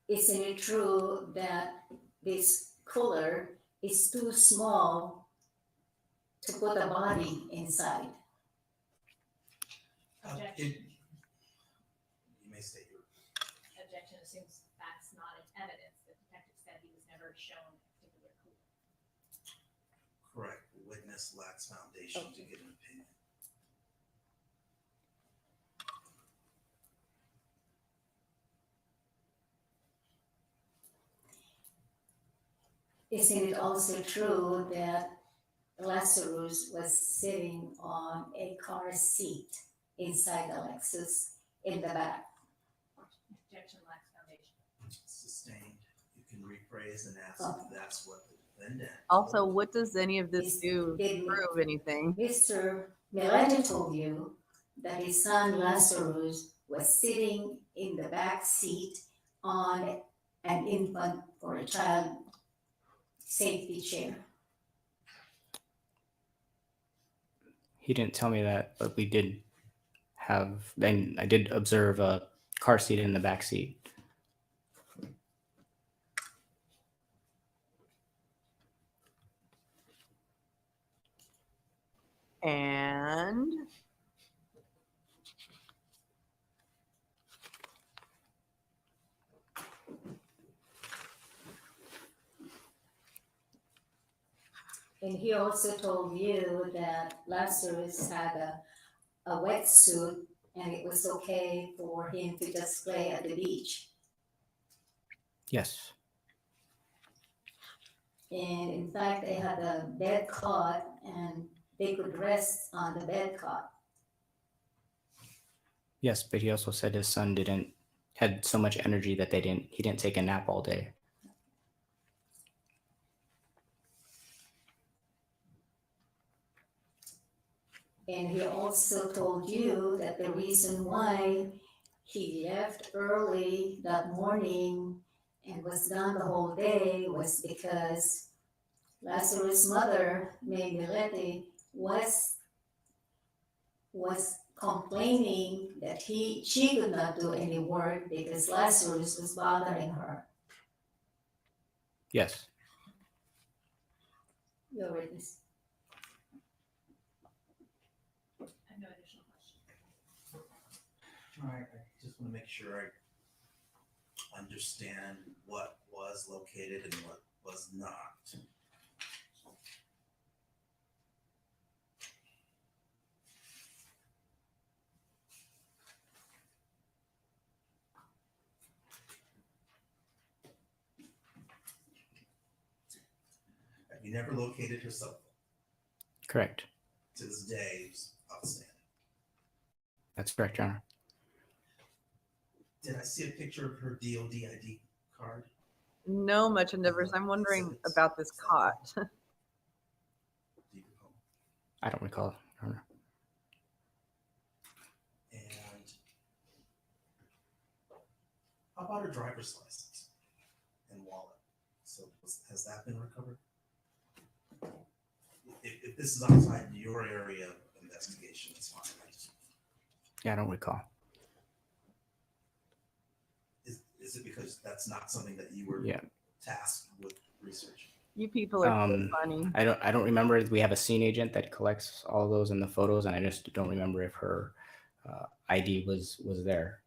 Speaker 3: Isn't it true that this cooler is too small to put a body inside?
Speaker 5: Objection.
Speaker 2: You may state your
Speaker 5: Objection assumes that's not in evidence. The detective said he was never shown a particular cooler.
Speaker 2: correct. The witness lacks foundation to give an opinion.
Speaker 3: Isn't it also true that Lazarus was sitting on a car seat inside the Lexus in the back?
Speaker 5: Objection lacks foundation.
Speaker 2: Sustained. You can rephrase and ask
Speaker 3: Okay.
Speaker 2: if that's what the defendant.
Speaker 1: Also, what does any of this
Speaker 3: Is-
Speaker 1: do
Speaker 3: did-
Speaker 1: to prove anything?
Speaker 3: Mr. Millete told you that his son Lazarus was sitting in the back seat on an infant or a child safety chair.
Speaker 4: He didn't tell me that, but we did have, then I did observe a car seat in the back seat.
Speaker 1: And
Speaker 3: And he also told you that Lazarus had a wetsuit and it was okay for him to just play at the beach.
Speaker 4: Yes.
Speaker 3: And in fact, they had a bed cot and they could rest on the bed cot.
Speaker 4: Yes, but he also said his son had so much energy that he didn't take a nap all day.
Speaker 3: And he also told you that the reason why he left early that morning and was gone the whole day was because Lazarus' mother, May Millete, was complaining that she could not do any work because Lazarus was bothering her.
Speaker 4: Yes.
Speaker 3: Your witness.
Speaker 5: I have no additional questions.
Speaker 2: All right, I just want to make sure I understand what was located and what was not. You never located her cell phone.
Speaker 4: Correct.
Speaker 2: To this day, it's outstanding.
Speaker 4: That's correct, Your Honor.
Speaker 2: Did I see a picture of her DOD ID card?
Speaker 1: no much endeavors. I'm wondering about this cot.
Speaker 2: Do you recall?
Speaker 4: I don't recall, Your Honor.
Speaker 2: And how about her driver's license and wallet? So has that been recovered? If this is outside your area of investigation, it's fine.
Speaker 4: Yeah, I don't recall.
Speaker 2: that's not something that you were
Speaker 4: Yeah.
Speaker 2: tasked with researching.
Speaker 1: You people are so funny.
Speaker 4: I don't remember. We have a scene agent that collects all those in the photos, and I just don't remember if her ID was there.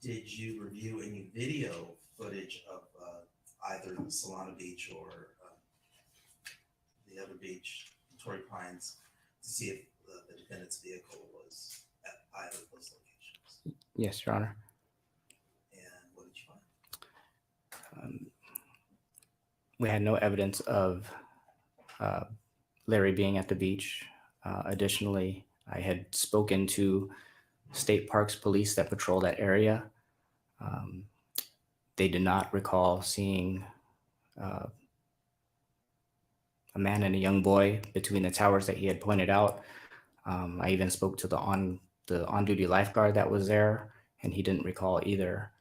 Speaker 2: Did you review any video footage of either Solana Beach or the other beach, Torrey Pines, to see if the defendant's vehicle was at either of those locations?
Speaker 4: Yes, Your Honor.
Speaker 2: And what did you find?
Speaker 4: We had no evidence of Larry being at the beach. Additionally, I had spoken to State Parks Police that patrol that area. They did not recall seeing a man and a young boy between the towers that he had pointed out. I even spoke to the on-duty lifeguard that was there, and he didn't recall either.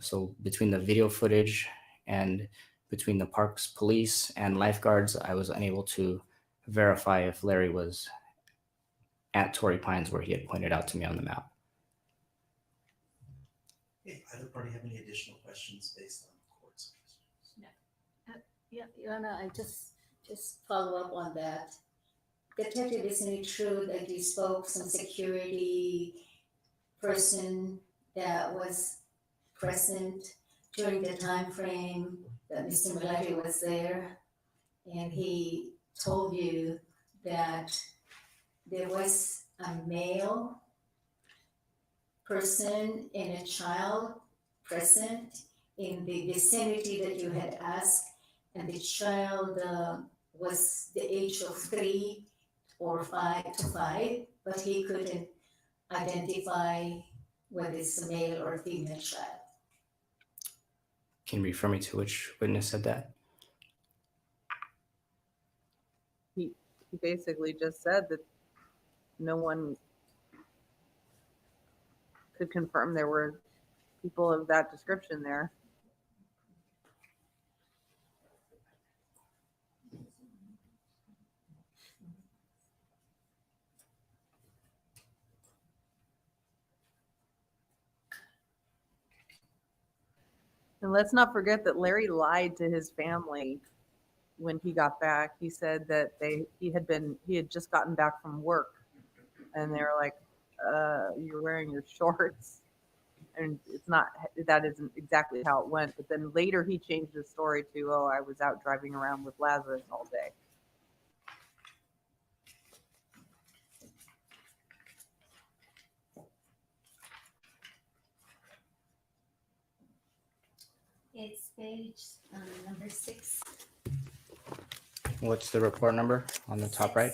Speaker 4: So between the video footage and between the parks police and lifeguards, I was unable to verify if Larry was at Torrey Pines where he had pointed out to me on the map.
Speaker 2: Okay, either party have any additional questions based on the court's questions?
Speaker 3: Yeah, Joanna, I just follow up on that. Detective, isn't it true that you spoke some security person that was present during the time frame that Mr. Millete was there, and he told you that there was a male person and a child present in the vicinity that you had asked, and the child was the age of 3 or 5, but he couldn't identify whether it's a male or female child.
Speaker 4: Can you refer me to which witness said that?
Speaker 1: He basically just said that no one could confirm there were people of that description there. And let's not forget that Larry lied to his family when he got back. He said that he had just gotten back from work, and they were like, "You're wearing your shorts," and that isn't exactly how it went. But then later he changed his story to, "Oh, I was out driving around with Lazarus all day."
Speaker 3: It's page number 6.
Speaker 4: What's the report number on the top right?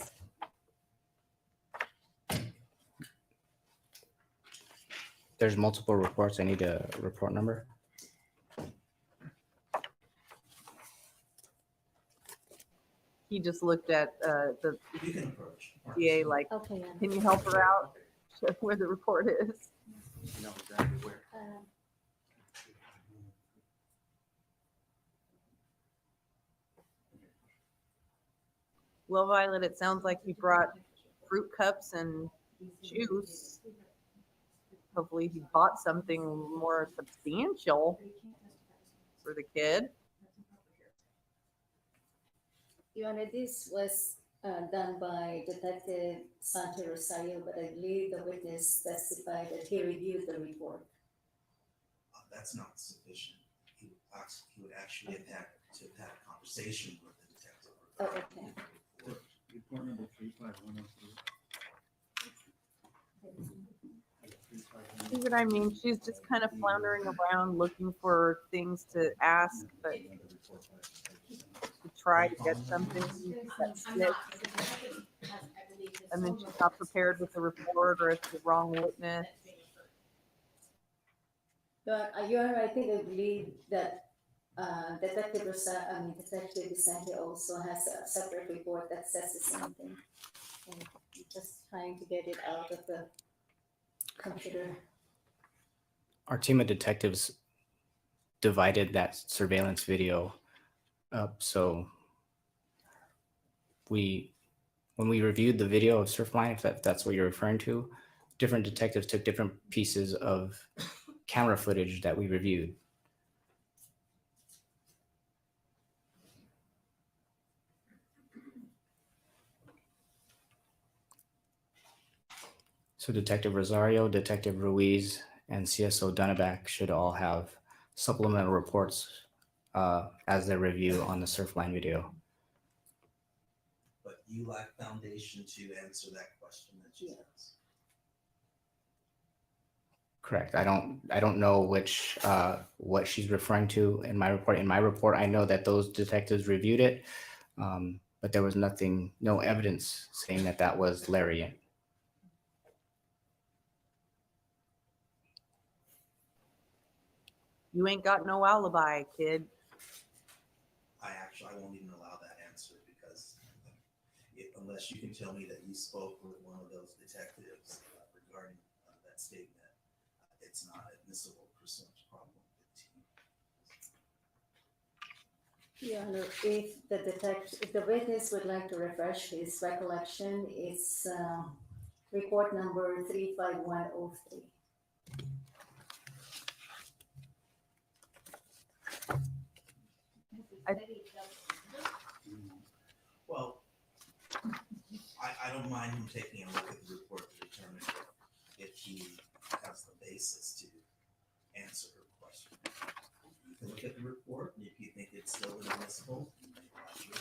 Speaker 4: There's multiple reports. I need a report number.
Speaker 1: He just looked at the
Speaker 2: You can approach.
Speaker 1: DA like,
Speaker 3: Okay.
Speaker 1: "Can you help her out? Show where the report is."
Speaker 2: You know exactly where.
Speaker 1: Well, Violet, it sounds like he brought fruit cups and juice. Hopefully he bought something more substantial for the kid.
Speaker 3: Your Honor, this was done by Detective Santo Rosario, but I believe the witness testified that he reviewed the report.
Speaker 2: That's not sufficient. He would actually have had to have had a conversation with the detective.
Speaker 3: Oh, okay.
Speaker 13: Report number 35103.
Speaker 1: See what I mean? She's just kind of floundering around looking for things to ask, but to try to get something that sticks. And then she's not prepared with the report, or it's the wrong witness.
Speaker 3: But Your Honor, I think I believe that Detective Vicente also has a separate report that says the same thing. And I'm just trying to get it out of the computer.
Speaker 4: Our team of detectives divided that surveillance video up, so we when we reviewed the video of Surfline, if that's what you're referring to, different detectives took different pieces of camera footage that we reviewed. So Detective Rosario, Detective Ruiz, and CSO Dunneback should all have supplemental reports as their review on the Surfline video.
Speaker 2: But you lack foundation to answer that question that you asked.
Speaker 4: Correct. I don't know which what she's referring to in my report. In my report, I know that those detectives reviewed it, but there was no evidence saying that that was Lariat.
Speaker 1: You ain't got no alibi, kid.
Speaker 2: I won't even allow that answer because unless you can tell me that you spoke with one of those detectives regarding that statement, it's not admissible pursuant to problem 15.
Speaker 3: Your Honor, if the witness would like to refresh his recollection, it's report number 35103.
Speaker 2: Well, I don't mind him taking a look at the report to determine if he has the basis to answer her question. You can look at the report, and if you think it's still inadmissible, you may lodge your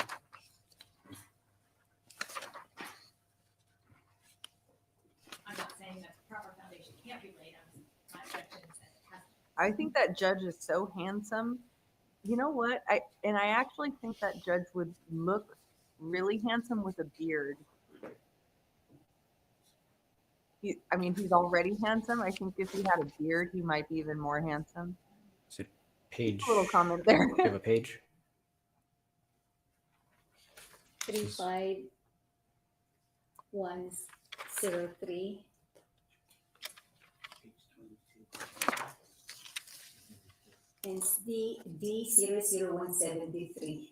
Speaker 5: I'm not saying that proper foundation can't be laid on my objection that it has.
Speaker 1: I think that judge is so handsome. You know what? I actually think that judge would look really handsome with a beard. He's already handsome. I think if he had a beard, he might be even more handsome.
Speaker 4: Is it page?
Speaker 1: A little comment there.
Speaker 4: Do you have a page?
Speaker 3: 35103. And it's D00173.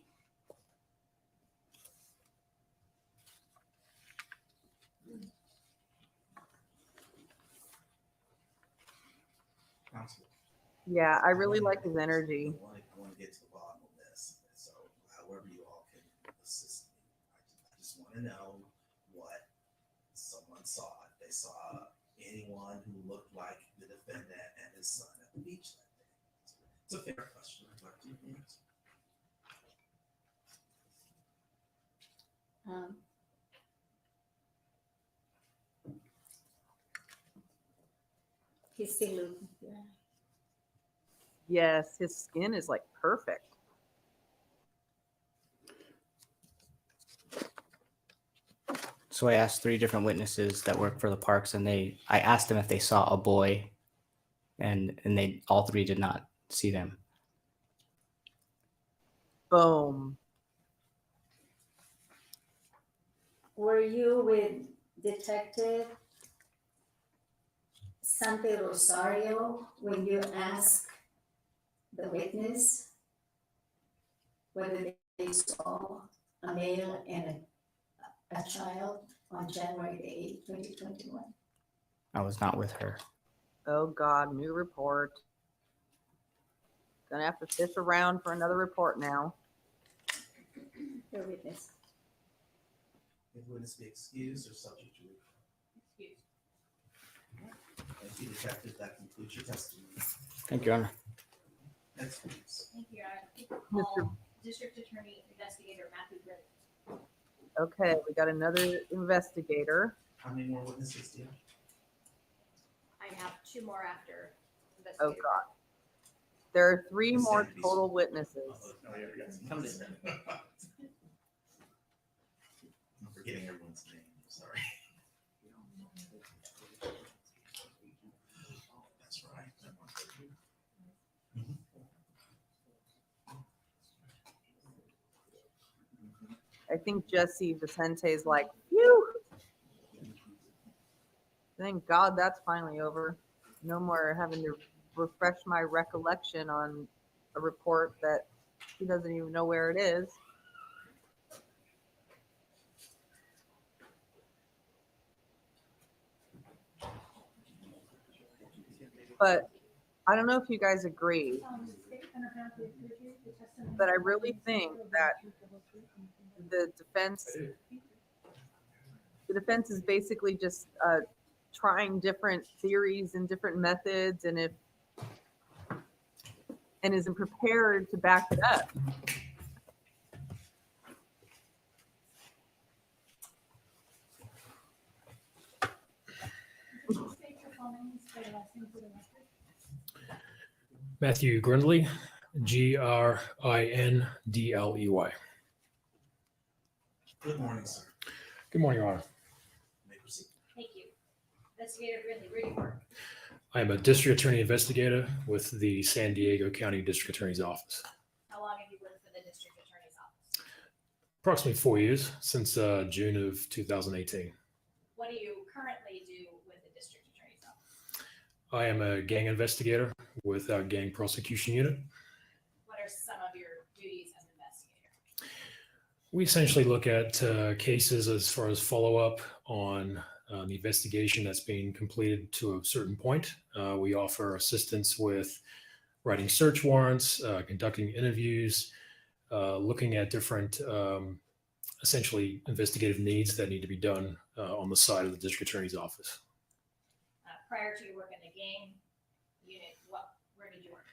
Speaker 2: counsel.
Speaker 1: Yeah, I really like his energy.
Speaker 2: I want to get to the bottom of this. So, however you all can assist me, I just want to know what someone saw. If they saw anyone who looked like the defendant and his son at the beach that day. It's a fair question. I'd like to answer.
Speaker 3: He's still looking. Yeah.
Speaker 1: Yes, his skin is like perfect.
Speaker 4: So I asked 3 different witnesses that work for the parks, and I asked them if they saw a boy, and they all 3 did not see them.
Speaker 1: Boom.
Speaker 3: Were you with Detective Sante Rosario when you asked the witness whether they saw a male and a child on January the 8th, 2021?
Speaker 4: I was not with her.
Speaker 1: Oh God, new report. Gonna have to fish around for another report now.
Speaker 3: Your witness.
Speaker 2: If witness be excused or subject to recall.
Speaker 5: Excuse.
Speaker 2: Thank you, detective. That concludes your testimony.
Speaker 4: Thank you, Your Honor.
Speaker 2: Next, please.
Speaker 5: Thank you. Call District Attorney Investigator Matthew Griffin.
Speaker 1: Okay, we got another investigator.
Speaker 2: How many more witnesses do you have?
Speaker 5: I have 2 more after
Speaker 1: Oh
Speaker 5: investigator.
Speaker 1: God. There are 3
Speaker 2: Miss
Speaker 1: more
Speaker 2: Sandy's-
Speaker 1: total witnesses.
Speaker 2: I'm forgetting everyone's name. I'm sorry. That's right.
Speaker 1: I think Jesse Vicente's like, phew. Thank God that's finally over. No more having to refresh my recollection on a report that he doesn't even know where it is. But I don't know if you guys agree, but I really think that the defense is basically just trying different theories and different methods, and isn't prepared to back it up.
Speaker 14: Matthew Grindley, Grindley.
Speaker 2: Good morning, sir.
Speaker 14: Good morning, Your Honor.
Speaker 2: You may proceed.
Speaker 5: Thank you. Investigator Ridley, where do you work?
Speaker 14: I am a district attorney investigator with the San Diego County District Attorney's Office.
Speaker 5: How long have you worked for the district attorney's office?
Speaker 14: Approximately 4 years, since June of 2018.
Speaker 5: What do you currently do with the district attorney's office?
Speaker 14: I am a gang investigator with our gang prosecution unit.
Speaker 5: What are some of your duties as an investigator?
Speaker 14: We essentially look at cases as far as follow-up on the investigation that's being completed to a certain point. We offer assistance with writing search warrants, conducting interviews, looking at different essentially investigative needs that need to be done on the side of the district attorney's office.
Speaker 5: Prior to your work in the gang unit, where did you work?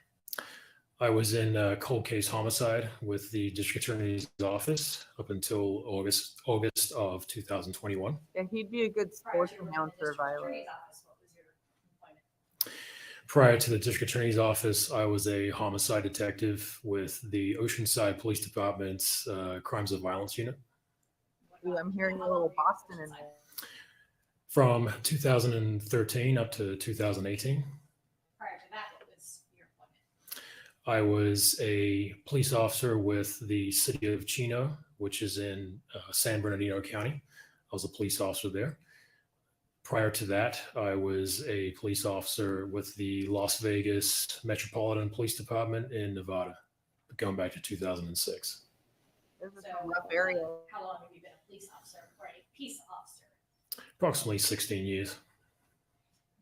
Speaker 14: I was in cold case homicide with the district attorney's office up until August of 2021.
Speaker 1: Yeah, he'd be a good
Speaker 5: Prior
Speaker 1: sports
Speaker 5: to your work in the
Speaker 1: announcer
Speaker 5: district
Speaker 1: violence.
Speaker 5: attorney's office, what was your employment?
Speaker 14: Prior to the district attorney's office, I was a homicide detective with the Oceanside Police Department's Crimes of Violence Unit.
Speaker 1: Ooh, I'm hearing a little Boston in there.
Speaker 14: From 2013 up to 2018.
Speaker 5: Prior to that, what was your employment?
Speaker 14: I was a police officer with the city of Chino, which is in San Bernardino County. I was a police officer there. Prior to that, I was a police officer with the Las Vegas Metropolitan Police Department in Nevada, going back to 2006.
Speaker 1: This is a rough area.
Speaker 5: How long have you been a police officer or a peace officer?
Speaker 14: Approximately 16 years.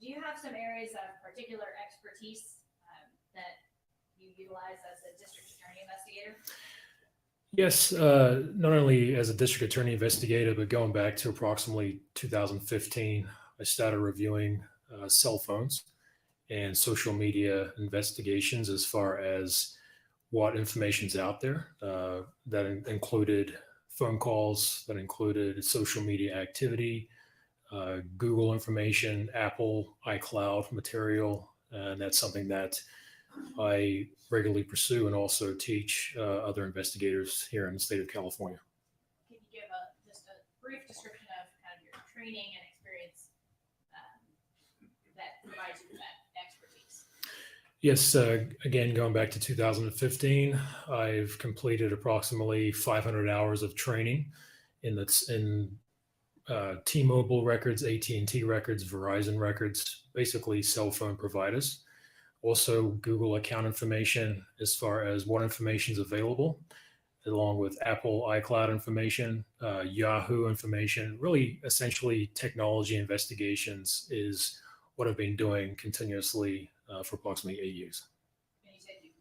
Speaker 5: Do you have some areas of particular expertise that you utilize as a district attorney investigator?
Speaker 14: Yes, not only as a district attorney investigator, but going back to approximately 2015, I started reviewing cell phones and social media investigations as far as what information's out there. That included phone calls, that included social media activity, Google information, Apple, iCloud material, and that's something that I regularly pursue and also teach other investigators here in the state of California.
Speaker 5: Can you give just a brief description of kind of your training and experience that provides you with that expertise?
Speaker 14: Yes, again, going back to 2015, I've completed approximately 500 hours of training in T-Mobile records, AT&T records, Verizon records, basically cell phone providers. Also Google account information as far as what information is available, along with Apple iCloud information, Yahoo information. Really, essentially, technology investigations is what I've been doing continuously for approximately 8 years.
Speaker 5: And you said you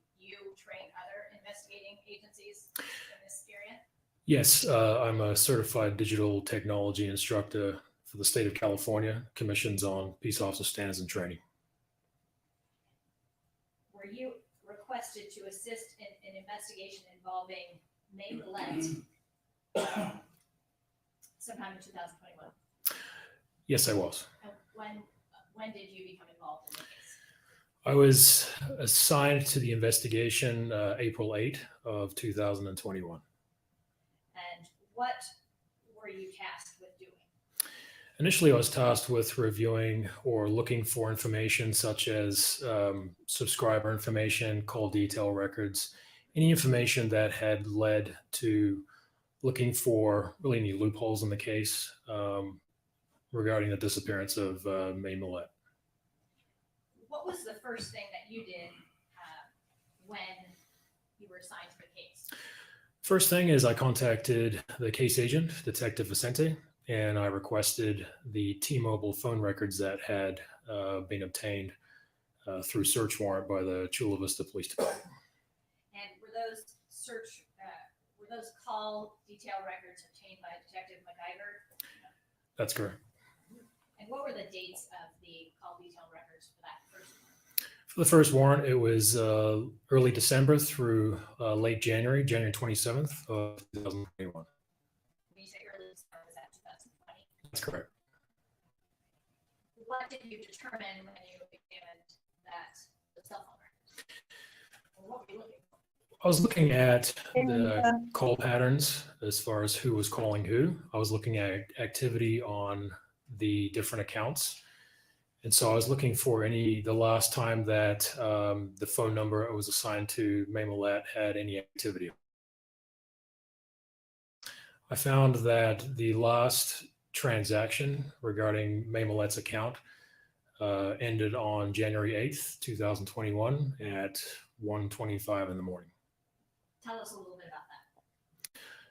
Speaker 5: train other investigating agencies in this area?
Speaker 14: Yes, I'm a certified digital technology instructor for the state of California, commissions on peace officer standards and training.
Speaker 5: Were you requested to assist in an investigation involving Millete sometime in 2021?
Speaker 14: Yes, I was.
Speaker 5: And when did you become involved in the case?
Speaker 14: I was assigned to the investigation April 8 of 2021.
Speaker 5: And what were you tasked with doing?
Speaker 14: Initially, I was tasked with reviewing or looking for information such as subscriber information, call detail records, any information that had led to looking for really any loopholes in the case regarding the disappearance of May Millete.
Speaker 5: What was the first thing that you did when you were assigned to the case?
Speaker 14: First thing is I contacted the case agent, Detective Vicente, and I requested the T-Mobile phone records that had been obtained through search warrant by the Chula Vista Police Department.
Speaker 5: And were those call detail records obtained by Detective MacGyver?
Speaker 14: That's correct.
Speaker 5: And what were the dates of the call detail records for that first one?
Speaker 14: For the first warrant, it was early December through late January, January 27th of 2021.
Speaker 5: When you say early December, was that 2020?
Speaker 14: That's correct.
Speaker 5: What did you determine when you examined the cell phone records? Or what were you looking for?
Speaker 14: I was looking at the call patterns as far as who was calling who. I was looking at activity on the different accounts. And so I was looking for the last time that the phone number it was assigned to May Millete had any activity. I found that the last transaction regarding May Millete's account ended on January 8th, 2021 at 1:25 in the morning.
Speaker 5: Tell us a little bit about that.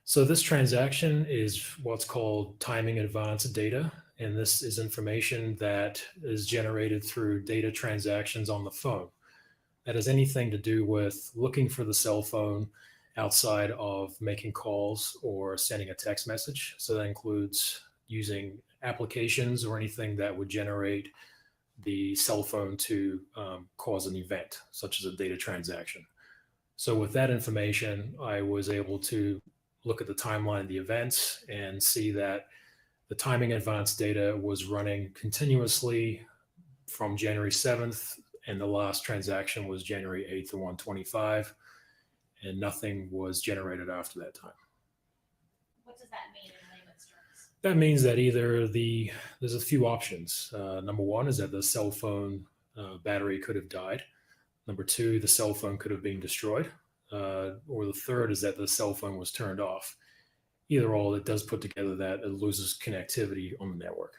Speaker 14: So this transaction is what's called timing advance data. And this is information that is generated through data transactions on the phone. That has anything to do with looking for the cell phone outside of making calls or sending a text message. So that includes using applications or anything that would generate the cell phone to cause an event, such as a data transaction. So with that information, I was able to look at the timeline of the events and see that the timing advance data was running continuously from January 7th, and the last transaction was January 8th at 1:25, and nothing was generated after that time.
Speaker 5: What does that mean in layman's terms?
Speaker 14: That means that either there's a few options. Number one is that the cell phone battery could have died. Number two, the cell phone could have been destroyed. Or the third is that the cell phone was turned off. Either all, it does put together that it loses connectivity on the network.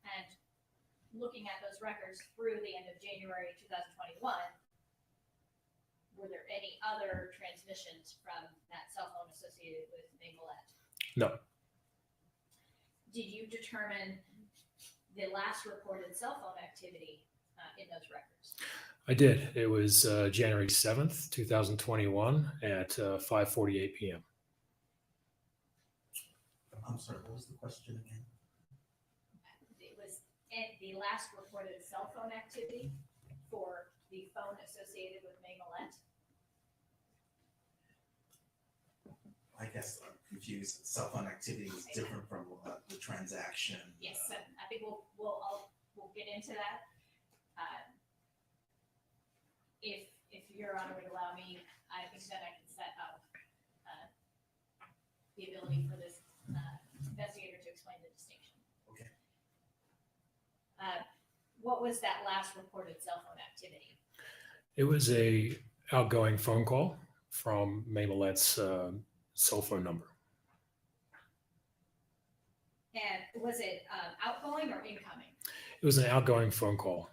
Speaker 5: And looking at those records through the end of January 2021, were there any other transmissions from that cell phone associated with May Millete?
Speaker 14: No.
Speaker 5: Did you determine the last reported cell phone activity in those records?
Speaker 14: I did. It was January 7th, 2021 at 5:48 p.m.
Speaker 2: I'm sorry, what was the question again?
Speaker 5: It was the last reported cell phone activity for the phone associated with May Millete.
Speaker 2: I guess I'm confused. Cell phone activity is different from the transaction.
Speaker 5: Yes, and I think we'll get into that. If Your Honor would allow me, I think that I can set up the ability for this investigator to explain the distinction.
Speaker 2: Okay.
Speaker 5: What was that last reported cell phone activity?
Speaker 14: It was a outgoing phone call from May Millete's cell phone number.
Speaker 5: And was it outgoing or incoming?
Speaker 14: It was an outgoing phone call.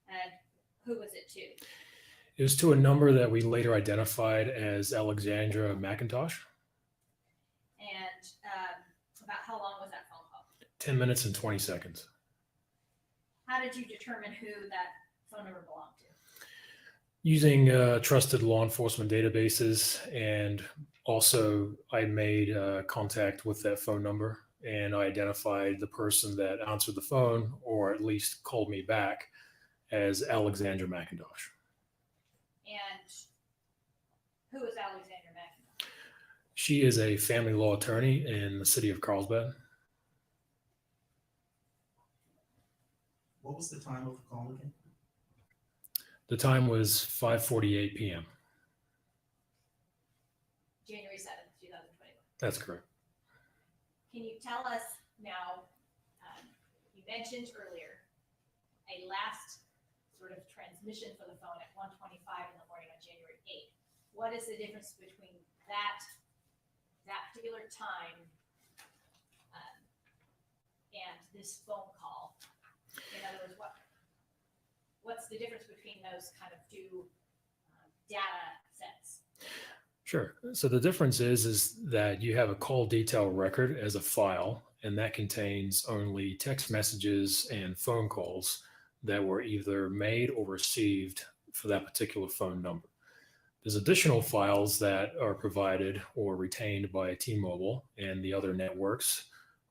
Speaker 5: And who was it to?
Speaker 14: It was to a number that we later identified as Alexandra McIntosh.
Speaker 5: And about how long was that phone call?
Speaker 14: 10 minutes and 20 seconds.
Speaker 5: How did you determine who that phone number belonged to?
Speaker 14: Using trusted law enforcement databases, and also I made contact with that phone number, and I identified the person that answered the phone, or at least called me back, as Alexandra McIntosh.
Speaker 5: And who is Alexandra McIntosh?
Speaker 14: She is a family law attorney in the city of Carlsbad.
Speaker 2: What was the time of the call again?
Speaker 14: The time was 5:48 p.m.
Speaker 5: January 7th, 2021.
Speaker 14: That's correct.
Speaker 5: Can you tell us now, you mentioned earlier, a last sort of transmission for the phone at 1:25 in the morning on January 8th. What is the difference between that particular time and this phone call? In other words, what's the difference between those kind of two data sets?
Speaker 14: Sure. So the difference is that you have a call detail record as a file, and that contains only text messages and phone calls that were either made or received for that particular phone number. There's additional files that are provided or retained by T-Mobile and the other networks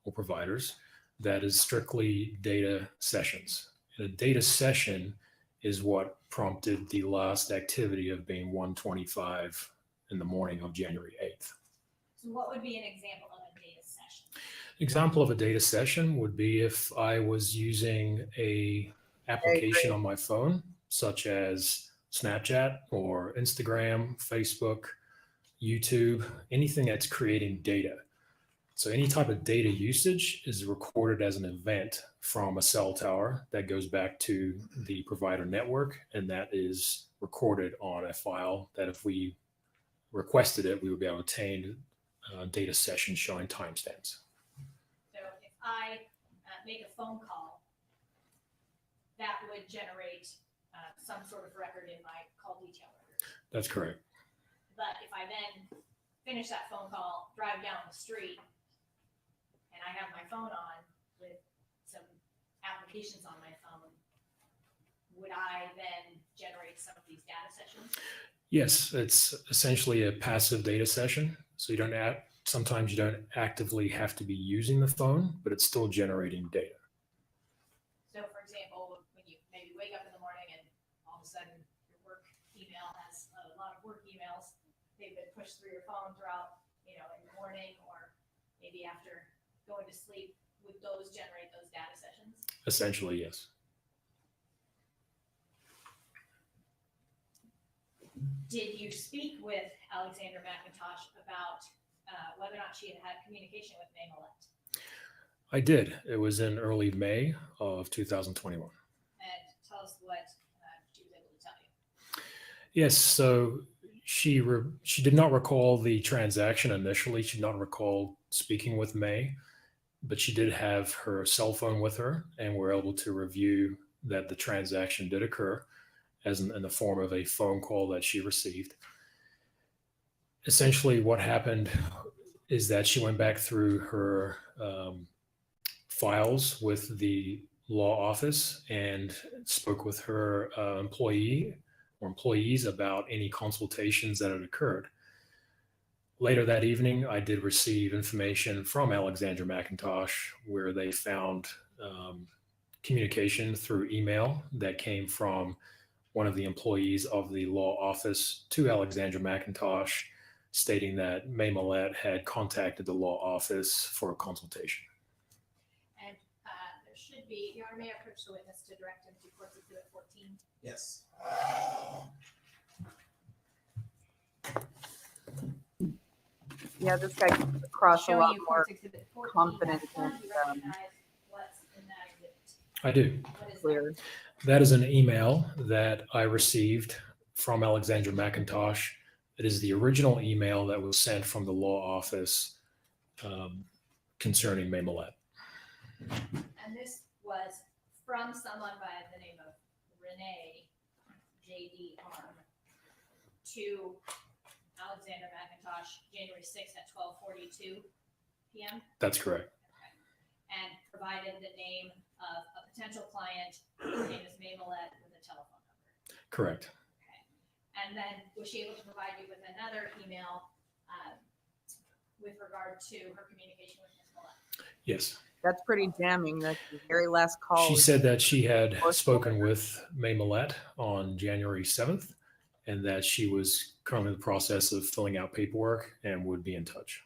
Speaker 14: or providers that is strictly data sessions. And a data session is what prompted the last activity of being 1:25 in the morning of January 8th.
Speaker 5: So what would be an example of a data session?
Speaker 14: Example of a data session would be if I was using a application on my phone, such as Snapchat or Instagram, Facebook, YouTube, anything that's creating data. So any type of data usage is recorded as an event from a cell tower that goes back to the provider network, and that is recorded on a file that if we requested it, we would be able to obtain a data session showing timestamps.
Speaker 5: So if I make a phone call, that would generate some sort of record in my call detail record.
Speaker 14: That's correct.
Speaker 5: But if I then finish that phone call, drive down the street, and I have my phone on with some applications on my phone, would I then generate some of these data sessions?
Speaker 14: Yes, it's essentially a passive data session. So you don't sometimes you don't actively have to be using the phone, but it's still generating data.
Speaker 5: So for example, when you maybe wake up in the morning and all of a sudden your work email has a lot of work emails, they've been pushed through your phone throughout, in the morning or maybe after going to sleep, would those generate those data sessions?
Speaker 14: Essentially, yes.
Speaker 5: Did you speak with Alexandra McIntosh about whether or not she had had communication with May Millete?
Speaker 14: I did. It was in early May of 2021.
Speaker 5: And tell us what she was able to tell you.
Speaker 14: Yes, so she did not recall the transaction initially. She did not recall speaking with May, but she did have her cell phone with her, and we're able to review that the transaction did occur as in the form of a phone call that she received. Essentially, what happened is that she went back through her files with the law office and spoke with her employee or employees about any consultations that had occurred. Later that evening, I did receive information from Alexandra McIntosh where they found communication through email that came from one of the employees of the law office to Alexandra McIntosh, stating that May Millete had contacted the law office for a consultation.
Speaker 5: And there should be, Your Honor, may I approach the witness to direct him to Courts Exhibit 14?
Speaker 2: Yes.
Speaker 1: Yeah, this guy comes across a
Speaker 5: Showing
Speaker 1: lot
Speaker 5: you
Speaker 1: more
Speaker 5: Courts Exhibit 14.
Speaker 1: confident
Speaker 5: Do you
Speaker 1: and
Speaker 5: recognize what's in that exhibit?
Speaker 14: I do.
Speaker 5: What is
Speaker 1: clear.
Speaker 14: That is an email that I received from Alexandra McIntosh. It is the original email that was sent from the law office concerning May Millete.
Speaker 5: And this was from someone by the name of Renee J.D. Arm to Alexander McIntosh, January 6th at 12:42 p.m.
Speaker 14: That's correct.
Speaker 5: And provided the name of a potential client, whose name is May Millete, with a telephone number.
Speaker 14: Correct.
Speaker 5: And then was she able to provide you with another email with regard to her communication with Ms. Millete?
Speaker 14: Yes.
Speaker 1: That's pretty damning. That's the very last call.
Speaker 14: She said that she had spoken with May Millete on January 7th and that she was currently in the process of filling out paperwork and would be in touch.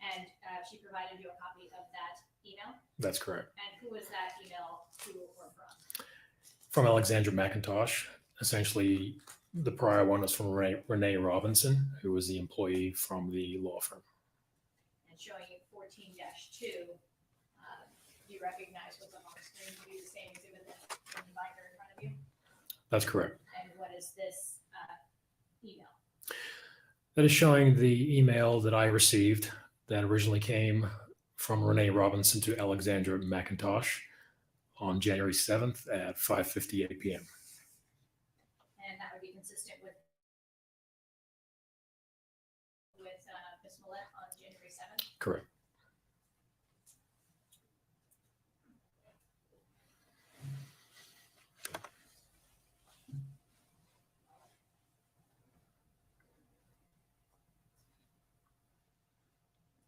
Speaker 5: And she provided you a copy of that email?
Speaker 14: That's correct.
Speaker 5: And who was that email to or from?
Speaker 14: From Alexandra McIntosh. Essentially, the prior one was from Renee Robinson, who was the employee from the law firm.
Speaker 5: And showing you 14-2, do you recognize what's up on the screen to be the same exhibit that in the binder in front of you?
Speaker 14: That's correct.
Speaker 5: And what is this email?
Speaker 14: That is showing the email that I received that originally came from Renee Robinson to Alexandra McIntosh on January 7th at 5:58 p.m.
Speaker 5: And that would be consistent with Ms. Millete on January 7th?
Speaker 14: Correct.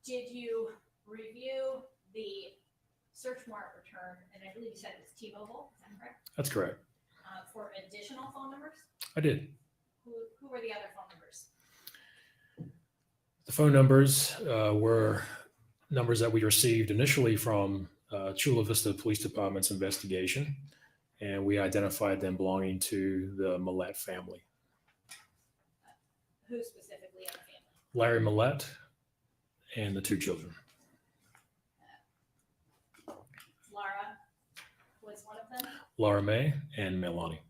Speaker 5: Did you review the search warrant return, and I believe you said it was T-Mobile, is that correct?
Speaker 14: That's correct.
Speaker 5: For additional phone numbers?
Speaker 14: I did.
Speaker 5: Who were the other phone numbers?
Speaker 14: The phone numbers were numbers that we received initially from Chula Vista Police Department's investigation, and we identified them belonging to the Millete family.
Speaker 5: Who specifically in the family?
Speaker 14: Larry Millete and the 2 children.
Speaker 5: Lara was one of them?
Speaker 14: Laura May and Melanie.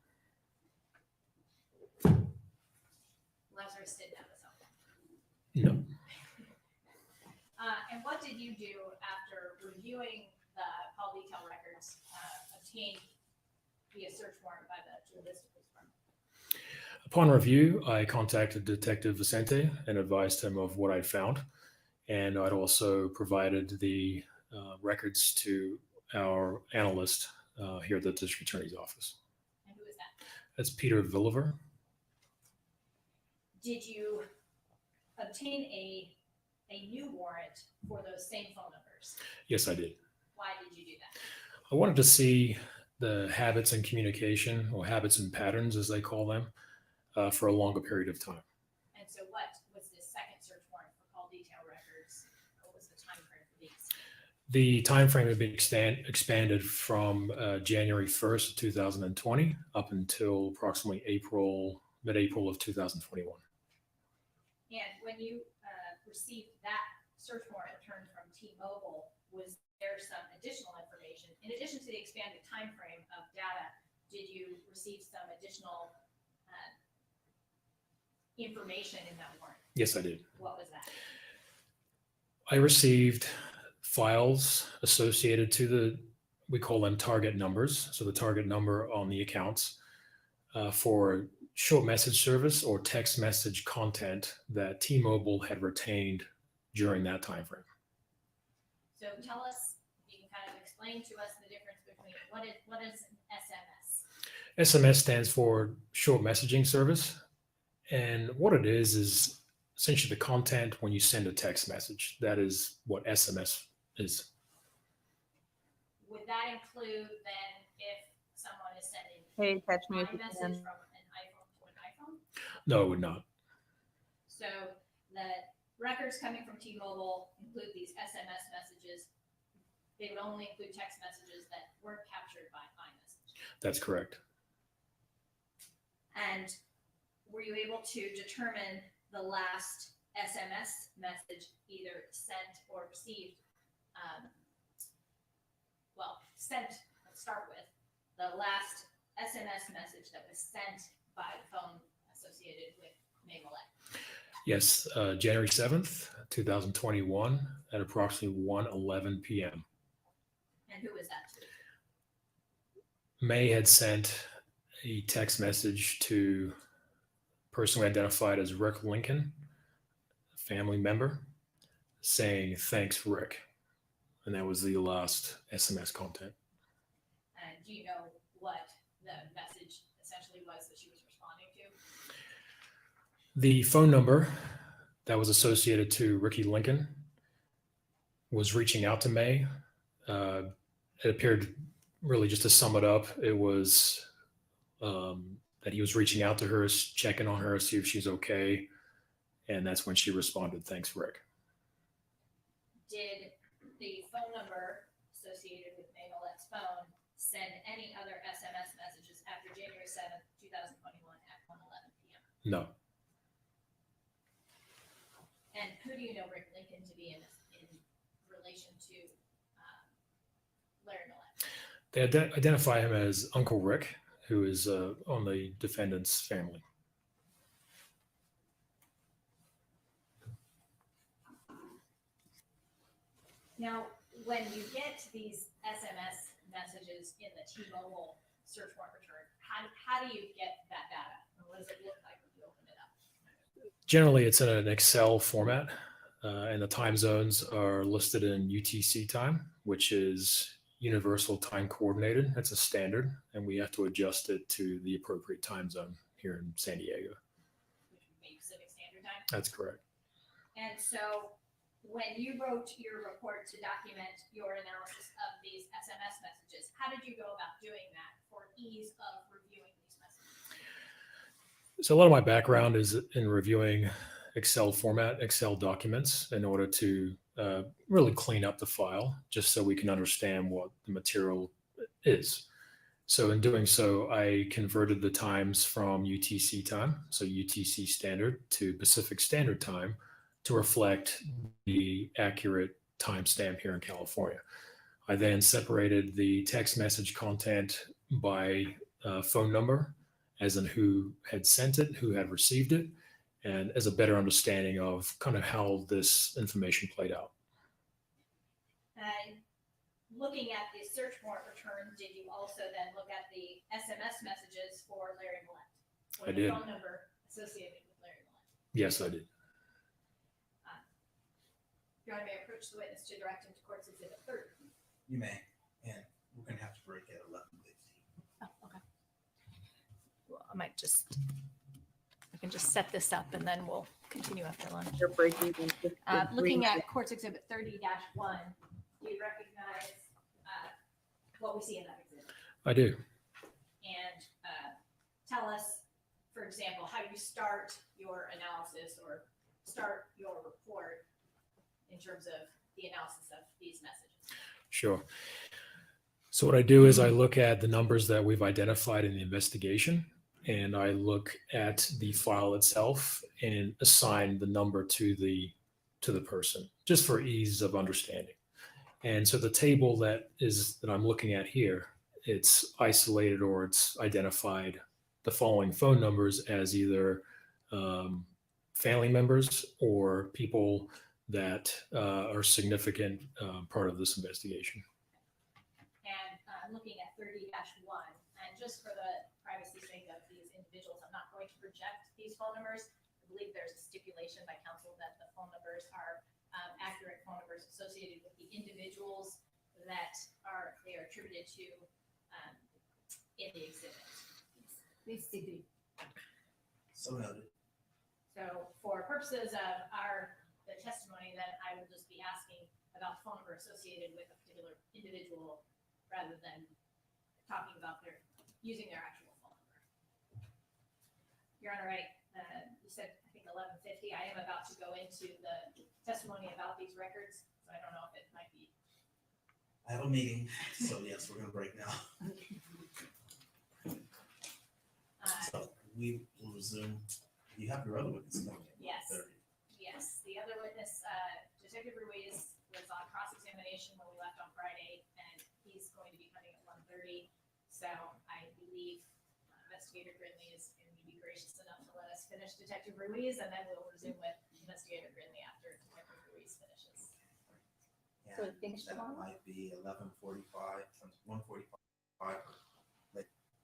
Speaker 5: Lazarus didn't have a cell phone.
Speaker 14: No.
Speaker 5: And what did you do after reviewing the call detail records obtained via search warrant by the Chula Vista Police Department?
Speaker 14: Upon review, I contacted Detective Vicente and advised him of what I'd found. And I'd also provided the records to our analyst here at the District Attorney's Office.
Speaker 5: And who is that?
Speaker 14: That's Peter Villiver.
Speaker 5: Did you obtain a new warrant for those same phone numbers?
Speaker 14: Yes, I did.
Speaker 5: Why did you do that?
Speaker 14: I wanted to see the habits and communication, or habits and patterns, as they call them, for a longer period of time.
Speaker 5: And so what was the second search warrant for call detail records? What was the time frame for these?
Speaker 14: The time frame had been expanded from January 1st, 2020 up until approximately mid-April of 2021.
Speaker 5: And when you received that search warrant returned from T-Mobile, was there some additional information? In addition to the expanded time frame of data, did you receive some additional information in that warrant?
Speaker 14: Yes, I did.
Speaker 5: What was that?
Speaker 14: I received files associated to we call them target numbers. So the target number on the accounts for short message service or text message content that T-Mobile had retained during that time frame.
Speaker 5: So tell us, you can kind of explain to us the difference between what is an SMS?
Speaker 14: SMS stands for short messaging service. And what it is essentially the content when you send a text message. That is what SMS is.
Speaker 5: Would that include then if someone is sending
Speaker 1: Hey, catch me
Speaker 5: a
Speaker 1: if you
Speaker 5: message
Speaker 1: can.
Speaker 5: from an iPhone to an iPhone?
Speaker 14: No, it would not.
Speaker 5: So the records coming from T-Mobile include these SMS messages. They would only include text messages that weren't captured by iMessage.
Speaker 14: That's correct.
Speaker 5: And were you able to determine the last SMS message either sent or received? Sent, let's start with the last SMS message that was sent by the phone associated with Millete.
Speaker 14: Yes, January 7th, 2021 at approximately 1:11 p.m.
Speaker 5: And who was that to?
Speaker 14: May had sent a text message to a person we identified as Rick Lincoln, a family member, saying, "Thanks, Rick." And that was the last SMS content.
Speaker 5: And do you know what the message essentially was that she was responding to?
Speaker 14: The phone number that was associated to Ricky Lincoln was reaching out to May. It appeared, really just to sum it up, it was that he was reaching out to her, checking on her, see if she's okay. And that's when she responded, "Thanks, Rick."
Speaker 5: Did the phone number associated with Millette's phone send any other SMS messages after January 7th, 2021 at 1:11 p.m.?
Speaker 14: No.
Speaker 5: And who do you know Rick Lincoln to be in relation to Larry Millete?
Speaker 14: They identify him as Uncle Rick, who is on the defendant's family.
Speaker 5: Now, when you get these SMS messages in the T-Mobile search warrant return, how do you get that data? And what does it look like when you open it up?
Speaker 14: Generally, it's in an Excel format, and the time zones are listed in UTC time, which is Universal Time Coordinated. That's a standard, and we have to adjust it to the appropriate time zone here in San Diego.
Speaker 5: Which would be Pacific Standard Time?
Speaker 14: That's correct.
Speaker 5: And so when you wrote your report to document your analysis of these SMS messages, how did you go about doing that for ease of reviewing these messages?
Speaker 14: So a lot of my background is in reviewing Excel format, Excel documents in order to really clean up the file just so we can understand what the material is. So in doing so, I converted the times from UTC time, so UTC standard, to Pacific Standard Time to reflect the accurate timestamp here in California. I then separated the text message content by phone number, as in who had sent it, who had received it, and as a better understanding of kind of how this information played out.
Speaker 5: And looking at the search warrant return, did you also then look at the SMS messages for Larry Millete? Or
Speaker 14: I
Speaker 5: the
Speaker 14: did.
Speaker 5: phone number associated with Larry Millete?
Speaker 14: Yes, I did.
Speaker 5: Your Honor, may I approach the witness to direct him to Court's Exhibit 30?
Speaker 2: You may, and we're gonna have to break at 11:15.
Speaker 5: Oh, okay. Well, I might just, I can just set this up and then we'll continue after lunch.
Speaker 1: They're breaking.
Speaker 5: Looking at Court's Exhibit 30-1, do you recognize what we see in that exhibit?
Speaker 14: I do.
Speaker 5: And tell us, for example, how you start your analysis or start your report in terms of the analysis of these messages.
Speaker 14: Sure. So what I do is I look at the numbers that we've identified in the investigation, and I look at the file itself and assign the number to the person, just for ease of understanding. And so the table that I'm looking at here, it's isolated or it's identified the following phone numbers as either family members or people that are significant part of this investigation.
Speaker 5: And looking at 30-1, and just for the privacy sake of these individuals, I'm not going to project these phone numbers. I believe there's a stipulation by counsel that the phone numbers are accurate phone numbers associated with the individuals that they are attributed to in the exhibit. Please see.
Speaker 2: So noted.
Speaker 5: So for purposes of the testimony, then I will just be asking about phone number associated with a particular individual rather than talking about using their actual phone number. Your Honor, you said, I think 11:50. I am about to go into the testimony about these records, so I don't know if it might be.
Speaker 2: I have a meeting, so yes, we're gonna break now. So we will resume. You have your other witness coming in.
Speaker 5: Yes.
Speaker 2: 30.
Speaker 5: Yes, the other witness, Detective Ruiz, was on cross-examination when we left on Friday, and he's going to be coming at 1:30. So I believe Investigator Grinley is going to be gracious enough to let us finish Detective Ruiz, and then we'll resume with Investigator Grinley after Detective Ruiz finishes.
Speaker 3: So
Speaker 2: And
Speaker 3: it finished
Speaker 2: that
Speaker 3: tomorrow?
Speaker 2: might be 11:45, 1:45,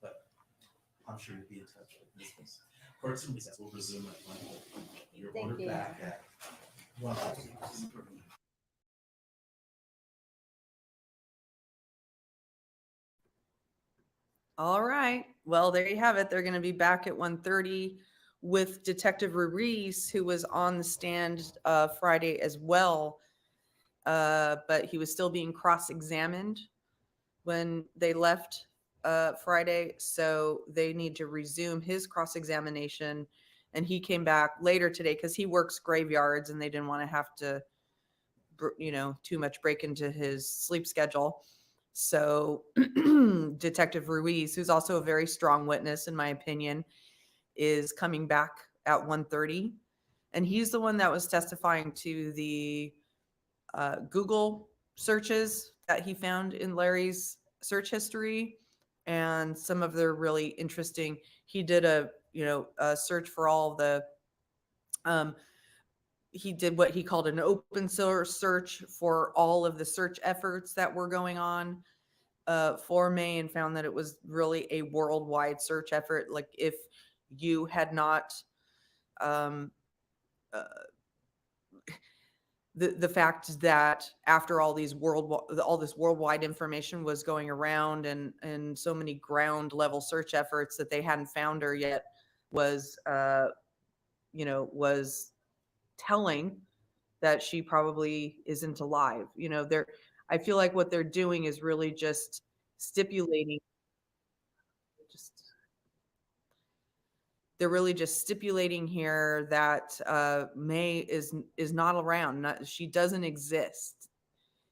Speaker 2: but I'm sure you'll be in touch with this. Court's in recess. We'll resume at 1:00. You're
Speaker 3: Thank
Speaker 2: ordered
Speaker 3: you.
Speaker 2: back at 1:00.
Speaker 1: All right. Well, there you have it. They're going to be back at 1:30 with Detective Ruiz, who was on the stand Friday as well. But he was still being cross-examined when they left Friday. So they need to resume his cross-examination. And he came back later today because he works graveyards and they didn't want to have to, too much break into his sleep schedule. So Detective Ruiz, who's also a very strong witness, in my opinion, is coming back at 1:30. And he's the one that was testifying to the Google searches that he found in Larry's search history. And some of the really interesting, he did a search for all the, he did what he called an open source search for all of the search efforts that were going on for May, and found that it was really a worldwide search effort. Like if you had not, the fact that after all this worldwide information was going around and so many ground level search efforts that they hadn't found her yet was, was telling that she probably isn't alive. I feel like what they're doing is really just stipulating, just they're really just stipulating here that May is not around. She doesn't exist.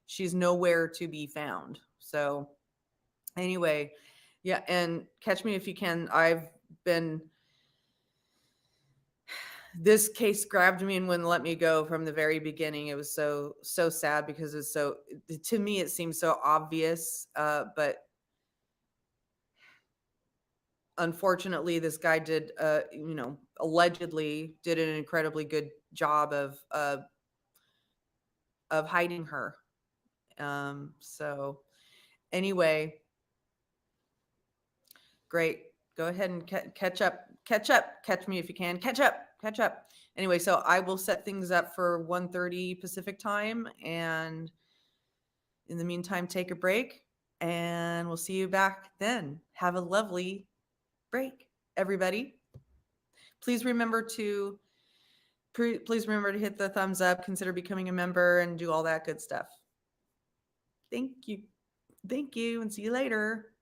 Speaker 1: She's nowhere to be found. So anyway, yeah, and catch me if you can. This case grabbed me and wouldn't let me go from the very beginning. It was so sad because to me it seems so obvious, but unfortunately this guy did allegedly did an incredibly good job of hiding her. So anyway, great. Go ahead and catch up. Catch me if you can. Catch up. Anyway, so I will set things up for 1:30 Pacific time, and in the meantime, take a break, and we'll see you back then. Have a lovely break, everybody. Please remember to hit the thumbs up, consider becoming a member, and do all that good stuff. Thank you, and see you later.